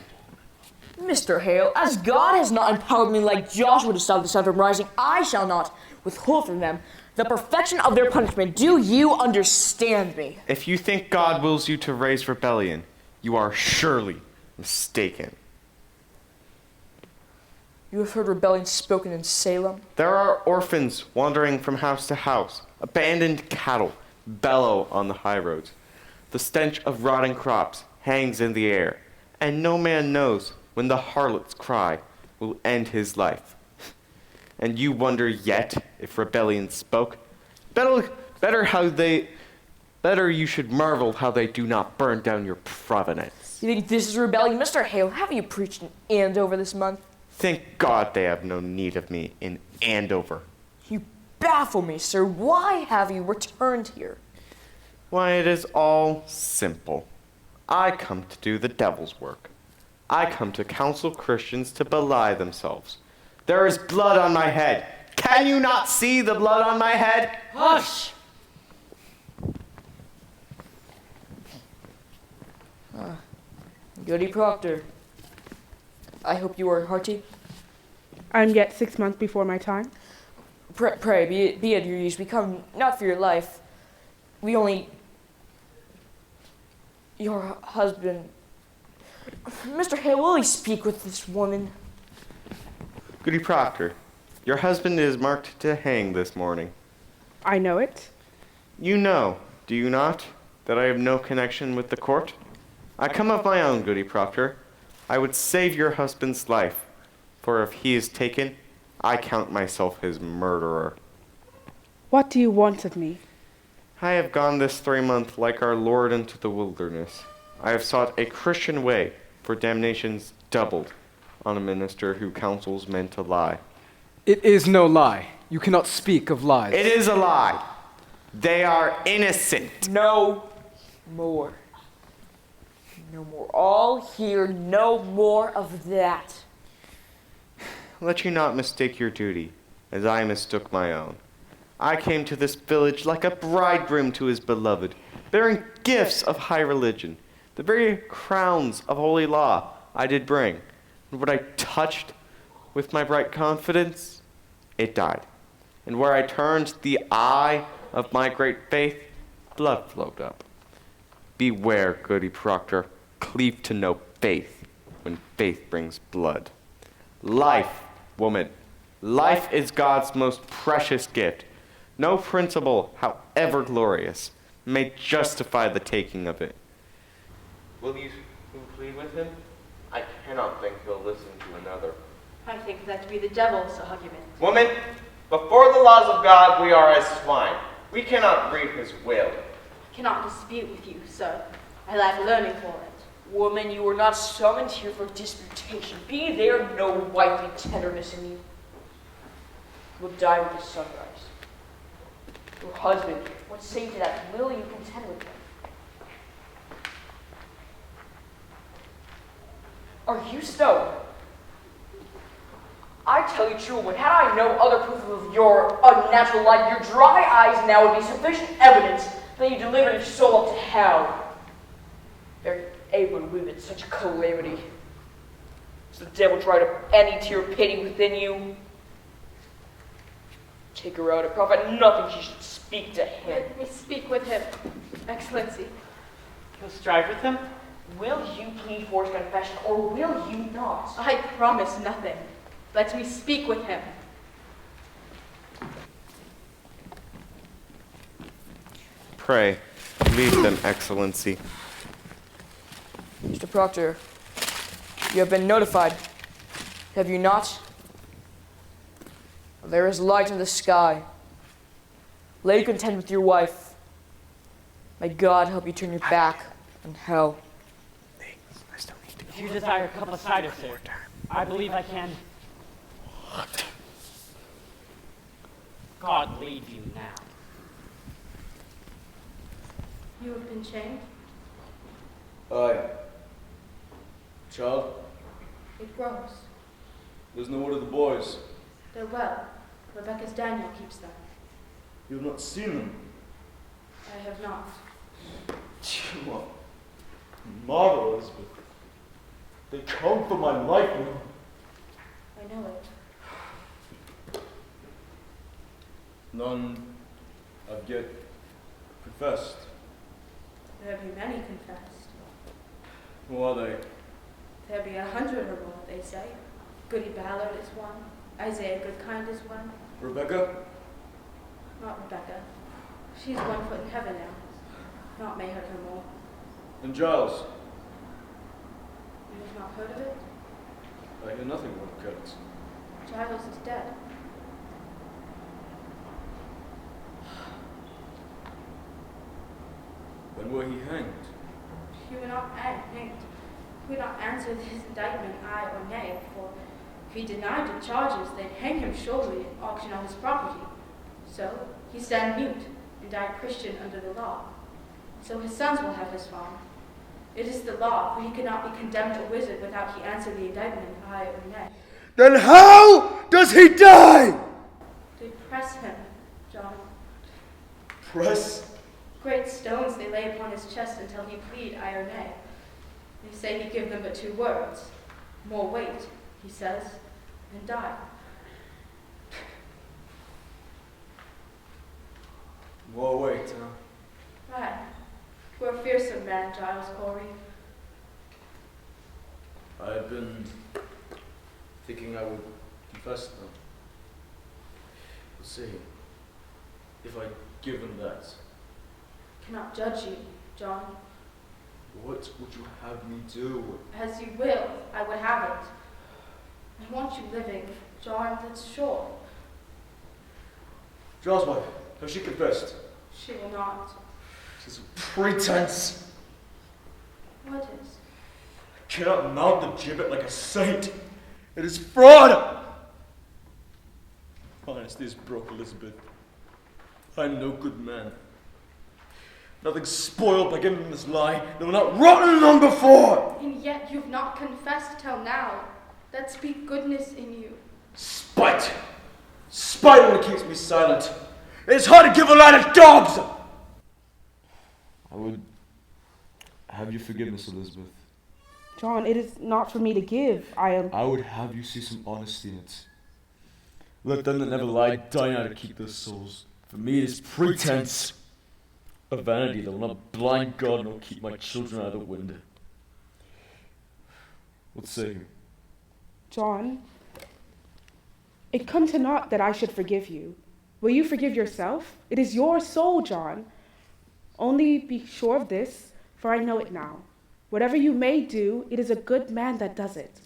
Mr. Hale, as God has not empowered me like Joshua to stop the sun from rising, I shall not withhold from them the perfection of their punishment. Do you understand me? If you think God wills you to raise rebellion, you are surely mistaken. You have heard rebellion spoken in Salem? There are orphans wandering from house to house. Abandoned cattle bellow on the high roads. The stench of rotting crops hangs in the air, and no man knows when the harlot's cry will end his life. And you wonder yet if rebellion spoke? Better you should marvel how they do not burn down your provenance. You think this is rebellion? Mr. Hale, have you preached in Andover this month? Thank God they have no need of me in Andover. You baffle me, sir. Why have you returned here? Why, it is all simple. I come to do the devil's work. I come to counsel Christians to belie themselves. There is blood on my head. Can you not see the blood on my head? Hush! Goody Proctor. I hope you are hearty. I'm yet 6 months before my time. Pray, be at your ease. We come not for your life. We only... Your husband... Mr. Hale, will he speak with this woman? Goody Proctor, your husband is marked to hang this morning. I know it. You know, do you not, that I have no connection with the court? I come of my own, Goody Proctor. I would save your husband's life, for if he is taken, I count myself his murderer. What do you want of me? I have gone this 3 month like our Lord into the wilderness. I have sought a Christian way for damnations doubled on a minister who counsels men to lie. It is no lie. You cannot speak of lies. It is a lie. They are innocent. No more. No more. All here, no more of that. Let you not mistake your duty, as I mistook my own. I came to this village like a bridegroom to his beloved, bearing gifts of high religion. The very crowns of holy law I did bring. And what I touched with my bright confidence, it died. And where I turned the eye of my great faith, blood flowed up. Beware, Goody Proctor, cleave to no faith when faith brings blood. Life, woman, life is God's most precious gift. No principle, however glorious, may justify the taking of it. Will you plead with him? I cannot think he'll listen to another. I think that to be the devil's argument. Woman, before the laws of God we are as swine. We cannot read his will. I cannot dispute with you, sir. I lack learning for it. Woman, you were not summoned here for disputation. Be there no wifely tenderness in you. You will die with the sunrise. Your husband, what say to that? Will you contend with him? Are you stoned? I tell you true, woman, had I no other proof of your unnatural life, your dry eyes now would be sufficient evidence that you delivered your soul up to hell. Very able to weep at such calamity. Does the devil try to any tear of pity within you? Take her out, a prophet, nothing she should speak to him. Let me speak with him, Excellency. You'll strive with him? Will you plead for his confession, or will you not? I promise nothing. Let me speak with him. Pray, lead them, Excellency. Mr. Proctor, you have been notified, have you not? There is light in the sky. Lay content with your wife. May God help you turn your back on hell. If you desire a cup of cider, sir, I believe I can. God lead you now. You have been chained? Aye. Child, It grows. there's no word of the boys. They're well. Rebecca's Daniel keeps them. You have not seen them. I have not. You are marvelous, Elizabeth. They come for my life now. I know it. None have yet confessed. There be many confessed. Who are they? There be 100 or more, they say. Goody Ballard is one. Isaiah Goodkind is one. Rebecca? Not Rebecca. She's 1 foot in heaven now. Not Mayherd no more. And Giles? You have not heard of it? I hear nothing about Curtis. Giles is dead. When were he hanged? He will not hanged. He would not answer this indictment, aye or nay, for if he denied the charges, they'd hang him surely and auction all his property. So he stand mute and died Christian under the law. So his sons will have his farm. It is the law, for he cannot be condemned a wizard without he answer the indictment, aye or nay. Then how does he die? They press him, John. Press? Great stones they lay upon his chest until he plead aye or nay. They say he give them but 2 words. More weight, he says, and die. More weight, huh? Aye. You're a fearsome man, Giles Corey. I've been thinking I would confess them. Let's see. If I give them that, Cannot judge you, John. what would you have me do? As you will, I would have it. I want you living, John, that's sure. Giles' wife, has she confessed? She will not. It is a pretense. What is? I cannot mount the gibbet like a saint. It is fraud. Honesty is broke, Elizabeth. I am no good man. Nothing spoiled by giving them this lie. They were not rotten long before. And yet you've not confessed till now. That speak goodness in you. Spite. Spite only keeps me silent. It is hard to give a lie to dogs. I would have you forgive Miss Elizabeth. John, it is not for me to give. I would have you see some honesty in it. Let them that never lie die now to keep their souls. For me it is pretense. A vanity that will not blind God nor keep my children out of the wind. What say you? John, it come to naught that I should forgive you. Will you forgive yourself? It is your soul, John. Only be sure of this, for I know it now. Whatever you may do, it is a good man that does it.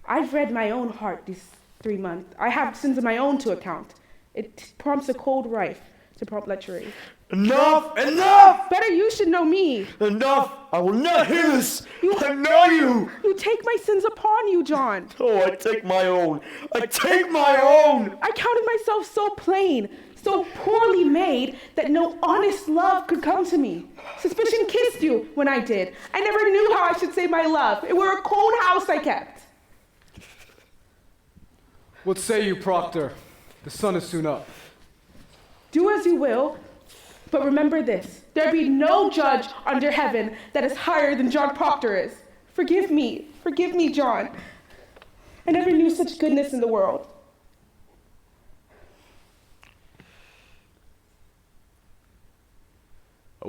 I've read my own heart these 3 months. I have sins of my own to account. It prompts a cold rife to prompt lechery. Enough! Enough! Better you should know me. Enough! I will not hear this! I know you! You take my sins upon you, John. Oh, I take my own. I take my own! I counted myself so plain, so poorly made, that no honest love could come to me. Suspicion kissed you when I did. I never knew how I should say my love. It were a cold house I kept. What say you, Proctor? The sun is soon up. Do as you will, but remember this. There be no judge under heaven that is higher than John Proctor is. Forgive me, John. I never knew such goodness in the world.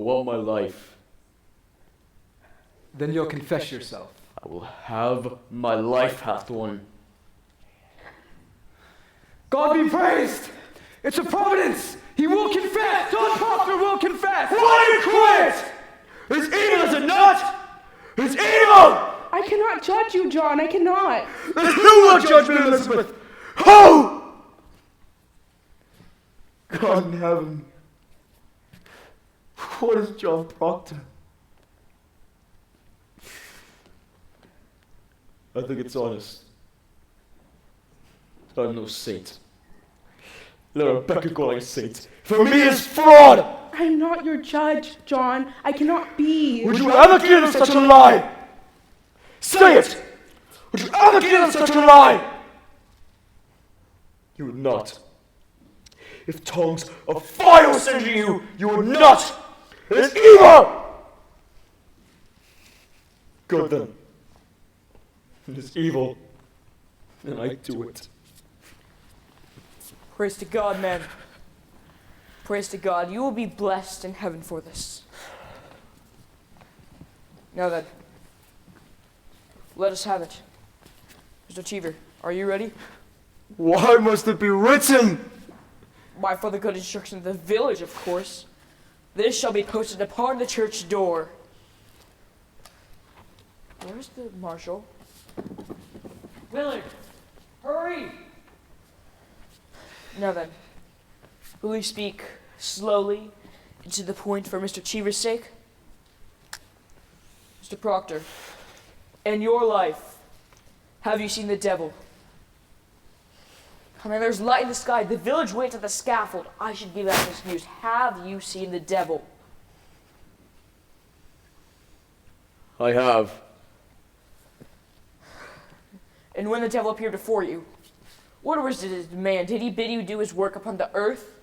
want my life. Then you'll confess yourself. I will have my life, Hathorn. God be praised! It's a providence! He will confess! John Proctor will confess! Why quit? It's evil, is it not? It's evil! I cannot judge you, John. I cannot. Then who will judge me, Elizabeth? Who? God in heaven. What is John Proctor? I think it's honest. I'm no saint. Let Rebecca call me a saint. For me, it's fraud! I'm not your judge, John. I cannot be. Would you ever give such a lie? Say it! Would you ever give such a lie? You would not. If tongues of fire were sending you, you would not! It's evil! Good then. It is evil, and I do it. Praise to God, man. Praise to God. You will be blessed in heaven for this. Now then, let us have it. Mr. Cheever, are you ready? Why must it be written? Why, for the good instruction of the village, of course. This shall be posted upon the church door. Where's the marshal? Willard, hurry! Now then, will we speak slowly and to the point for Mr. Cheever's sake? Mr. Proctor, in your life, have you seen the devil? I mean, there's light in the sky. The village waits at the scaffold. I should give out this news. Have you seen the devil? I have. And when the devil appeared before you, what was his demand? Did he bid you do his work upon the earth?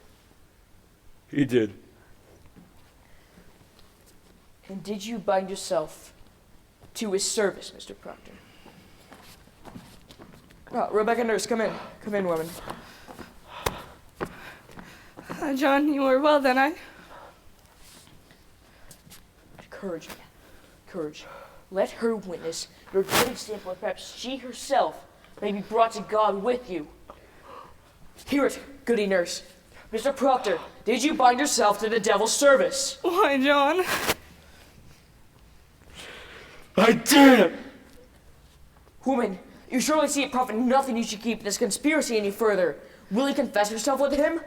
He did. And did you bind yourself to his service, Mr. Proctor? Oh, Rebecca Nurse, come in. Come in, woman. John, you are well then, Courage, man. Courage. Let her witness your good example, and perhaps she herself may be brought to God with you. Hear it, goody nurse. Mr. Proctor, did you bind yourself to the devil's service? Why, John? I did! Woman, you surely see it profit nothing you should keep this conspiracy any further. Will you confess yourself with him?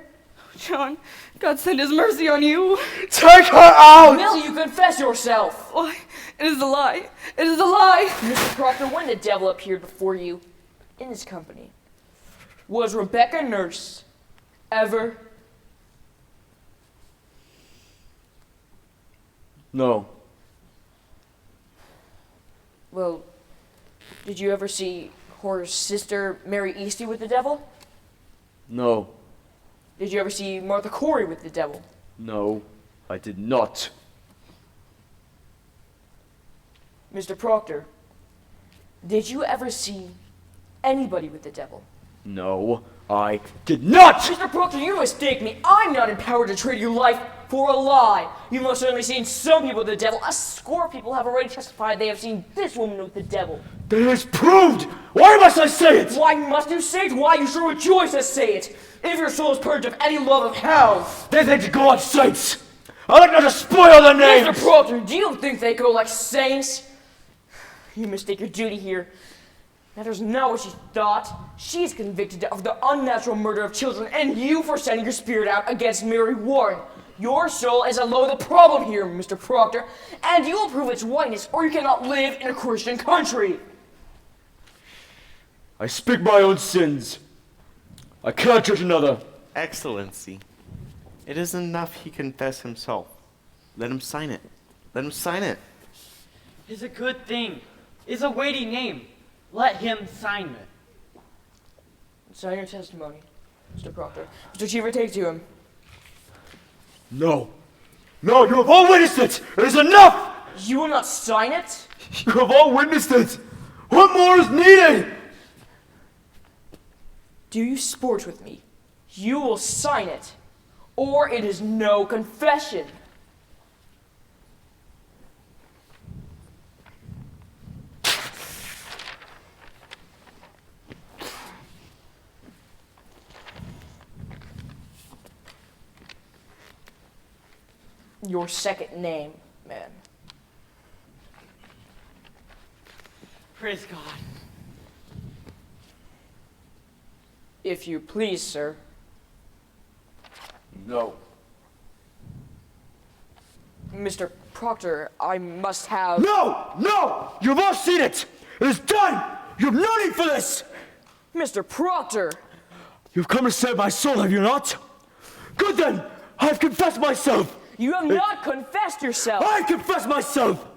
John, God send his mercy on you. Take her out! Will you confess yourself? Why, it is a lie. It is a lie. Mr. Proctor, when the devil appeared before you in his company, was Rebecca Nurse ever? No. Well, did you ever see her sister Mary Easty with the devil? No. Did you ever see Martha Corey with the devil? No, I did not. Mr. Proctor, did you ever see anybody with the devil? No, I did not! Mr. Proctor, you mistake me. I'm not empowered to trade your life for a lie. You must have only seen some people with the devil. A score of people have already testified they have seen this woman with the devil. That is proved! Why must I say it? Why must you say it? Why you should rejoice to say it? If your soul is purged of any love of hell. Then thank God's saints! I like not to spoil their names! Mr. Proctor, do you think they go like saints? You mistake your duty here. That is not what she thought. She is convicted of the unnatural murder of children, and you for sending your spirit out against Mary Warren. Your soul is alone the problem here, Mr. Proctor, and you will prove its whiteness, or you cannot live in a Christian country. I speak my own sins. I cannot judge another. Excellency, it is enough he confess himself. Let him sign it. Let him sign it. It's a good thing. It's a weighty name. Let him sign it. Sign your testimony, Mr. Proctor. Mr. Cheever, take to him. No. No, you have all witnessed it! It is enough! You will not sign it? You have all witnessed it! What more is needed? Do you sport with me? You will sign it, or it is no confession. your second name, man? Praise God. If you please, sir. No. Mr. Proctor, I must have... No! No! You've all seen it! It is done! You have no need for this! Mr. Proctor! You've come to save my soul, have you not? Good then! I've confessed myself! You have not confessed yourself! I confess myself!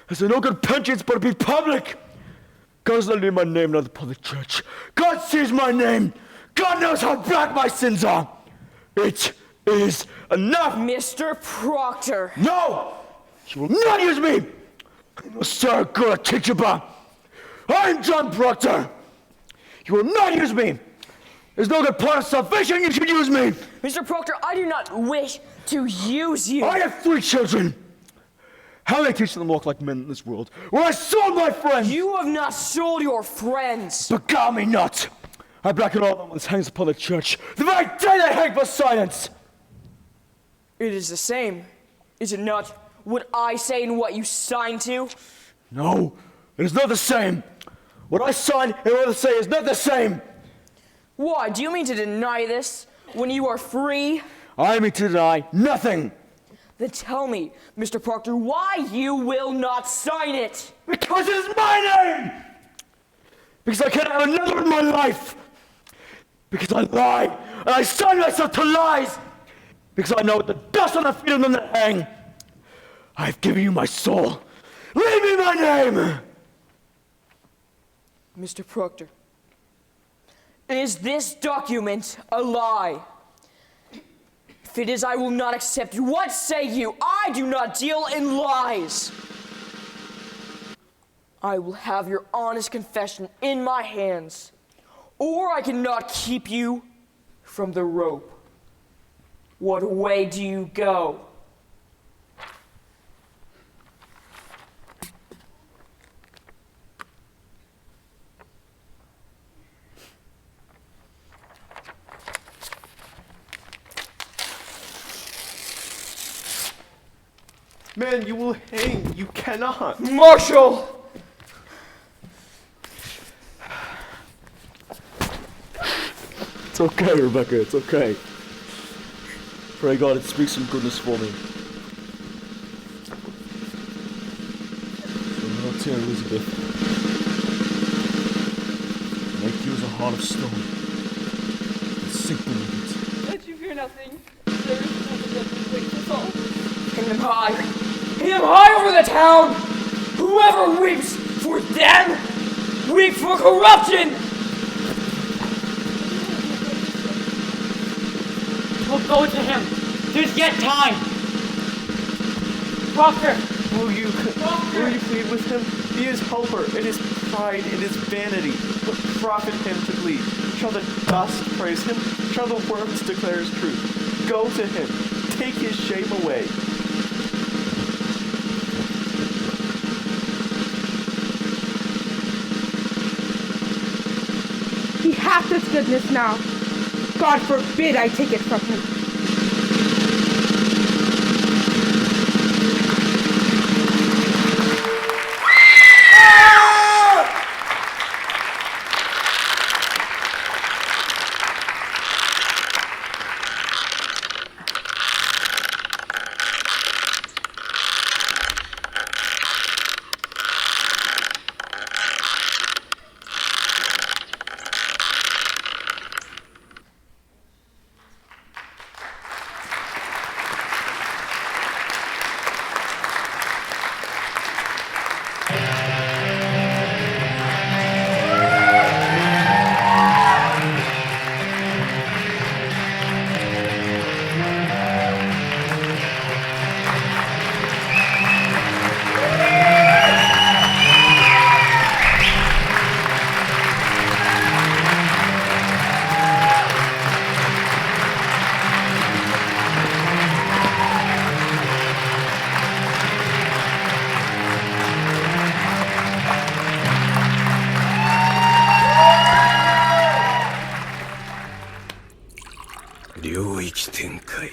There's no good penance but to be public! God does not leave my name in the public church. God sees my name! God knows how black my sins are! It is enough! Mr. Proctor! No! You will not use me! No, sir, go to Kitchaba! I'm John Proctor! You will not use me! There's no good part of salvation you should use me! Mr. Proctor, I do not wish to use you! I have 3 children! How do they teach them to walk like men in this world? Where I sold my friends! You have not sold your friends! Beguile me not! I blacken all that hangs upon the church, the very day they hang for silence! It is the same, is it not? What I say and what you sign to? No, it is not the same. What I sign and what I say is not the same. Why, do you mean to deny this when you are free? I mean to deny nothing. Then tell me, Mr. Proctor, why you will not sign it? Because it is my name! Because I cannot have another in my life! Because I lie, and I sign myself to lies! Because I know what the dust on the feet of them that hang! I've given you my soul! Leave me my name! Mr. Proctor, is this document a lie? If it is, I will not accept it. What say you? I do not deal in lies. I will have your honest confession in my hands, or I cannot keep you from the rope. What way do you go? Man, you will hang. You cannot. Marshal! It's okay, Rebecca, it's okay. Pray God it speaks some goodness for me. So now, dear Elizabeth, make you as a heart of stone, and sink beneath it. Let you fear nothing. There is nothing that can break us all. Hang them high. Hang them high over the town! Whoever weeps for them, weep for corruption! We'll go to him. There's yet time. Proctor! Will you plead with him? Be his helper. It is pride, it is vanity. What profit him to plead? Shall the dust praise him? Shall the worms declare his truth? Go to him. Take his shame away. He hath this goodness now. God forbid I take it from him.領域展開